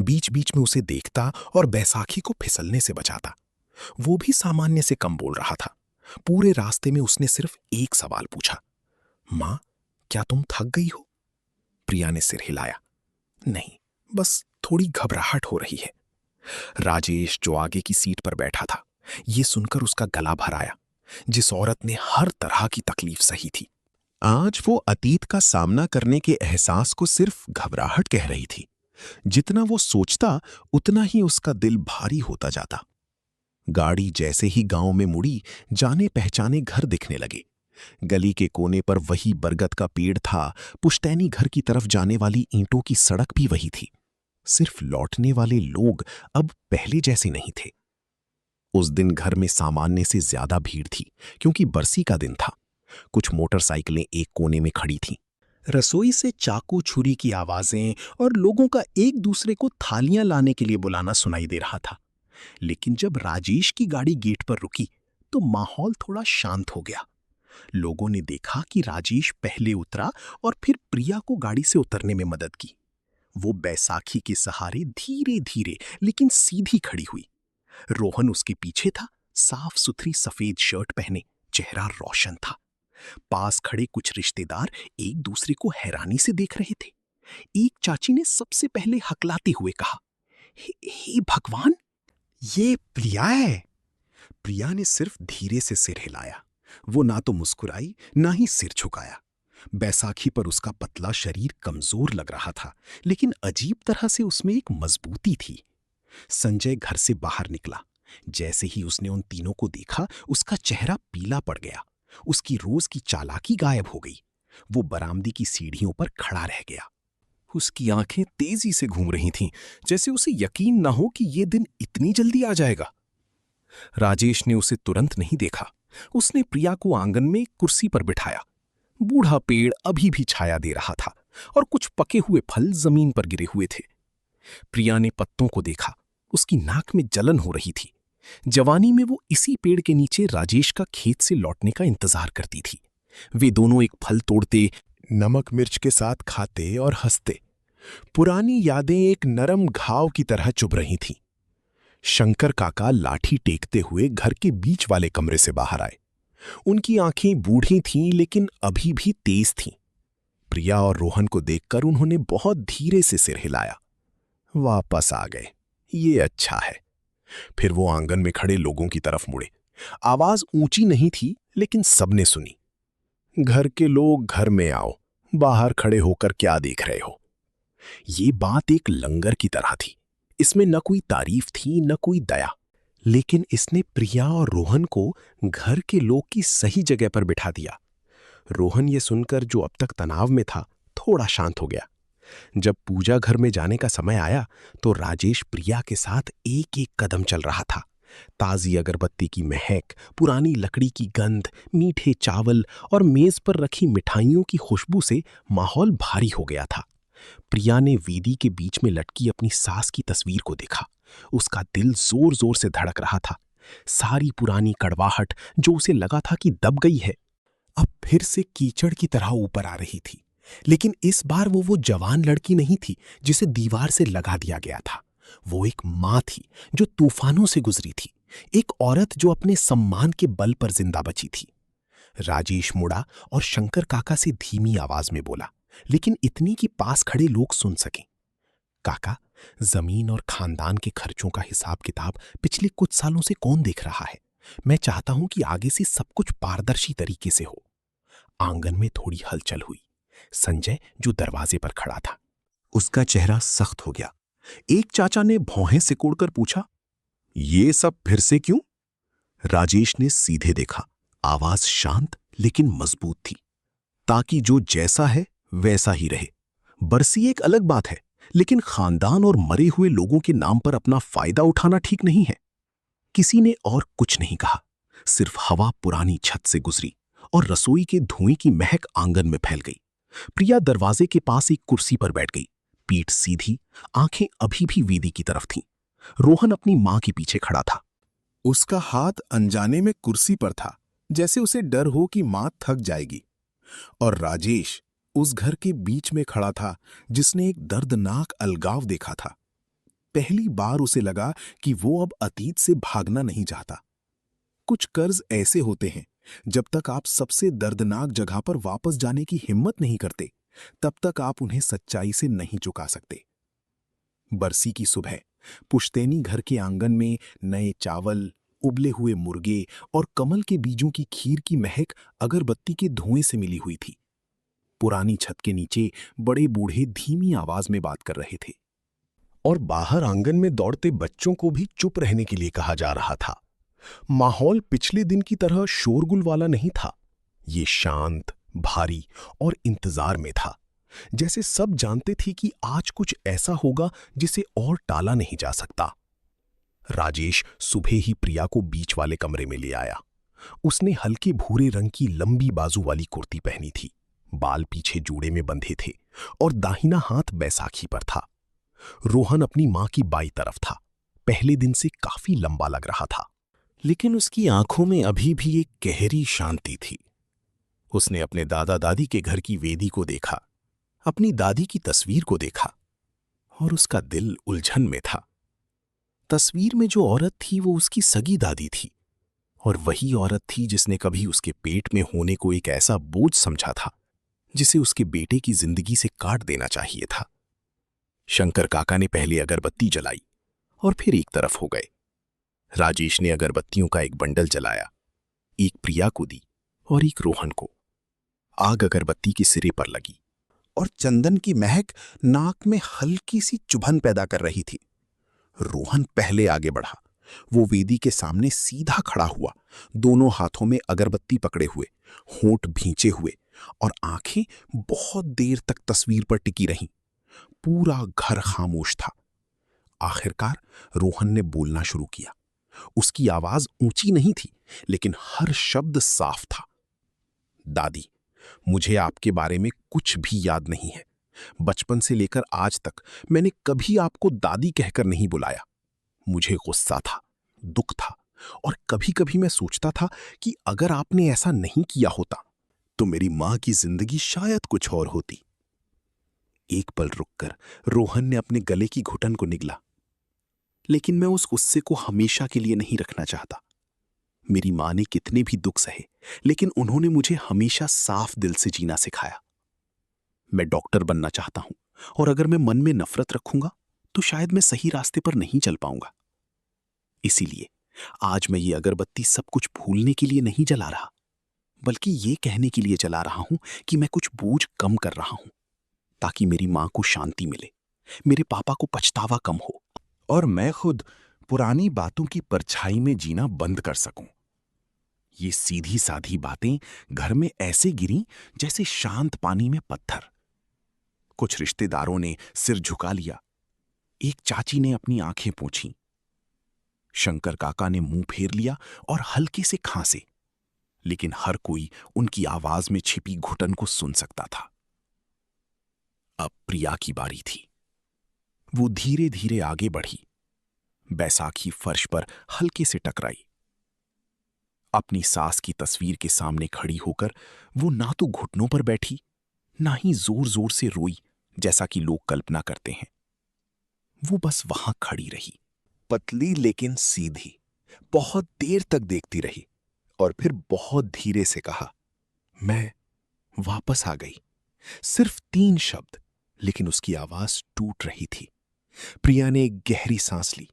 बीच बीच में उसे देखता और बैसाखी को फिसलने से बचाता। वो भी सामान्य से कम बोल रहा था। पूरे रास्ते में उसने सिर्फ एक सवाल पूछा, मां, क्या तुम थक गई हो? प्रिया ने सिर हिलाया, नहीं, बस थोड़ी घबराहट हो रही है। राजेश, जो आगे की सीट पर बैठा था, ये सुनकर उसका गला भर आया। जिस औरत ने हर तरह की तकलीफ सही थी, आज वो अतीत का सामना करने के एहसास को सिर्फ घबराहट कह रही थी। जितना वो सोचता उतना ही उसका दिल भारी होता जाता। गाड़ी जैसे ही गांव में मुड़ी, जाने पहचाने घर दिखने लगे। गली के कोने पर वही बरगद का पेड़ था। पुश्तैनी घर की तरफ जाने वाली ईंटों की सड़क भी वही थी। सिर्फ लौटने वाले लोग अब पहले जैसे नहीं थे। उस दिन घर में सामान्य से ज्यादा भीड़ थी क्योंकि बरसी का दिन था। कुछ मोटरसाइकिलें एक कोने में खड़ी थीं। रसोई से चाकू छुरी की आवाजें और लोगों का एक दूसरे को थालियां लाने के लिए बुलाना सुनाई दे रहा था। लेकिन जब राजेश की गाड़ी गेट पर रुकी तो माहौल थोड़ा शांत हो गया। लोगों ने देखा कि राजेश पहले उतरा और फिर प्रिया को गाड़ी से उतरने में मदद की। वो बैसाखी के सहारे धीरे धीरे लेकिन सीधी खड़ी हुई। रोहन उसके पीछे था, साफ सुथरी सफेद शर्ट पहने, चेहरा रोशन था। पास खड़े कुछ रिश्तेदार एक दूसरे को हैरानी से देख रहे थे। एक चाची ने सबसे पहले हकलाते हुए कहा, हे भगवान, ये प्रिया है। प्रिया ने सिर्फ धीरे से सिर हिलाया। वो ना तो मुस्कुराई ना ही सिर झुकाया। बैसाखी पर उसका पतला शरीर कमजोर लग रहा था, लेकिन अजीब तरह से उसमें एक मजबूती थी। संजय घर से बाहर निकला। जैसे ही उसने उन तीनों को देखा, उसका चेहरा पीला पड़ गया। उसकी रोज की चालाकी गायब हो गई। वो बरामदे की सीढ़ियों पर खड़ा रह गया। उसकी आंखें तेजी से घूम रही थीं, जैसे उसे यकीन न हो कि ये दिन इतनी जल्दी आ जाएगा। राजेश ने उसे तुरंत नहीं देखा। उसने प्रिया को आंगन में एक कुर्सी पर बिठाया। बूढ़ा पेड़ अभी भी छाया दे रहा था और कुछ पके हुए फल जमीन पर गिरे हुए थे। प्रिया ने पत्तों को देखा। उसकी नाक में जलन हो रही थी। जवानी में वो इसी पेड़ के नीचे राजेश का खेत से लौटने का इंतजार करती थी। वे दोनों एक फल तोड़ते, नमक मिर्च के साथ खाते और हंसते। पुरानी यादें एक नरम घाव की तरह चुभ रही थीं। शंकर काका लाठी टेकते हुए घर के बीच वाले कमरे से बाहर आए। उनकी आंखें बूढ़ी थीं लेकिन अभी भी तेज थीं। प्रिया और रोहन को देखकर उन्होंने बहुत धीरे से सिर हिलाया। वापस आ गए, ये अच्छा है। फिर वो आंगन में खड़े लोगों की तरफ मुड़े। आवाज ऊंची नहीं थी लेकिन सबने सुनी, घर के लोग घर में आओ, बाहर खड़े होकर क्या देख रहे हो। ये बात एक लंगर की तरह थी। इसमें न कोई तारीफ थी न कोई दया, लेकिन इसने प्रिया और रोहन को घर के लोग की सही जगह पर बिठा दिया। रोहन ये सुनकर, जो अब तक तनाव में था, थोड़ा शांत हो गया। जब पूजा घर में जाने का समय आया तो राजेश प्रिया के साथ एक एक कदम चल रहा था। ताजी अगरबत्ती की महक, पुरानी लकड़ी की गंध, मीठे चावल और मेज पर रखी मिठाइयों की खुशबू से माहौल भारी हो गया था। प्रिया ने वेदी के बीच में लटकी अपनी सास की तस्वीर को देखा। उसका दिल जोर जोर से धड़क रहा था। सारी पुरानी कड़वाहट जो उसे लगा था कि दब गई है, अब फिर से कीचड़ की तरह ऊपर आ रही थी। लेकिन इस बार वो जवान लड़की नहीं थी जिसे दीवार से लगा दिया गया था। वो एक मां थी जो तूफानों से गुजरी थी, एक औरत जो अपने सम्मान के बल पर जिंदा बची थी। राजेश मुड़ा और शंकर काका से धीमी आवाज में बोला, लेकिन इतनी कि पास खड़े लोग सुन सकें, काका, जमीन और खानदान के खर्चों का हिसाब किताब पिछले कुछ सालों से कौन देख रहा है? मैं चाहता हूं कि आगे से सब कुछ पारदर्शी तरीके से हो। आंगन में थोड़ी हलचल हुई। संजय, जो दरवाजे पर खड़ा था, उसका चेहरा सख्त हो गया। एक चाचा ने भौहें सिकोड़कर पूछा, ये सब फिर से क्यों? राजेश ने सीधे देखा। आवाज शांत लेकिन मजबूत थी। ताकि जो जैसा है वैसा ही रहे। बरसी एक अलग बात है, लेकिन खानदान और मरे हुए लोगों के नाम पर अपना फायदा उठाना ठीक नहीं है। किसी ने और कुछ नहीं कहा। सिर्फ हवा पुरानी छत से गुजरी और रसोई के धुएं की महक आंगन में फैल गई। प्रिया दरवाजे के पास एक कुर्सी पर बैठ गई, पीठ सीधी, आंखें अभी भी वेदी की तरफ थीं। रोहन अपनी मां के पीछे खड़ा था। उसका हाथ अनजाने में कुर्सी पर था, जैसे उसे डर हो कि मां थक जाएगी। और राजेश उस घर के बीच में खड़ा था जिसने एक दर्दनाक अलगाव देखा था। पहली बार उसे लगा कि वो अब अतीत से भागना नहीं चाहता। कुछ कर्ज ऐसे होते हैं, जब तक आप सबसे दर्दनाक जगह पर वापस जाने की हिम्मत नहीं करते, तब तक आप उन्हें सच्चाई से नहीं चुका सकते। बरसी की सुबह पुश्तैनी घर के आंगन में नए चावल, उबले हुए मुर्गे और कमल के बीजों की खीर की महक अगरबत्ती के धुएं से मिली हुई थी। पुरानी छत के नीचे बड़े बूढ़े धीमी आवाज में बात कर रहे थे और बाहर आंगन में दौड़ते बच्चों को भी चुप रहने के लिए कहा जा रहा था। माहौल पिछले दिन की तरह शोरगुल वाला नहीं था। ये शांत, भारी और इंतजार में था, जैसे सब जानते थे कि आज कुछ ऐसा होगा जिसे और टाला नहीं जा सकता। राजेश सुबह ही प्रिया को बीच वाले कमरे में ले आया। उसने हल्के भूरे रंग की लंबी बाजू वाली कुर्ती पहनी थी, बाल पीछे जूड़े में बंधे थे और दाहिना हाथ बैसाखी पर था। रोहन अपनी मां की बाईं तरफ था। पहले दिन से काफी लंबा लग रहा था, लेकिन उसकी आंखों में अभी भी एक गहरी शांति थी। उसने अपने दादा दादी के घर की वेदी को देखा, अपनी दादी की तस्वीर को देखा, और उसका दिल उलझन में था। तस्वीर में जो औरत थी वो उसकी सगी दादी थी, और वही औरत थी जिसने कभी उसके पेट में होने को एक ऐसा बोझ समझा था जिसे उसके बेटे की जिंदगी से काट देना चाहिए था। शंकर काका ने पहले अगरबत्ती जलाई और फिर एक तरफ हो गए। राजेश ने अगरबत्तियों का एक बंडल जलाया, एक प्रिया को दी और एक रोहन को। आग अगरबत्ती के सिरे पर लगी और चंदन की महक नाक में हल्की सी चुभन पैदा कर रही थी। रोहन पहले आगे बढ़ा। वो वेदी के सामने सीधा खड़ा हुआ, दोनों हाथों में अगरबत्ती पकड़े हुए, होंठ भींचे हुए, और आंखें बहुत देर तक तस्वीर पर टिकी रहीं। पूरा घर खामोश था। आखिरकार रोहन ने बोलना शुरू किया। उसकी आवाज ऊंची नहीं थी, लेकिन हर शब्द साफ था। दादी, मुझे आपके बारे में कुछ भी याद नहीं है। बचपन से लेकर आज तक मैंने कभी आपको दादी कहकर नहीं बुलाया। मुझे गुस्सा था, दुख था, और कभी कभी मैं सोचता था कि अगर आपने ऐसा नहीं किया होता तो मेरी मां की जिंदगी शायद कुछ और होती। एक पल रुककर रोहन ने अपने गले की घुटन को निगला। लेकिन मैं उस गुस्से को हमेशा के लिए नहीं रखना चाहता। मेरी मां ने कितने भी दुख सहे, लेकिन उन्होंने मुझे हमेशा साफ दिल से जीना सिखाया। मैं डॉक्टर बनना चाहता हूं, और अगर मैं मन में नफरत रखूंगा तो शायद मैं सही रास्ते पर नहीं चल पाऊंगा। इसीलिए आज मैं ये अगरबत्ती सब कुछ भूलने के लिए नहीं जला रहा, बल्कि ये कहने के लिए जला रहा हूं कि मैं कुछ बोझ कम कर रहा हूं, ताकि मेरी मां को शांति मिले, मेरे पापा को पछतावा कम हो, और मैं खुद पुरानी बातों की परछाई में जीना बंद कर सकूं। ये सीधी साधी बातें घर में ऐसे गिरी जैसे शांत पानी में पत्थर। कुछ रिश्तेदारों ने सिर झुका लिया। एक चाची ने अपनी आंखें पोंछीं। शंकर काका ने मुंह फेर लिया और हल्के से खांसे, लेकिन हर कोई उनकी आवाज में छिपी घुटन को सुन सकता था। अब प्रिया की बारी थी। वो धीरे धीरे आगे बढ़ी, बैसाखी फर्श पर हल्के से टकराई। अपनी सास की तस्वीर के सामने खड़ी होकर वो ना तो घुटनों पर बैठी, ना ही जोर जोर से रोई जैसा कि लोग कल्पना करते हैं। वो बस वहां खड़ी रही, पतली लेकिन सीधी, बहुत देर तक देखती रही, और फिर बहुत धीरे से कहा, मैं वापस आ गई। सिर्फ 3 शब्द, लेकिन उसकी आवाज टूट रही थी। प्रिया ने एक गहरी सांस ली।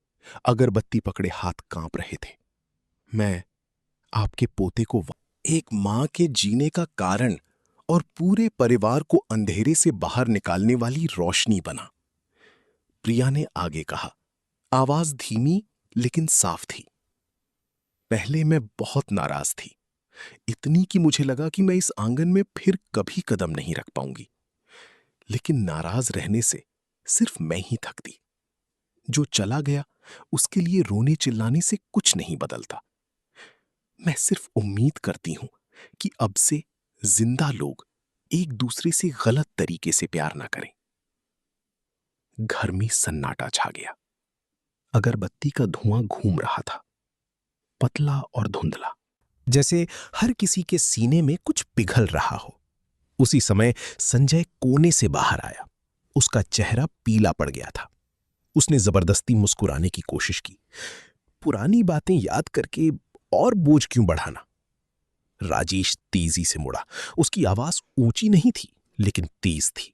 अगरबत्ती पकड़े हाथ कांप रहे थे। मैं आपके पोते को एक मां के जीने का कारण और पूरे परिवार को अंधेरे से बाहर निकालने वाली रोशनी बना, प्रिया ने आगे कहा। आवाज धीमी लेकिन साफ थी। पहले मैं बहुत नाराज थी, इतनी कि मुझे लगा कि मैं इस आंगन में फिर कभी कदम नहीं रख पाऊंगी। लेकिन नाराज रहने से सिर्फ मैं ही थकती। जो चला गया उसके लिए रोने चिल्लाने से कुछ नहीं बदलता। मैं सिर्फ उम्मीद करती हूं कि अब से जिंदा लोग एक दूसरे से गलत तरीके से प्यार ना करें। घर में सन्नाटा छा गया। अगरबत्ती का धुआं घूम रहा था, पतला और धुंधला, जैसे हर किसी के सीने में कुछ पिघल रहा हो। उसी समय संजय कोने से बाहर आया। उसका चेहरा पीला पड़ गया था। उसने जबरदस्ती मुस्कुराने की कोशिश की। पुरानी बातें याद करके और बोझ क्यों बढ़ाना? राजेश तेजी से मुड़ा। उसकी आवाज ऊंची नहीं थी लेकिन तेज थी,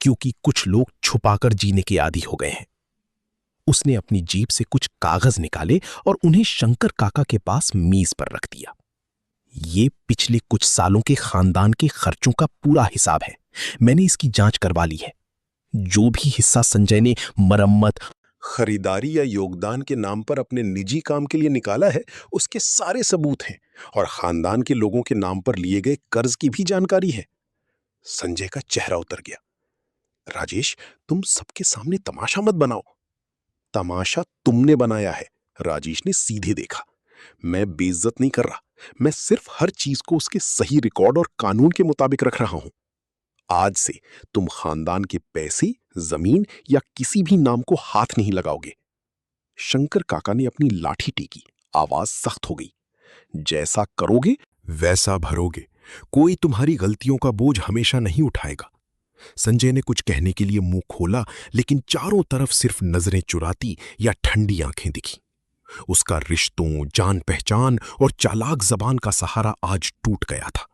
क्योंकि कुछ लोग छुपाकर जीने के आदी हो गए हैं। उसने अपनी जेब से कुछ कागज निकाले और उन्हें शंकर काका के पास मेज पर रख दिया। ये पिछले कुछ सालों के खानदान के खर्चों का पूरा हिसाब है। मैंने इसकी जांच करवा ली है। जो भी हिस्सा संजय ने मरम्मत, खरीदारी या योगदान के नाम पर अपने निजी काम के लिए निकाला है, उसके सारे सबूत हैं और खानदान के लोगों के नाम पर लिए गए कर्ज की भी जानकारी है। संजय का चेहरा उतर गया। राजेश, तुम सबके सामने तमाशा मत बनाओ। तमाशा तुमने बनाया है। राजेश ने सीधे देखा। मैं बेइज्जत नहीं कर रहा, मैं सिर्फ हर चीज को उसके सही रिकॉर्ड और कानून के मुताबिक रख रहा हूं। आज से तुम खानदान के पैसे, जमीन या किसी भी नाम को हाथ नहीं लगाओगे। शंकर काका ने अपनी लाठी टेकी। आवाज सख्त हो गई। जैसा करोगे वैसा भरोगे। कोई तुम्हारी गलतियों का बोझ हमेशा नहीं उठाएगा। संजय ने कुछ कहने के लिए मुंह खोला, लेकिन चारों तरफ सिर्फ नजरें चुराती या ठंडी आंखें दिखी। उसका रिश्तों, जान पहचान और चालाक जबान का सहारा आज टूट गया था।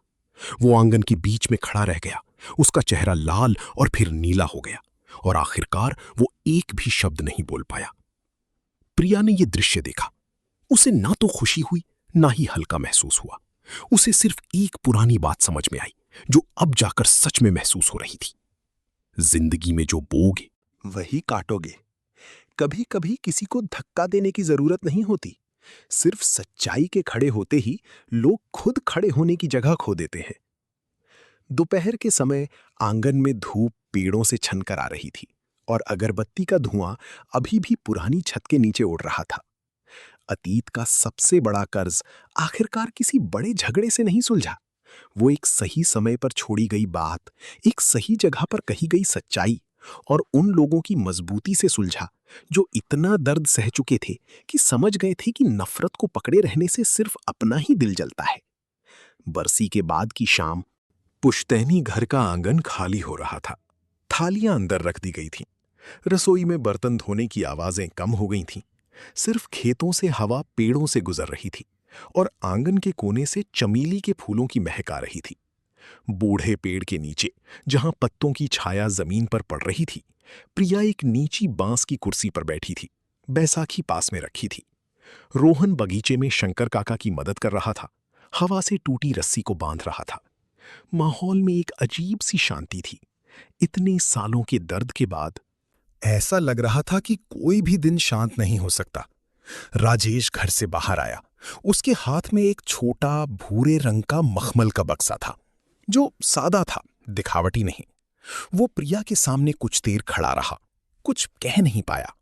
वो आंगन के बीच में खड़ा रह गया। उसका चेहरा लाल और फिर नीला हो गया और आखिरकार वो एक भी शब्द नहीं बोल पाया। प्रिया ने यह दृश्य देखा। उसे ना तो खुशी हुई ना ही हल्का महसूस हुआ। उसे सिर्फ एक पुरानी बात समझ में आई, जो अब जाकर सच में महसूस हो रही थी। जिंदगी में जो बोगे वही काटोगे। कभी कभी किसी को धक्का देने की जरूरत नहीं होती। सिर्फ सच्चाई के खड़े होते ही लोग खुद खड़े होने की जगह खो देते हैं। दोपहर के समय आंगन में धूप पेड़ों से छनकर आ रही थी और अगरबत्ती का धुआं अभी भी पुरानी छत के नीचे उड़ रहा था। अतीत का सबसे बड़ा कर्ज आखिरकार किसी बड़े झगड़े से नहीं सुलझा। वो एक सही समय पर छोड़ी गई बात, एक सही जगह पर कही गई सच्चाई और उन लोगों की मजबूती से सुलझा जो इतना दर्द सह चुके थे कि समझ गए थे कि नफरत को पकड़े रहने से सिर्फ अपना ही दिल जलता है। बरसी के बाद की शाम, पुश्तैनी घर का आंगन खाली हो रहा था। थालियां अंदर रख दी गई थीं। रसोई में बर्तन धोने की आवाजें कम हो गई थीं। सिर्फ खेतों से हवा पेड़ों से गुजर रही थी और आंगन के कोने से चमेली के फूलों की महक आ रही थी। बूढ़े पेड़ के नीचे, जहां पत्तों की छाया जमीन पर पड़ रही थी, प्रिया एक नीची बांस की कुर्सी पर बैठी थी। बैसाखी पास में रखी थी। रोहन बगीचे में शंकर काका की मदद कर रहा था। हवा से टूटी रस्सी को बांध रहा था। माहौल में एक अजीब सी शांति थी। इतने सालों के दर्द के बाद ऐसा लग रहा था कि कोई भी दिन शांत नहीं हो सकता। राजेश घर से बाहर आया। उसके हाथ में एक छोटा भूरे रंग का मखमल का बक्सा था, जो सादा था, दिखावटी नहीं। वो प्रिया के सामने कुछ देर खड़ा रहा, कुछ कह नहीं पाया।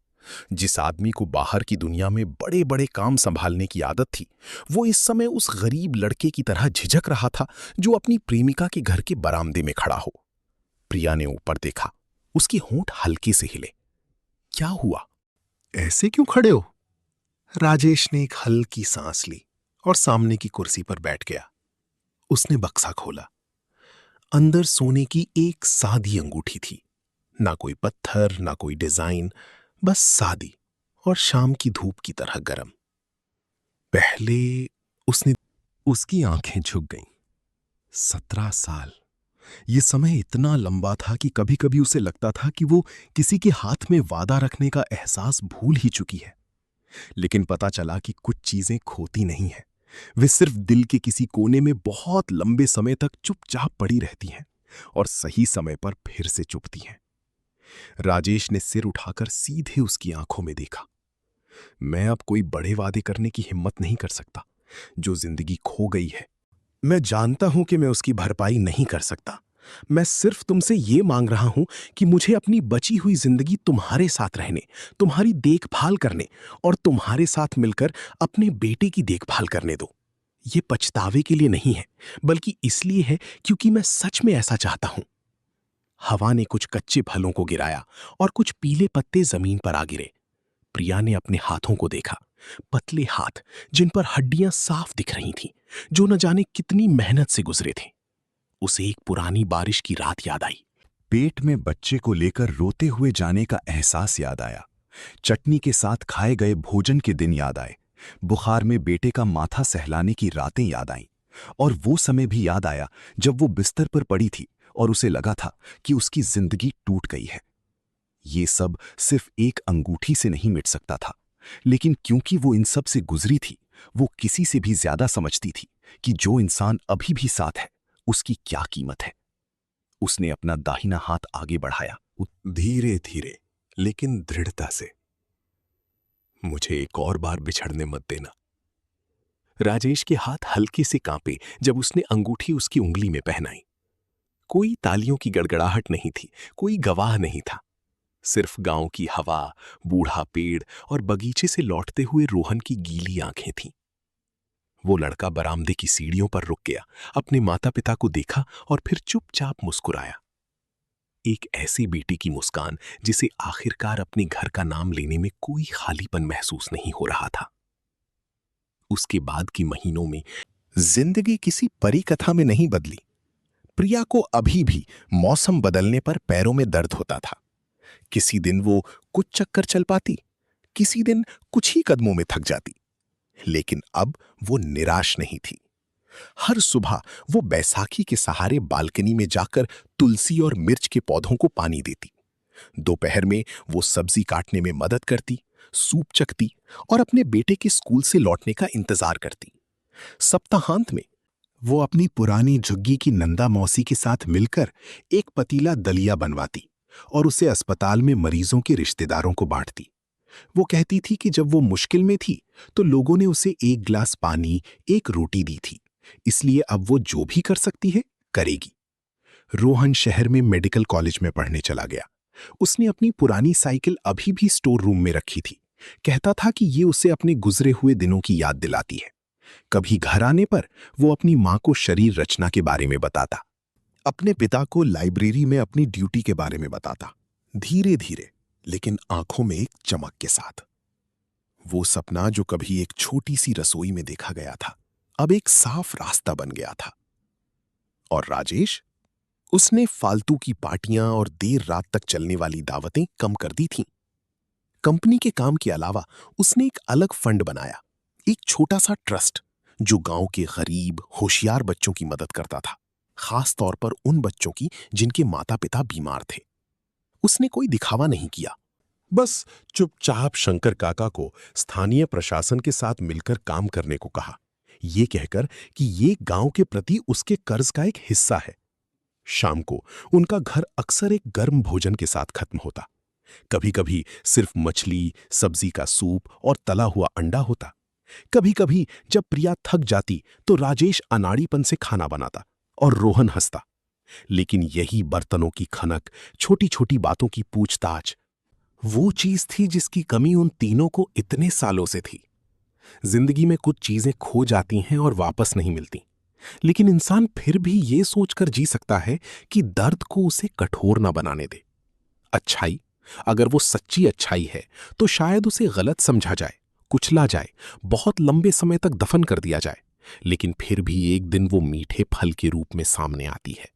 जिस आदमी को बाहर की दुनिया में बड़े बड़े काम संभालने की आदत थी, वो इस समय उस गरीब लड़के की तरह झिझक रहा था जो अपनी प्रेमिका के घर के बरामदे में खड़ा हो। प्रिया ने ऊपर देखा। उसके होंठ हल्के से हिले। क्या हुआ? ऐसे क्यों खड़े हो? राजेश ने एक हल्की सांस ली और सामने की कुर्सी पर बैठ गया। उसने बक्सा खोला। अंदर सोने की एक सादी अंगूठी थी। ना कोई पत्थर, ना कोई डिजाइन, बस सादी और शाम की धूप की तरह गर्म। पहले उसकी आंखें झुक गईं। 17 साल, ये समय इतना लंबा था कि कभी-कभी उसे लगता था कि वो किसी के हाथ में वादा रखने का एहसास भूल ही चुकी है। लेकिन पता चला कि कुछ चीजें खोती नहीं हैं। वे सिर्फ दिल के किसी कोने में बहुत लंबे समय तक चुपचाप पड़ी रहती हैं और सही समय पर फिर से चुपती हैं। राजेश ने सिर उठाकर सीधे उसकी आंखों में देखा। मैं अब कोई बड़े वादे करने की हिम्मत नहीं कर सकता। जो जिंदगी खो गई है, मैं जानता हूं कि मैं उसकी भरपाई नहीं कर सकता। मैं सिर्फ तुमसे ये मांग रहा हूं कि मुझे अपनी बची हुई जिंदगी तुम्हारे साथ रहने, तुम्हारी देखभाल करने और तुम्हारे साथ मिलकर अपने बेटे की देखभाल करने दो। ये पछतावे के लिए नहीं है, बल्कि इसलिए है क्योंकि मैं सच में ऐसा चाहता हूं। हवा ने कुछ कच्चे फलों को गिराया और कुछ पीले पत्ते जमीन पर आ गिरे। प्रिया ने अपने हाथों को देखा, पतले हाथ जिन पर हड्डियां साफ दिख रही थीं, जो न जाने कितनी मेहनत से गुजरे थे। उसे एक पुरानी बारिश की रात याद आई। पेट में बच्चे को लेकर रोते हुए जाने का एहसास याद आया। चटनी के साथ खाए गए भोजन के दिन याद आए। बुखार में बेटे का माथा सहलाने की रातें याद आईं। और वो समय भी याद आया जब वो बिस्तर पर पड़ी थी और उसे लगा था कि उसकी जिंदगी टूट गई है। ये सब सिर्फ एक अंगूठी से नहीं मिट सकता था, लेकिन क्योंकि वो इन सब से गुजरी थी, वो किसी से भी ज्यादा समझती थी कि जो इंसान अभी भी साथ है, उसकी क्या कीमत है। उसने अपना दाहिना हाथ आगे बढ़ाया, धीरे धीरे लेकिन दृढ़ता से। मुझे एक और बार बिछड़ने मत देना। राजेश के हाथ हल्के से कांपे जब उसने अंगूठी उसकी उंगली में पहनाई। कोई तालियों की गड़गड़ाहट नहीं थी, कोई गवाह नहीं था। सिर्फ गांव की हवा, बूढ़ा पेड़ और बगीचे से लौटते हुए रोहन की गीली आंखें थीं। वो लड़का बरामदे की सीढ़ियों पर रुक गया, अपने माता पिता को देखा और फिर चुपचाप मुस्कुराया। एक ऐसी बेटी की मुस्कान जिसे आखिरकार अपने घर का नाम लेने में कोई खालीपन महसूस नहीं हो रहा था। उसके बाद के महीनों में जिंदगी किसी परी कथा में नहीं बदली। प्रिया को अभी भी मौसम बदलने पर पैरों में दर्द होता था। किसी दिन वो कुछ चक्कर चल पाती, किसी दिन कुछ ही कदमों में थक जाती। लेकिन अब वो निराश नहीं थी। हर सुबह वो बैसाखी के सहारे बालकनी में जाकर तुलसी और मिर्च के पौधों को पानी देती। दोपहर में वो सब्जी काटने में मदद करती, सूप चखती और अपने बेटे के स्कूल से लौटने का इंतजार करती। सप्ताहांत में वो अपनी पुरानी झुग्गी की नंदा मौसी के साथ मिलकर एक पतीला दलिया बनवाती और उसे अस्पताल में मरीजों के रिश्तेदारों को बांटती। वो कहती थी कि जब वो मुश्किल में थी तो लोगों ने उसे एक गिलास पानी, एक रोटी दी थी, इसलिए अब वो जो भी कर सकती है करेगी। रोहन शहर में मेडिकल कॉलेज में पढ़ने चला गया। उसने अपनी पुरानी साइकिल अभी भी स्टोर रूम में रखी थी। कहता था कि ये उसे अपने गुजरे हुए दिनों की याद दिलाती है। कभी घर आने पर वो अपनी मां को शरीर रचना के बारे में बताता, अपने पिता को लाइब्रेरी में अपनी ड्यूटी के बारे में बताता, धीरे धीरे लेकिन आंखों में एक चमक के साथ। वो सपना जो कभी एक छोटी सी रसोई में देखा गया था, अब एक साफ रास्ता बन गया था। और राजेश, उसने फालतू की पार्टियां और देर रात तक चलने वाली दावतें कम कर दी थीं। कंपनी के काम के अलावा उसने एक अलग फंड बनाया, एक छोटा सा ट्रस्ट जो गांव के गरीब, होशियार बच्चों की मदद करता था, खास तौर पर उन बच्चों की जिनके माता पिता बीमार थे। उसने कोई दिखावा नहीं किया, बस चुपचाप शंकर काका को स्थानीय प्रशासन के साथ मिलकर काम करने को कहा, ये कहकर कि ये गांव के प्रति उसके कर्ज का एक हिस्सा है। शाम को उनका घर अक्सर एक गर्म भोजन के साथ खत्म होता। कभी कभी सिर्फ मछली, सब्जी का सूप और तला हुआ अंडा होता। कभी कभी जब प्रिया थक जाती तो राजेश अनाड़ीपन से खाना बनाता और रोहन हंसता। लेकिन यही बर्तनों की खनक, छोटी छोटी बातों की पूछताछ, वो चीज थी जिसकी कमी उन तीनों को इतने सालों से थी। जिंदगी में कुछ चीजें खो जाती हैं और वापस नहीं मिलती, लेकिन इंसान फिर भी ये सोचकर जी सकता है कि दर्द को उसे कठोर ना बनाने दे। अच्छाई, अगर वो सच्ची अच्छाई है तो शायद उसे गलत समझा जाए, कुचला जाए, बहुत लंबे समय तक दफन कर दिया जाए, लेकिन फिर भी एक दिन वो मीठे फल के रूप में सामने आती है।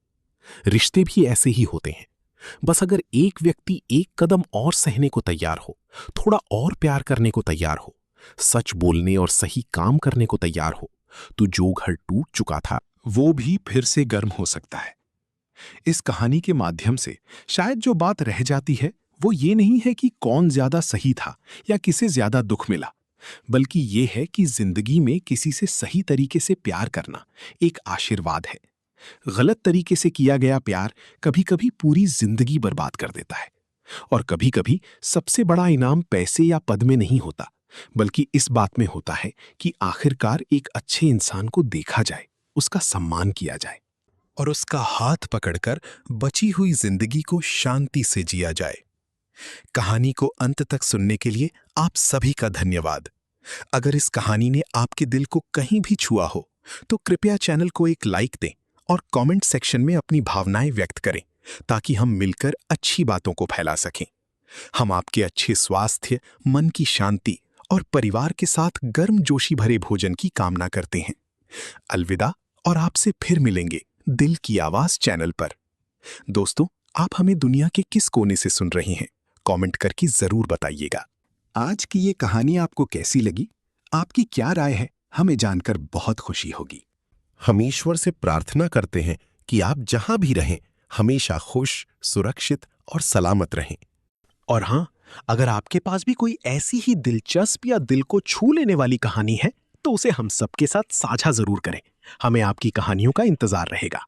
रिश्ते भी ऐसे ही होते हैं। बस अगर एक व्यक्ति एक कदम और सहने को तैयार हो, थोड़ा और प्यार करने को तैयार हो, सच बोलने और सही काम करने को तैयार हो, तो जो घर टूट चुका था वो भी फिर से गर्म हो सकता है। इस कहानी के माध्यम से शायद जो बात रह जाती है वो ये नहीं है कि कौन ज्यादा सही था या किसे ज्यादा दुख मिला, बल्कि ये है कि जिंदगी में किसी से सही तरीके से प्यार करना एक आशीर्वाद है। गलत तरीके से किया गया प्यार कभी-कभी पूरी जिंदगी बर्बाद कर देता है। और कभी-कभी सबसे बड़ा इनाम पैसे या पद में नहीं होता, बल्कि इस बात में होता है कि आखिरकार एक अच्छे इंसान को देखा जाए, उसका सम्मान किया जाए और उसका हाथ पकड़कर बची हुई जिंदगी को शांति से जिया जाए। कहानी को अंत तक सुनने के लिए आप सभी का धन्यवाद। अगर इस कहानी ने आपके दिल को कहीं भी छुआ हो तो कृपया चैनल को एक लाइक दें और कमेंट सेक्शन में अपनी भावनाएं व्यक्त करें, ताकि हम मिलकर अच्छी बातों को फैला सकें। हम आपके अच्छे स्वास्थ्य, मन की शांति और परिवार के साथ गर्मजोशी भरे भोजन की कामना करते हैं। अलविदा, और आपसे फिर मिलेंगे दिल की आवाज चैनल पर। दोस्तों, आप हमें दुनिया के किस कोने से सुन रहे हैं, कमेंट करके जरूर बताइएगा। आज की ये कहानी आपको कैसी लगी? आपकी क्या राय है? हमें जानकर बहुत खुशी होगी। हम ईश्वर से प्रार्थना करते हैं कि आप जहां भी रहें हमेशा खुश, सुरक्षित और सलामत रहें। और हाँ, अगर आपके पास भी कोई ऐसी ही दिलचस्प या दिल को छू लेने वाली कहानी है तो उसे हम सबके साथ साझा जरूर करें। हमें आपकी कहानियों का इंतजार रहेगा।